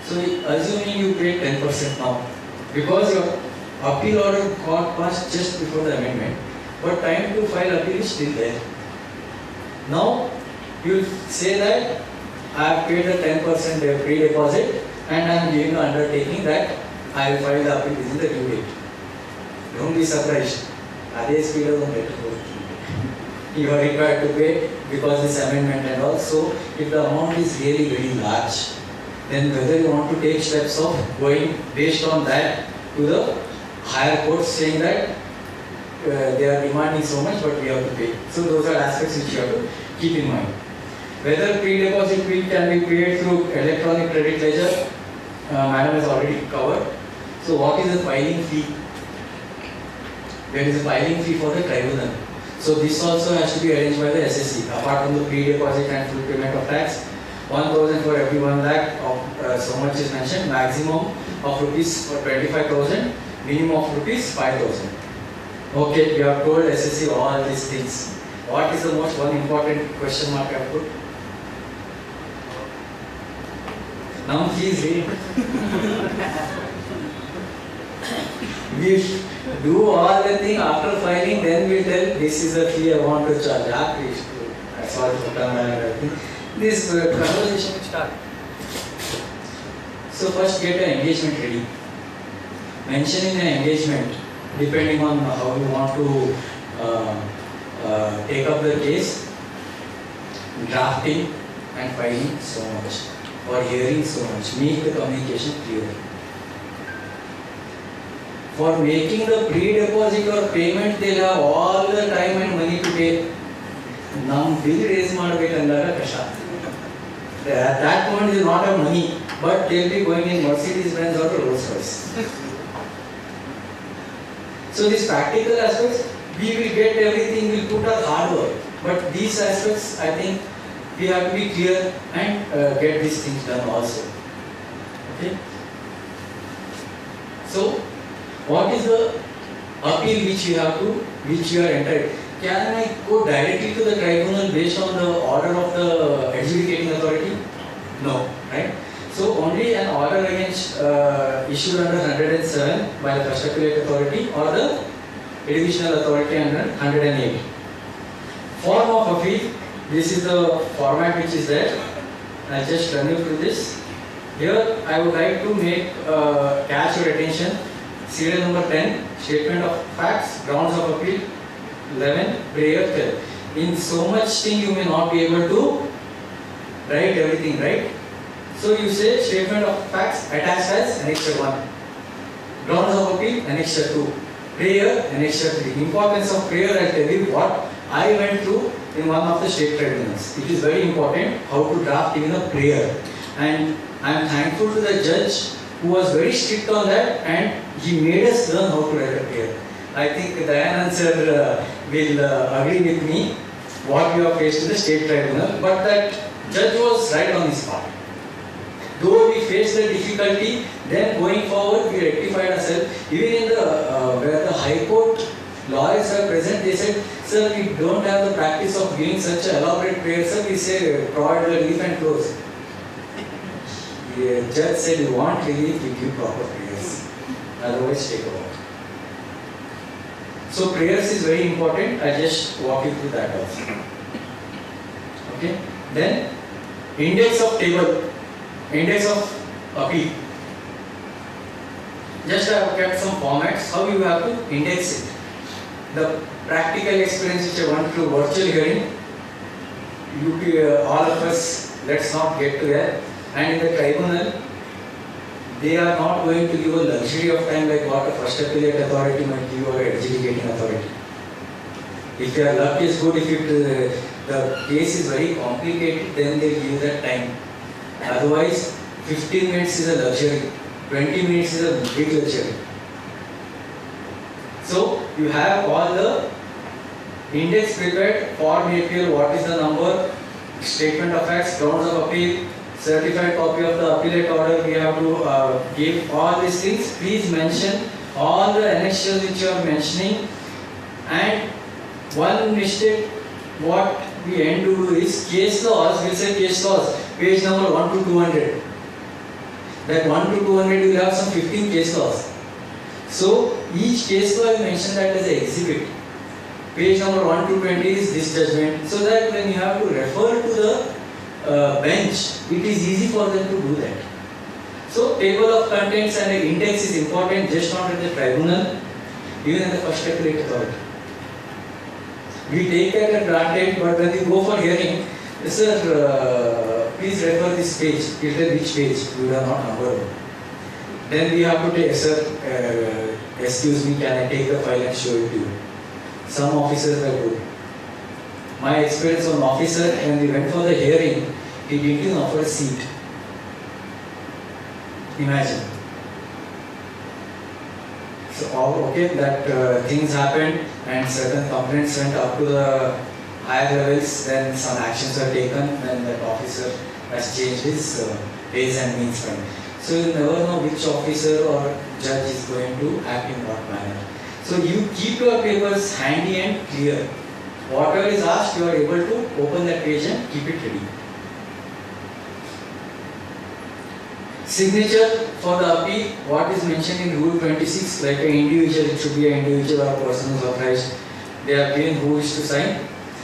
So assuming you pay 10% now, because your appeal order got passed just before the amendment, but time to file appeal is still there. Now you will say that I have paid the 10% pre-deposit and I am giving the undertaking that I will file the appeal within the due date. Don't be surprised. Other speed doesn't get to go. You are required to pay because this amendment and also if the amount is really very large, then whether you want to take steps of going based on that to the higher court saying that they are demanding so much but we have to pay. So those are aspects which you have to keep in mind. Whether pre-deposit fee can be paid through electronic credit ledger, madam has already covered. So what is the filing fee? There is a filing fee for the tribunal. So this also has to be arranged by the SSC. Apart from the pre-deposit and full payment of tax, 1,000 for every 1 lakh of so much is mentioned. Maximum of rupees for 25,000, minimum of rupees 5,000. Okay, you have told SSC all these things. What is the most one important question mark I have put? Now he is ready. We do all the thing after filing, then we tell this is the fee I want to charge. Please, sorry for coming. This conversation will start. So first get an engagement ready. Mentioning the engagement depending on how you want to take up the case, drafting and filing so much, or hearing so much, make the communication clear. For making the pre-deposit or payment, they'll have all the time and money to pay. Nam bill raise madabekandara kasha. At that point, they will not have money, but they'll be going in Mercedes Benz or Rolls Royce. So these practical aspects, we will get everything, we'll put our hard work. But these aspects, I think, we have to be clear and get these things done also. Okay? So, what is the appeal which you are entitled? Can I go directly to the tribunal based on the order of the adjudicating authority? No, right? So only an order against issued under 107 by the first appellate authority or the divisional authority under 108. Form of appeal, this is the format which is there. I'll just run you through this. Here I would like to make catch your attention. Serial number 10, statement of facts, grounds of appeal, 11, prayer 12. In so much thing you may not be able to write everything, right? So you say statement of facts attached as annexure 1. Grounds of appeal, annexure 2. Prayer, annexure 3. Importance of prayer, I'll tell you what I went through in one of the state tribunals. It is very important how to draft even a prayer. And I am thankful to the judge who was very strict on that and he made us learn how to write a prayer. I think Dayanand sir will agree with me what we have faced in the state tribunal, but that judge was right on his part. Though we faced the difficulty, then going forward we rectified ourselves. Even in the where the High Court lawyers are present, they said, sir, we don't have the practice of giving such an elaborate prayer, sir. We say provide the relief and close. The judge said, you want relief, we give proper prayers. Otherwise, take a walk. So prayers is very important. I just walk you through that also. Okay. Then index of table, index of appeal. Just I have kept some formats. How you have to index it. The practical experience which I went through virtual hearing. All of us, let's not get to that. And in the tribunal, they are not going to give a luxury of time like what a first appellate authority might give or adjudicating authority. If your luck is good, if the case is very complicated, then they give that time. Otherwise, 15 minutes is a luxury, 20 minutes is a big luxury. So, you have all the index prepared, form appeal, what is the number, statement of facts, grounds of appeal, certified copy of the appellate order, we have to give all these things. Please mention all the annexures which you are mentioning. And one mistake, what we end to do is case laws, we'll say case laws, page number 1 to 200. That 1 to 200 will have some 15 case laws. So each case law you mention that as an exhibit. Page number 1 to 20 is this judgment. So that when you have to refer to the bench, it is easy for them to do that. So table of contents and the index is important just not at the tribunal, even at the first appellate authority. We take that and granted, but when we go for hearing, sir, please refer this page. Is there which page? You are not numbered. Then we have to take, sir, excuse me, can I take the file and show it to you? Some officers are good. My experience on officer, when we went for the hearing, he didn't offer a seat. Imagine. So, okay, that things happened and certain complaints went up to the higher levels, then some actions were taken, then that officer has changed his ways and means from it. So you never know which officer or judge is going to act in what manner. So you keep your papers handy and clear. Whatever is asked, you are able to open that page and keep it ready. Signature for the appeal, what is mentioned in Rule 26, like an individual, it should be an individual or a person who is authorized. They are given who is to sign.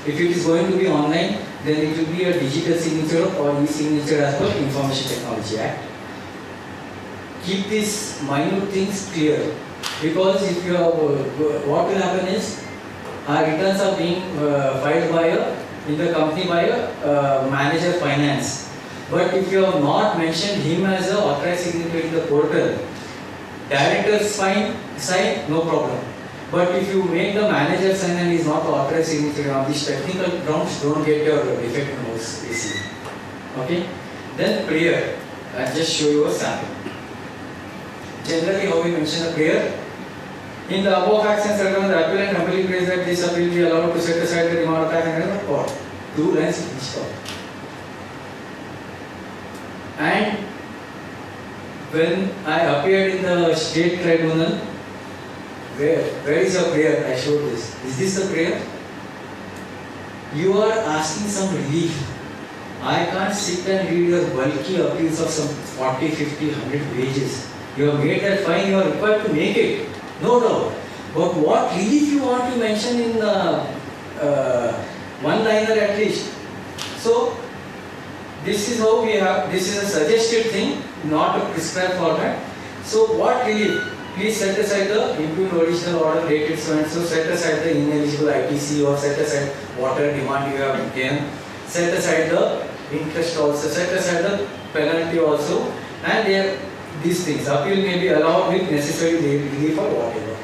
If it is going to be online, then it will be a digital signature or e-signature as per Information Technology Act. Keep these minute things clear, because if you are, what will happen is, our returns are being filed by in the company by a manager finance. But if you have not mentioned him as an authorized signatory in the portal, directors sign, no problem. But if you make the manager sign and he is not authorized signatory on these technical grounds, don't get your defect notes easily. Okay? Then prayer. I'll just show you a sample. Generally, how we mention a prayer. In the above facts and circumstances, the appellant humbly prays that this appeal be allowed to set aside the demand of fact and court. 2 lines in each court. And when I appeared in the state tribunal, where is your prayer? I showed this. Is this the prayer? You are asking some relief. I can't sit and read your bulky appeals of some 40, 50, 100 pages. You have made that fine, you are required to make it. No doubt. But what relief you want to mention in one liner at least. So, this is how we have, this is a suggested thing, not a prescribed format. So, what relief? Please set aside the impugned original order dated so and so, set aside the ineligible ITC or set aside whatever demand you have given, set aside the interest also, set aside the penalty also, and there these things. Appeal may be allowed with necessary relief or whatever.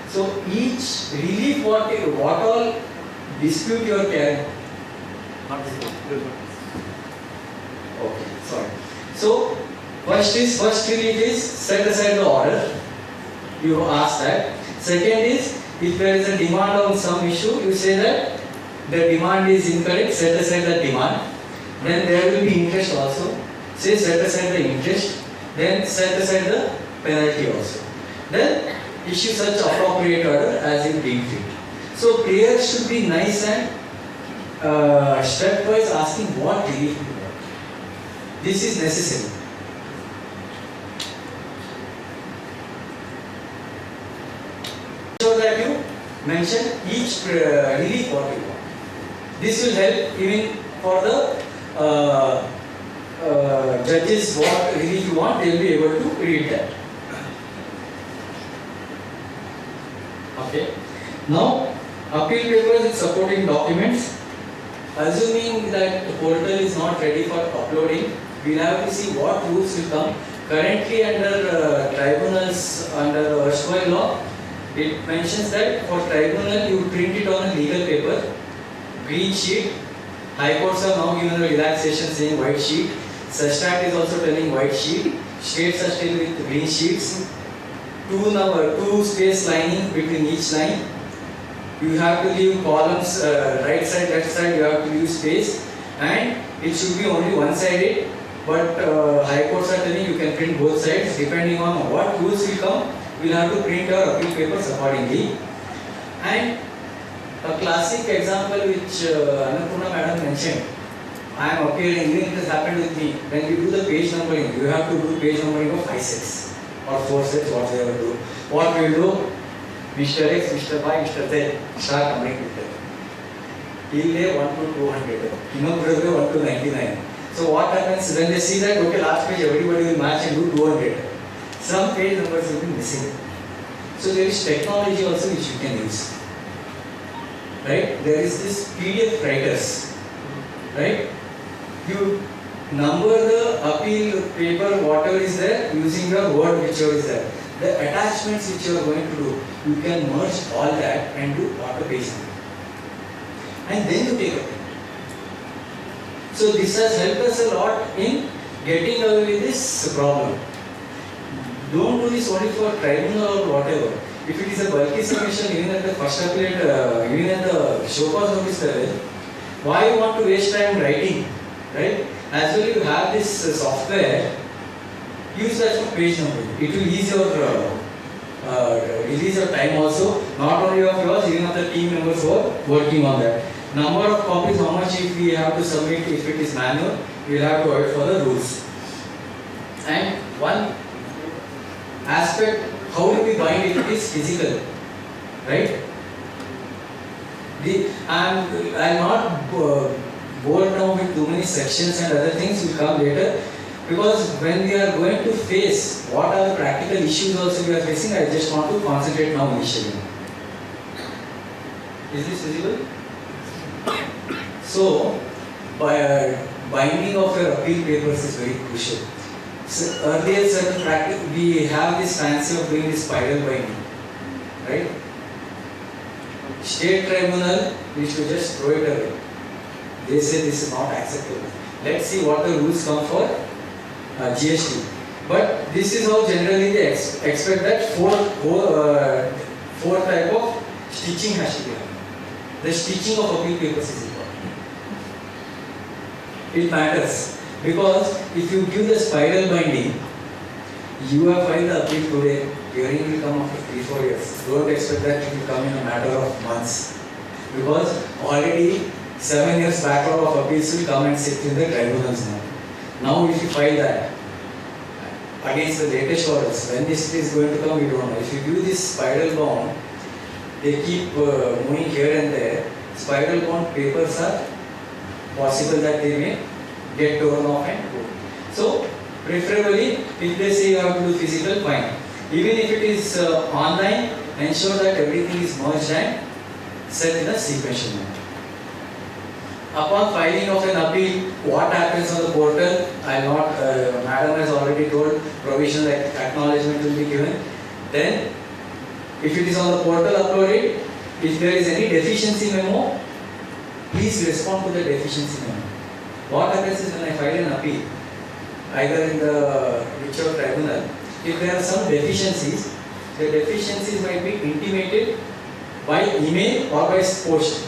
So each relief, what all dispute you are carrying? Not this one. Okay, sorry. So first relief is set aside the order. You ask that. Second is, if there is a demand on some issue, you say that the demand is incorrect, set aside the demand. Then there will be interest also. Say set aside the interest, then set aside the penalty also. Then issue such appropriate order as you deem fit. So prayer should be nice and stepwise asking what relief you want. This is necessary. So that you mention each relief what you want. This will help even for the judges what relief you want, they will be able to read that. Okay. Now, appeal papers and supporting documents. Assuming that the portal is not ready for uploading, we will have to see what rules will come. Currently under tribunals, under erstwhile law, it mentions that for tribunal you print it on a legal paper, green sheet. High courts are now given a relaxation saying white sheet. Sustat is also telling white sheet. States are still with green sheets. Two space lining between each line. You have to leave columns right side, left side. You have to leave space, and it should be only one-sided. But high courts are telling you can print both sides. Depending on what rules will come, we'll have to print our appeal papers accordingly. And a classic example which Annapurna madam mentioned, I am appealing, even it has happened with me. When you do the page numbering, you have to do page numbering of 5 sets or 4 sets, whatever do. What we will do, Mr. X, Mr. Y, Mr. Z, start numbering with them. He will lay 1 to 200, Inno 1 to 99. So what happens when they see that, okay, last page everybody will match and do 200. Some page numbers will be missing. So there is technology also which you can use. Right? There is this PDF writers. Right? You number the appeal paper, whatever is there, using your word whichever is there. The attachments which you are going to do, you can merge all that and do auto page number. And then you take a print. So this has helped us a lot in getting away with this problem. Don't do this only for tribunal or whatever. If it is a bulky submission, even at the first appellate, even at the show cause notice level, why you want to waste time writing, right? As well you have this software, use that for page numbering. It will ease your time also, not only of yours, even of the team members who are working on that. Number of copies, how much if we have to submit, if it is manual, we will have to wait for the rules. And one aspect, how do we bind if it is physical, right? I'm not bored now with too many sections and other things will come later, because when we are going to face what are the practical issues also we are facing, I just want to concentrate now initially. Is this visible? So, binding of your appeal papers is very crucial. So earlier certain practice, we have this fancy of doing this spiral binding, right? State tribunal, we should just throw it away. They say this is not acceptable. Let's see what the rules come for GST. But this is how generally they expect that four type of stitching has to be done. The stitching of appeal papers is important. It matters. Because if you give the spiral binding, you have filed the appeal today, hearing will come after 3-4 years. Don't expect that it will come in a matter of months. Because already 7 years backlog of appeals will come and sit in the tribunals now. Now if you file that against the latest orders, when this is going to come, we don't know. If you do this spiral bound, they keep moving here and there. Spiral bound papers are possible that they may get torn off and go. So, preferably, if they say you have to do physical, fine. Even if it is online, ensure that everything is merged and set in a sequential manner. Upon filing of an appeal, what happens on the portal? Madam has already told, provisional acknowledgement will be given. Then, if it is on the portal uploaded, if there is any deficiency memo, please respond to the deficiency memo. What happens is when I file an appeal, either in the whichever tribunal, if there are some deficiencies, the deficiencies might be intimated by email or by post.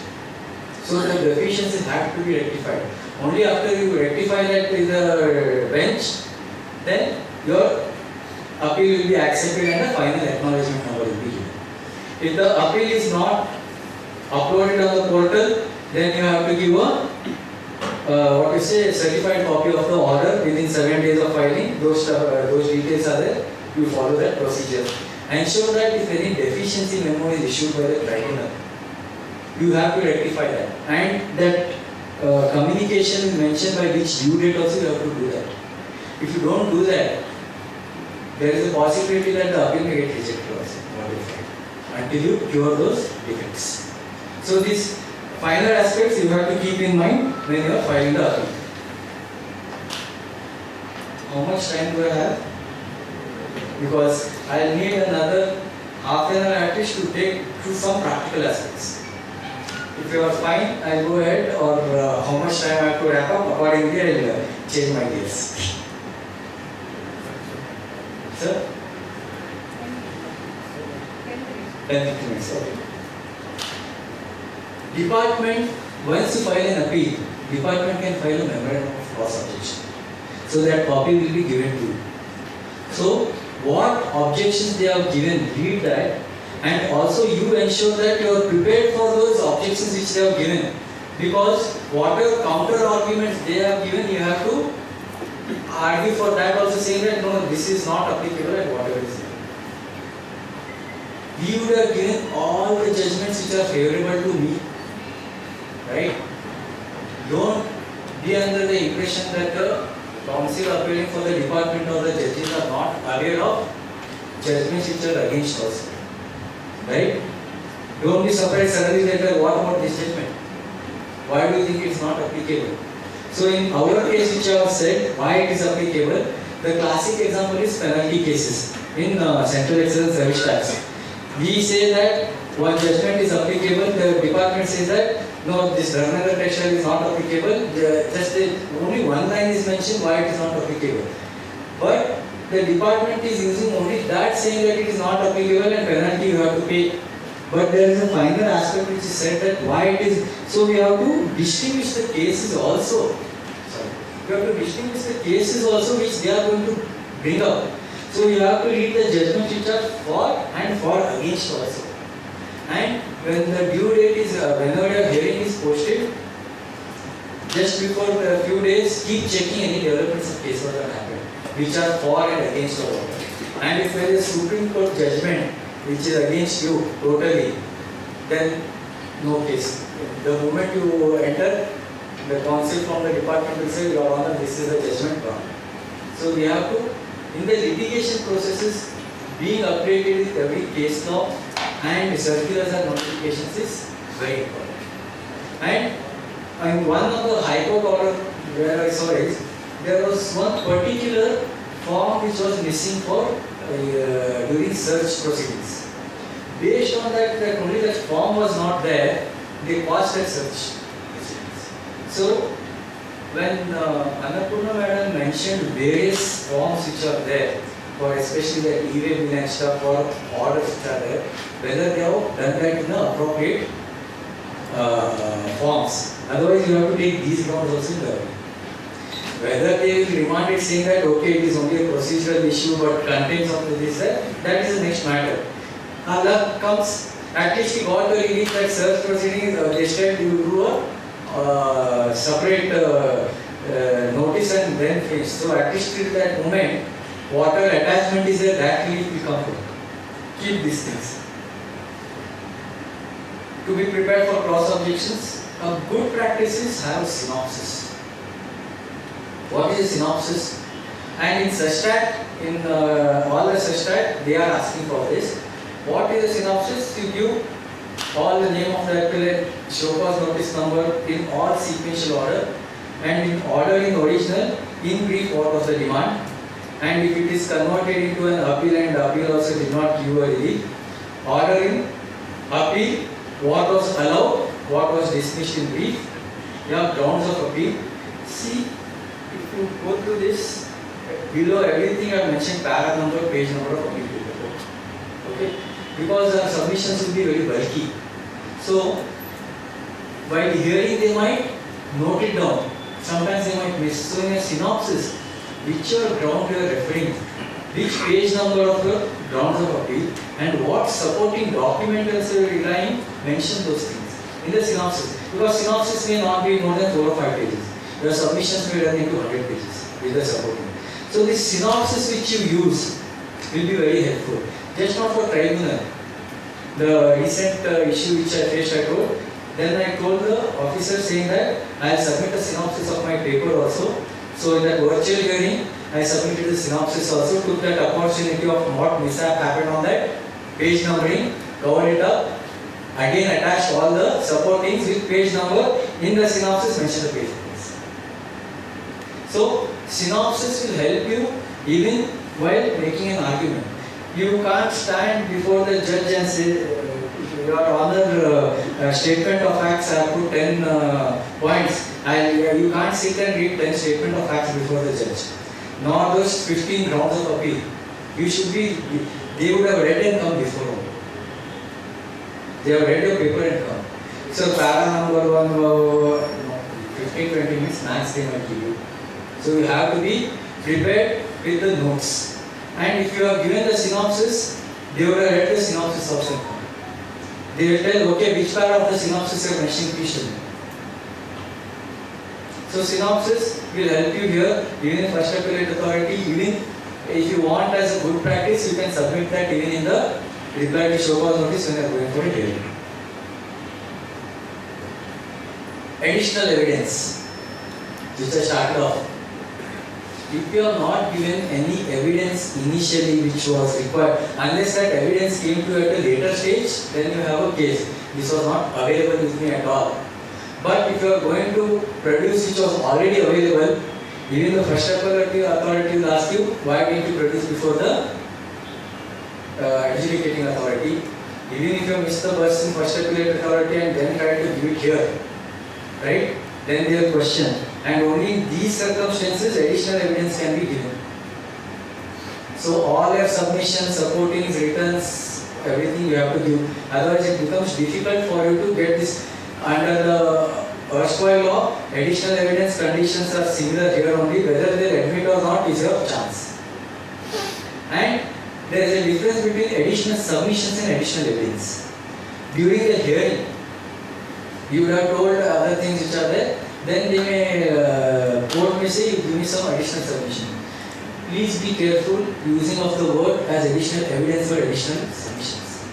So the deficiencies have to be rectified. Only after you rectify that with the bench, then your appeal will be accepted and the final acknowledgement number will be given. If the appeal is not uploaded on the portal, then you have to give a certified copy of the order within 7 days of filing. Those details are there. You follow that procedure. Ensure that if any deficiency memo is issued by the tribunal, you have to rectify that. And that communication is mentioned by which due date also you have to do that. If you don't do that, there is a possibility that the appeal may get rejected also, modified, until you cure those defects. So these final aspects you have to keep in mind when you are filing the appeal. How much time do I have? Because I will need another half an hour at least to take through some practical aspects. If you are fine, I will go ahead, or how much time I have to wrap up, accordingly I will change my gears. Sir? 10 minutes. Okay. Department, once you file an appeal, department can file a memorandum of cross objection. So that copy will be given to you. So what objections they have given, read that, and also you ensure that you are prepared for those objections which they have given. Because whatever counter arguments they have given, you have to argue for that, also saying that no, this is not applicable and whatever is there. We would have given all the judgments which are favorable to me. Right? Don't be under the impression that the counsel appealing for the department or the judges are not aware of judgments which are against us. Right? Don't be surprised suddenly later, what about this judgment? Why do you think it is not applicable? So in our case which I have said, why it is applicable, the classic example is penalty cases in Central Excellence Service Tax. We say that one judgment is applicable, the department says that no, this Dharmendra textile is not applicable, only one line is mentioned why it is not applicable. But the department is using only that, saying that it is not applicable and penalty you have to pay. But there is a final aspect which is said that why it is. So we have to distinguish the cases also. We have to distinguish the cases also which they are going to bring up. So you have to read the judgments which are for and for against also. And when the due date is, whenever your hearing is posted, just before a few days, keep checking any developments of cases that happen, which are for and against the order. And if there is a Supreme Court judgment which is against you totally, then no case. The moment you enter, the counsel from the department will say, Your Honor, this is the judgment wrong. So we have to, in the litigation processes, being updated with every case law and circulars and notifications is very important. And one of the High Court order where I saw is, there was one particular form which was missing for during search proceedings. Based on that, only that form was not there, they passed that search proceedings. So, when Annapurna Madam mentioned various forms which are there, for especially the e-way bill and stuff for orders which are there, whether they have done that in the appropriate forms. Otherwise, you have to take these grounds also in the appeal. Whether they will remand it saying that okay, it is only a procedural issue but contains something this that is the next matter. Allah comes, at least he got the relief that search proceedings, they said you do a separate notice and then finish. So at least till that moment, whatever attachment is there, that relief will come to. Keep these things. To be prepared for cross objections, a good practice is have a synopsis. What is a synopsis? And in SESTAT, in all the SESTAT, they are asking for this. What is a synopsis? You give all the name of the appellant, show cause notice number in all sequential order, and in order in original, in brief what was the demand, and if it is converted into an appeal and the appeal also did not give a relief, order in appeal, what was allowed, what was dismissed in brief, you have grounds of appeal. See, if you go through this, below everything I mentioned para number, page number of appeal report. Okay? Because our submissions will be very bulky. So, while hearing they might note it down. Sometimes they might miss. So in a synopsis, which ground you are referring, which page number of your grounds of appeal, and what supporting document you are relying, mention those things in the synopsis. Because synopsis may not be more than 4 or 5 pages. Your submissions may run into 100 pages with the supporting. So this synopsis which you use will be very helpful. Just not for tribunal. The recent issue which I faced, I told. Then I told the officer saying that I will submit a synopsis of my paper also. So in that virtual hearing, I submitted the synopsis also, took that opportunity of what mishap happened on that page numbering, covered it up, again attached all the supportings with page number in the synopsis, mention the page numbers. So synopsis will help you even while making an argument. You can't stand before the judge and say, Your Honor, statement of facts, I have put 10 points. You can't sit and read 10 statement of facts before the judge. Nor those 15 grounds of appeal. You should be, they would have read and come before. They have read your paper and come. So para number 1, 15-20 minutes max they might give you. So you have to be prepared with the notes. And if you have given the synopsis, they would have read the synopsis also. They will tell, okay, which part of the synopsis you are mentioning, please tell me. So synopsis will help you here, even in First Appellate Authority, even if you want as a good practice, you can submit that even in the reply to show cause notice when you are going for a hearing. Additional evidence, which I started off. If you have not given any evidence initially which was required, unless that evidence came to you at a later stage, then you have a case. This was not available with me at all. But if you are going to produce which was already available, even the First Appellate Authority will ask you, why didn't you produce before the adjudicating authority? Even if you miss the bus in First Appellate Authority and then try to give it here, right? Then they will question. And only in these circumstances, additional evidence can be given. So all your submissions, supportings, returns, everything you have to give. Otherwise, it becomes difficult for you to get this under the erstwhile law. Additional evidence conditions are similar here only. Whether they admit or not is your chance. And there is a difference between additional submissions and additional evidence. During the hearing, you would have told other things which are there. Then they may, court may say, give me some additional submission. Please be careful using of the word as additional evidence or additional submissions.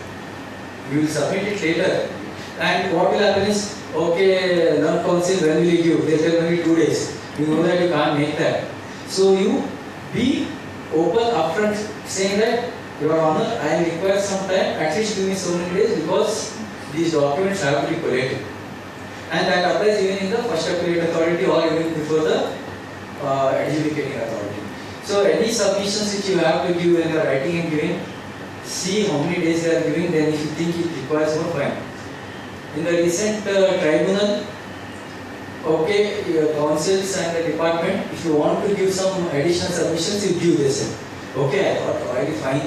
You will submit it later. And what will happen is, okay, learned counsel, when will you give? They tell only 2 days. You know that you can't make that. So you be open upfront saying that, Your Honor, I require some time, at least give me so many days because these documents have to be collated. And that applies even in the First Appellate Authority or even before the adjudicating authority. So any submissions which you have to give when you are writing and giving, see how many days they are giving, then if you think it requires more, fine. In the recent tribunal, okay, your councils and the department, if you want to give some additional submissions, you give this. Okay, I thought already fine.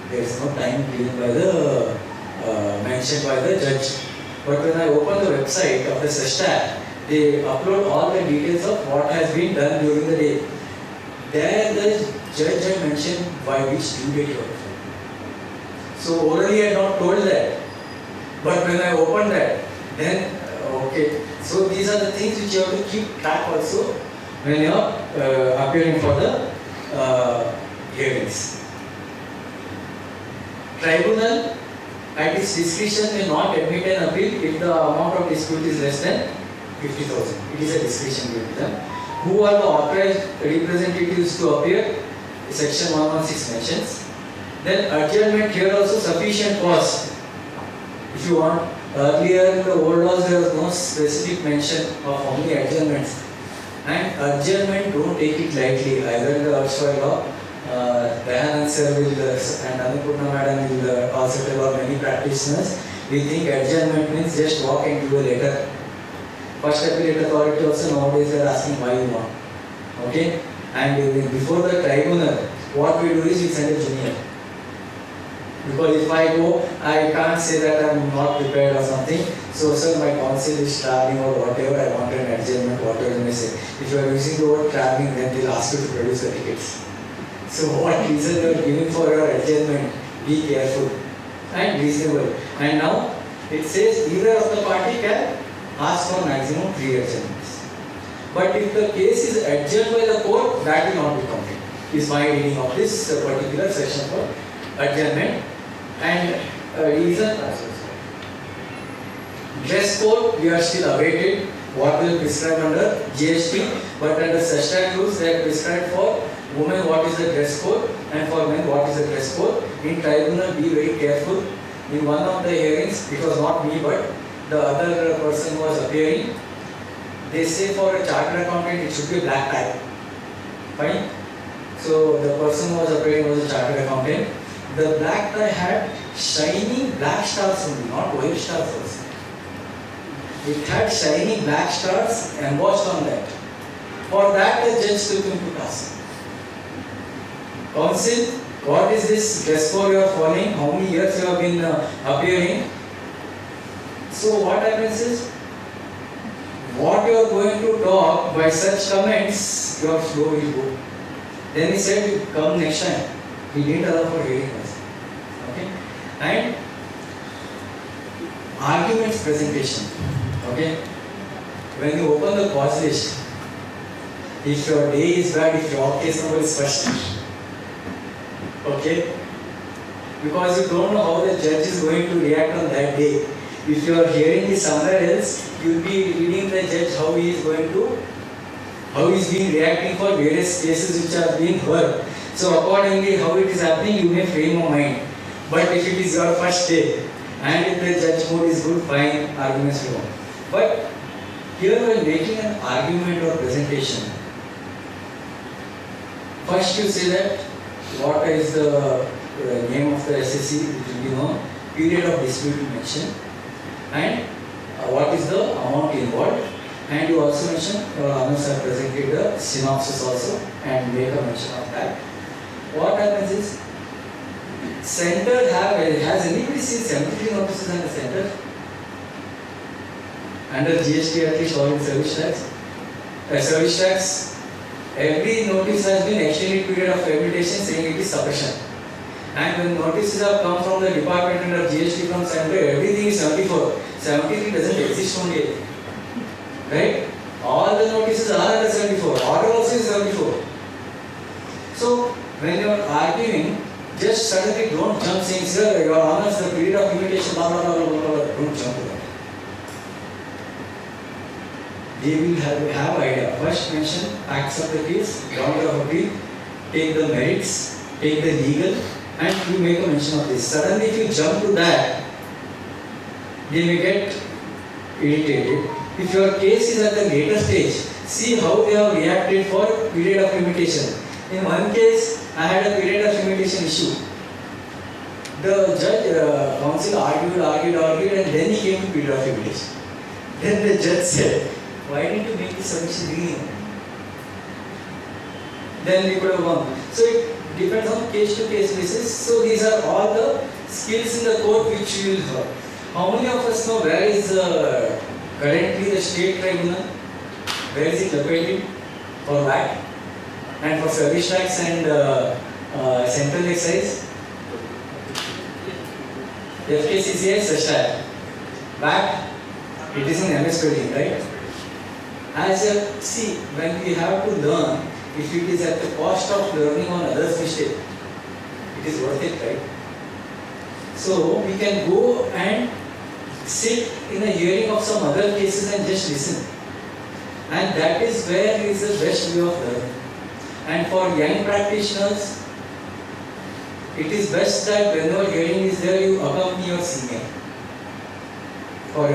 There is no time given by the, mentioned by the judge. But when I open the website of the SESTAT, they upload all the details of what has been done during the day. There the judge had mentioned by which due date you are referring. So orally I had not told that. But when I opened that, then okay. So these are the things which you have to keep track also when you are appearing for the hearings. Tribunal at its discretion may not admit an appeal if the amount of dispute is less than 50,000. It is a discretion given to them. Who are the authorized representatives to appear? Section 116 mentions. Then adjournment, here also sufficient cause. If you want, earlier in the old laws there was no specific mention of how many adjournments. And adjournment, don't take it lightly. Either in the erstwhile law, Dayanand sir will and Annapurna madam will also tell our many practitioners, we think adjournment means just walk and give a letter. First Appellate Authority also nowadays they are asking why you want. Okay? And before the tribunal, what we do is we send a junior. Because if I go, I can't say that I am not prepared or something. So, sir, my counsel is traveling or whatever, I want an adjournment, whatever you may say. If you are using the word traveling, then they'll ask you to produce the tickets. So, what reason you are giving for your adjournment? Be careful and reasonable. And now, it says either of the party can ask for maximum 3 adjournments. But if the case is adjourned by the court, that will not be counted. Is my reading of this particular section for adjournment. And reason, dress code, we are still awaited what will prescribe under GST, but under such rules they are prescribed for women what is the dress code and for men what is the dress code. In tribunal, be very careful. In one of the hearings, it was not me but the other person who was appearing, they say for a chartered accountant it should be black tie. Fine. So the person who was appearing was a chartered accountant. The black tie had shining black stars only, not white stars also. It had shining black stars embossed on that. For that the judge took him to task. Counsel, what is this dress code you are following? How many years you have been appearing? So what happens is, what you are going to talk by such comments, your flow will go. Then he said, come next time. He didn't allow for hearing us. Okay? And arguments presentation. Okay? When you open the cause list, if your day is bad, if your case number is first, okay? Because you don't know how the judge is going to react on that day. If your hearing is somewhere else, you will be reading the judge how he is going to, how he is being reacting for various cases which are being heard. So accordingly, how it is happening, you may frame your mind. But if it is your first day, and if the judge mood is good, fine, arguments will go. But here when making an argument or presentation, first you say that what is the name of the SSC, it will be known, period of dispute you mention, and what is the amount involved, and you also mention, your honors have presented the synopsis also, and make a mention of that. What happens is, center has anybody seen 73 notices in the center? Under GST at least all in service tax, every notice has been extended period of rehabilitation saying it is sufficient. And when notices have come from the department under GST from center, everything is 74. 73 doesn't exist only. Right? All the notices are under 74. Order also is 74. So, when you are arguing, just suddenly don't jump saying, sir, your honors, the period of limitation, blah, blah, blah, blah, blah, blah. Don't jump to that. They will have idea. First mention facts of the case, ground of appeal, take the merits, take the legal, and you make a mention of this. Suddenly if you jump to that, they may get irritated. If your case is at the later stage, see how they have reacted for period of limitation. In one case, I had a period of limitation issue. The judge, counsel argued, and then he came to period of limitation. Then the judge said, why didn't you make the submission beginning? Then we could have gone. So it depends on case to case basis. So these are all the skills in the court which you will have. How many of us know where is currently the state tribunal? Where is it located? For VAT and for service tax and central excise? FKCCI, such type. VAT, it is in MS building, right? See, when we have to learn, if it is at the cost of learning on others' mistake, it is worth it, right? So we can go and sit in a hearing of some other cases and just listen. And that is where is the best way of learning. And for young practitioners, it is best that whenever hearing is there, you accompany your senior. For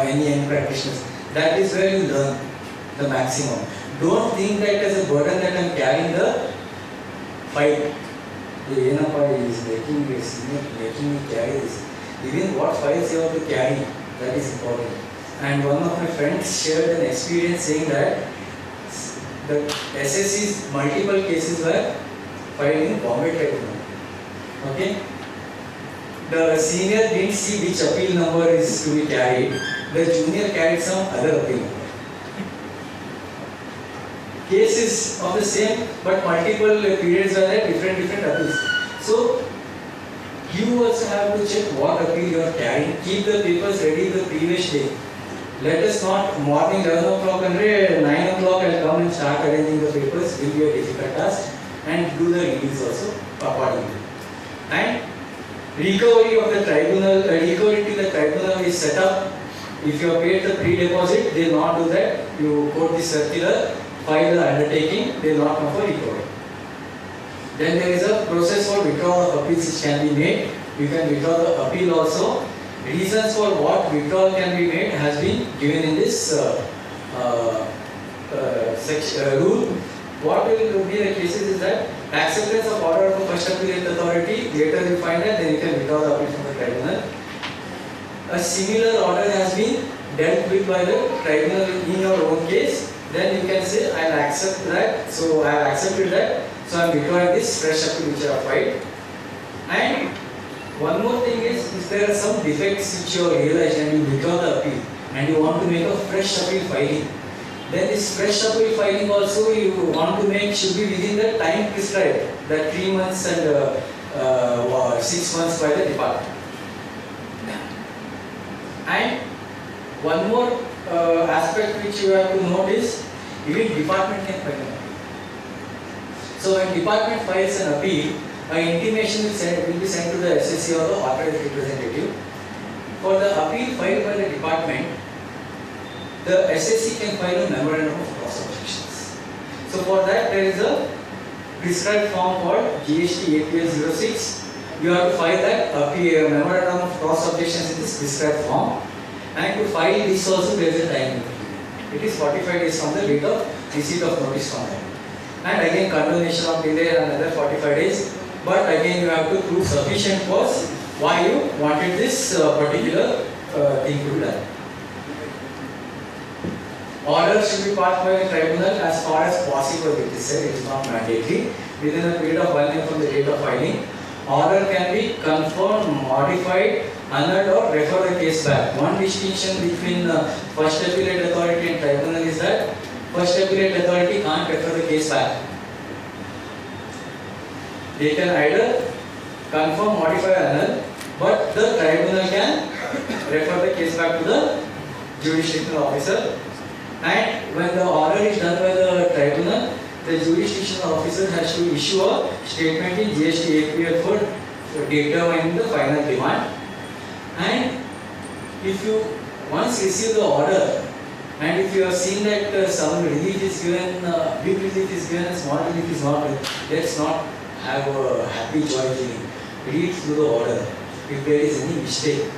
any young practitioners, that is where you learn the maximum. Don't think that as a burden that I am carrying the file. The file is making me carry this. Even what files you have to carry, that is important. And one of my friends shared an experience saying that the SSC's multiple cases were filed in Bombay Tribunal. Okay? The senior didn't see which appeal number is to be carried. The junior carried some other appeal number. Cases of the same but multiple periods are there, different appeals. So you also have to check what appeal you are carrying. Keep the papers ready the previous day. Let us not morning 11 o'clock and 9 o'clock I'll come and start arranging the papers. Will be a difficult task, and do the readings also accordingly. And recovery of the tribunal, recovery to the tribunal is set up. If you have paid the pre-deposit, they will not do that. You quote the circular, file the undertaking, they will not come for recovery. Then there is a process for withdrawal of appeals which can be made. You can withdraw the appeal also. Reasons for what withdrawal can be made has been given in this rule. What will be the cases is that acceptance of order of a first appellate authority, later you find that, then you can withdraw the appeal from the tribunal. A similar order has been dealt with by the tribunal in your own case, then you can say, I will accept that, so I have accepted that, so I am withdrawing this fresh appeal which I have filed. And one more thing is, if there are some defects which you have realized and you withdraw the appeal and you want to make a fresh appeal filing, then this fresh appeal filing also you want to make should be within the time prescribed, that 3 months and 6 months by the department. And one more aspect which you have to note is, even department can file an appeal. So when department files an appeal, an intimation will be sent to the SSC or the authorized representative. For the appeal filed by the department, the SSC can file a memorandum of cross objections. So for that there is a prescribed form called GST Act 06. You have to file that memorandum of cross objections in this prescribed form. And to file this also there is a time limit. It is 45 days from the date of receipt of notice from them. And again condonation of delay another 45 days. But again you have to prove sufficient cause why you wanted this particular thing to be done. Order should be passed by the tribunal as far as possible. It is said, it is not mandatory. Within a period of 1 year from the date of filing, order can be confirmed, modified, annulled or refer the case back. One distinction between first appellate authority and tribunal is that first appellate authority can't refer the case back. They can either confirm, modify, annul, but the tribunal can refer the case back to the jurisdictional officer. And when the order is done by the tribunal, the jurisdictional officer has to issue a statement in GST Act for determining the final demand. And if you once receive the order, and if you have seen that some relief is given, big relief is given, small relief is not, let's not have a happy joy feeling. Read through the order if there is any mistake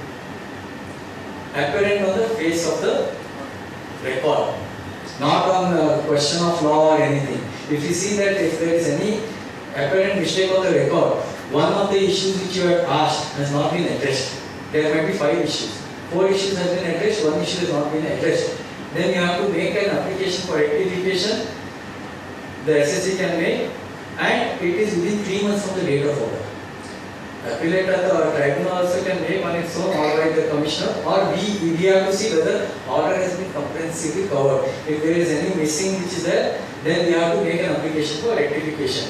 apparent on the face of the record, not on the question of law or anything. If you see that if there is any apparent mistake on the record, one of the issues which you have asked has not been addressed. There might be 5 issues. 4 issues have been addressed, 1 issue has not been addressed. Then you have to make an application for rectification. The SSC can make, and it is within 3 months from the date of order. Appellate tribunal also can make on its own or by the commissioner, or we have to see whether order has been comprehensively covered. If there is any missing which is there, then we have to make an application for rectification.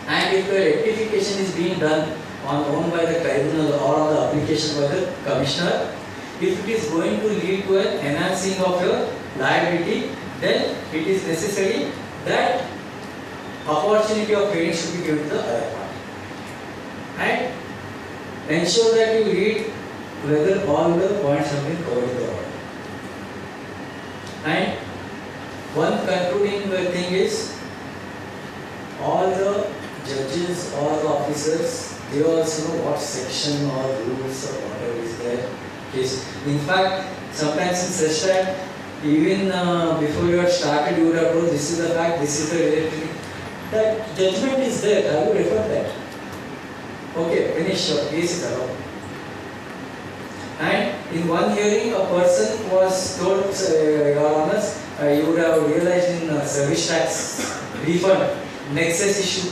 And if the rectification is being done on by the tribunal or on the application by the commissioner, if it is going to lead to an enhancing of your liability, then it is necessary that opportunity of hearing should be given to the other party. And ensure that you read whether all the points have been covered in the order. And one concluding thing is, all the judges or the officers, they also know what section or rules or order is there. Yes. In fact, sometimes in such that even before you had started, you would have told this is the fact, this is the related. That judgment is there. I would refer that. Okay, finish your case is allowed. And in one hearing, a person was told, Your Honors, you would have realized in service tax refund, nexus issue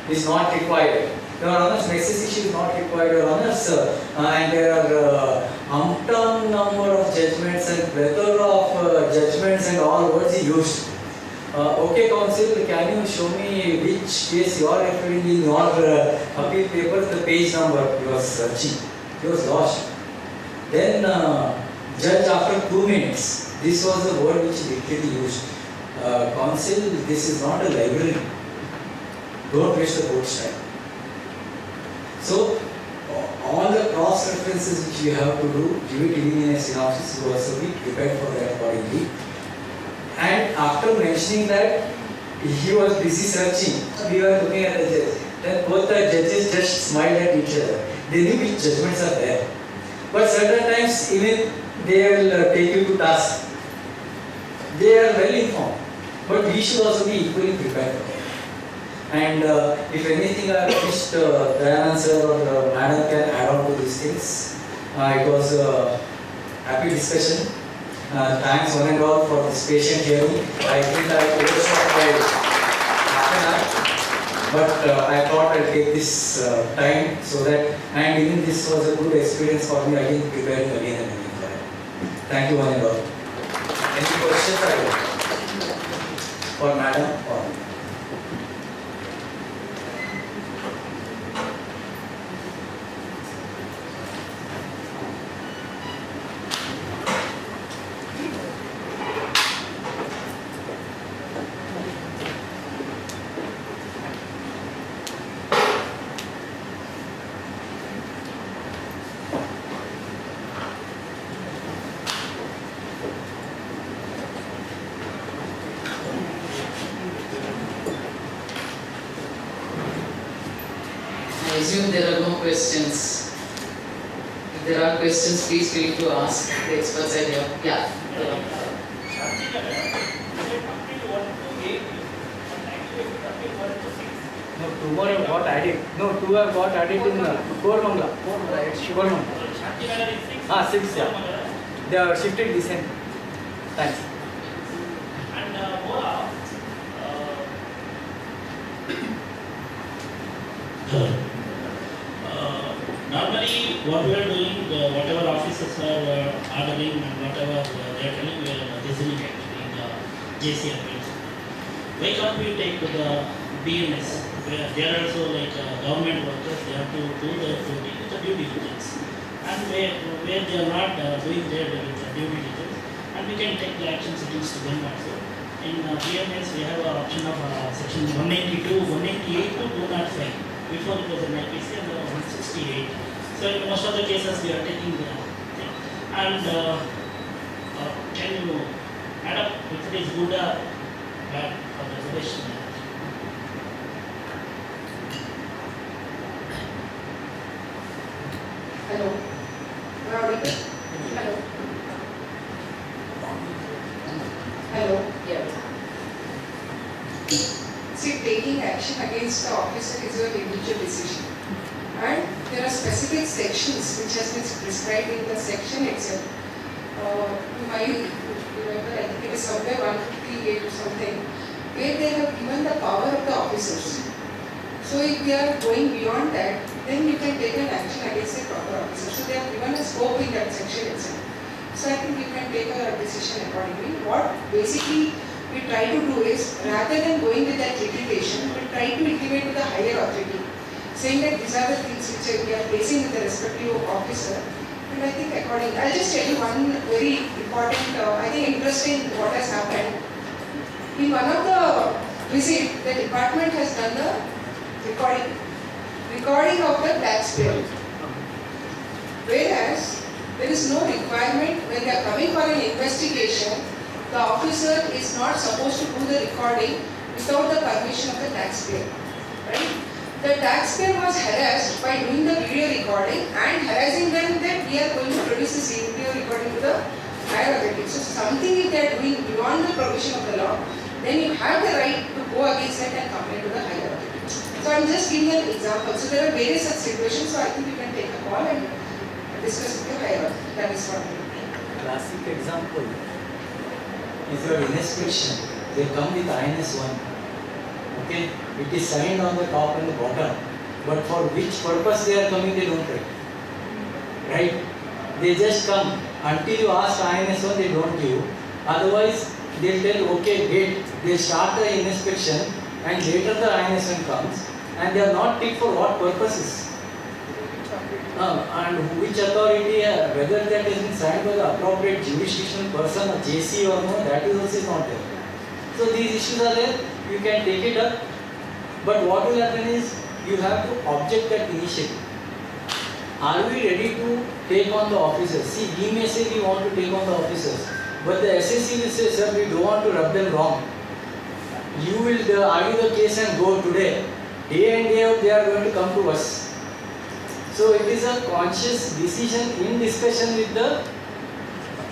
is not required. Your Honours, nexus issue is not required, Your Honours, and there are umpteen number of judgments and plethora of judgments and all words used. Okay, counsel, can you show me which case you are referring in your appeal paper, the page number you are searching? He was lost. Then, judge after 2 minutes, this was the word which literally used. Counsel, this is not a library. Don't waste the court's time. So, all the cross references which you have to do, give it in a synopsis, you also be prepared for that accordingly. And after mentioning that, he was busy searching. We were looking at the judge. Then both the judges just smiled at each other. They knew which judgments are there. But certain times, even they will take you to task. They are well informed. But we should also be equally prepared for that. And if anything I wish Dayanand sir or madam can add on to these things. It was a happy discussion. Thanks one and all for this patient hearing. I think I overshot by half an hour, but I thought I'll take this time so that, and even this was a good experience for me. I didn't prepare it again and again for it. Thank you one and all. Any questions for madam or? I assume there are no questions. If there are questions, please feel to ask. The experts are here. Yeah. No, two more have got added. No, two have got added in Kormangla. Kormangla. Ah, 6, yeah. They are shifted this end. Thanks. And normally what we are doing, whatever officers are ordering and whatever they are telling, we are listening actually in the GST Act. Why can't we take to the BMS, where they are also like government workers, they have to do their duty with the due diligence. And where they are not doing their due diligence, and we can take the actions against them also. In BMS, we have an option of section 192, 188 to 205. Before it was an IPC and 168. So in most of the cases, we are taking the thing. And can you add up if it is good or bad for the regulation? Hello. Hello. Hello. Yeah. See, taking action against the officer is your individual decision. And there are specific sections which has been prescribed in the section itself. You might remember, I think it is somewhere 158 or something, where they have given the power of the officers. So if they are going beyond that, then you can take an action against the proper officer. So they have given a scope in that section itself. So I think you can take a decision accordingly. What basically we try to do is, rather than going with that litigation, we try to intimate to the higher authority, saying that these are the things which we are facing with the respective officer. And I think accordingly, I'll just tell you one very important, I think interesting what has happened. In one of the visits, the department has done the recording of the taxpayer. Whereas, there is no requirement when they are coming for an investigation, the officer is not supposed to do the recording without the permission of the taxpayer. Right? The taxpayer was harassed by doing the video recording and harassing them that we are going to produce this video recording to the higher authority. So something if they are doing beyond the provision of the law, then you have the right to go against that and complain to the higher authority. So I'm just giving an example. So there are various such situations, so I think you can take a call and discuss with your higher authority. That is what I mean. Classic example. if you have inspection, they come with INS-1. Okay? It is signed on the top and the bottom. But for which purpose they are coming, they don't write. Right? They just come. Until you ask INS-1, they don't give. Otherwise, they'll tell, okay, wait. They start the inspection and later the INS-1 comes and they are not ticked for what purposes. And which authority, whether that has been signed by the appropriate jurisdictional person or JC or no, that is also not there. So these issues are there, you can take it up. But what will happen is, you have to object that initiative. Are we ready to take on the officers? See, we may say we want to take on the officers, but the SSC will say, sir, we don't want to rub them wrong. You will argue the case and go today. Day in, day out, they are going to come to us. So it is a conscious decision in discussion with the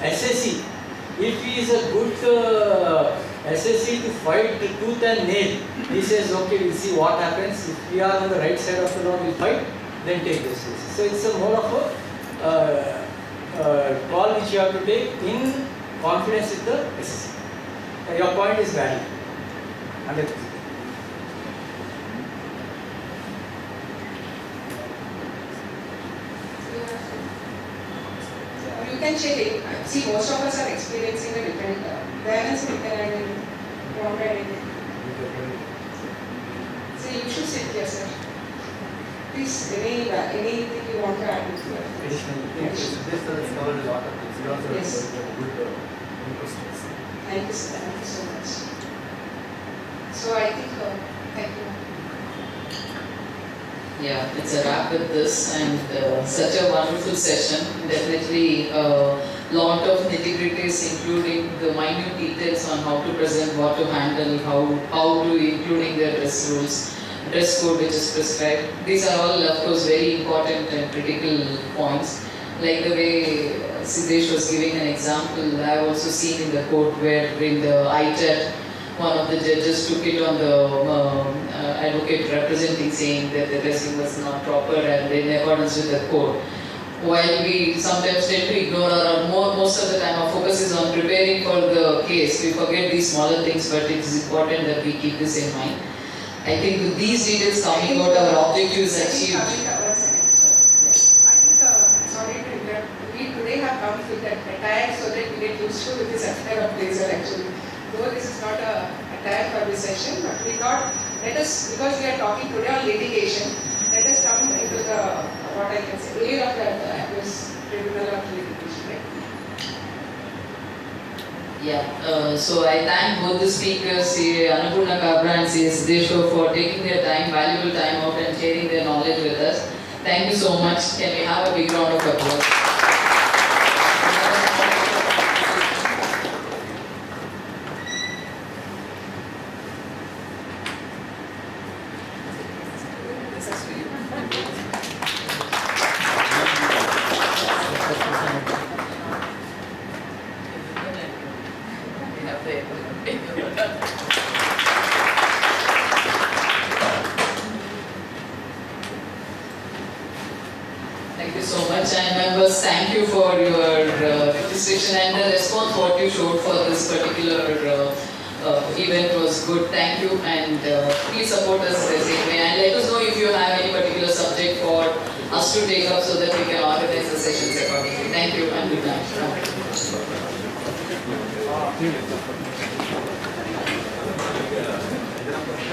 SSC. If he is a good SSC to fight tooth and nail, he says, okay, we'll see what happens. If we are on the right side of the law, we'll fight, then take this case. So it's a more of a call which you have to take in confidence with the SSC. Your point is valid. 100%. You can check it. See, most of us are experiencing a different balance and grounded. So you should sit here, sir. Please, anything you want to add to it? This has covered a lot of things. You also Yes. have good questions. Thank you, sir. Thank you so much. So I think, thank you. Yeah, it's a wrap with this, and such a wonderful session. Definitely a lot of nitty-gritties, including the minute details on how to present, what to handle, how to including the dress rules, dress code which is prescribed. These are all, of course, very important and critical points. Like the way Siddesh was giving an example, I have also seen in the court where in the ITET, one of the judges took it on the advocate representing, saying that the dressing was not proper and in accordance with the code. While we sometimes tend to ignore, or most of the time our focus is on preparing for the case, we forget these smaller things, but it is important that we keep this in mind. I think with these details coming out, our objective is achieved. I think, sorry to interrupt, we today have come with that attire so that we get used to with this affair of blazer actually. Though this is not a attire for this session, but we thought, let us, because we are talking today on litigation, let us come into the, what I can say, air of the tribunal of litigation, right? Yeah, so I thank both the speakers, Annapurna Kabra and Siddesh for taking their time, valuable time out and sharing their knowledge with us. Thank you so much. Can we have a big round of applause? Thank you so much, and members, thank you for your registration and the response what you showed for this particular event was good. Thank you, and please support us the same way, and let us know if you have any particular subject for us to take up so that we can organize the sessions accordingly. Thank you and good night.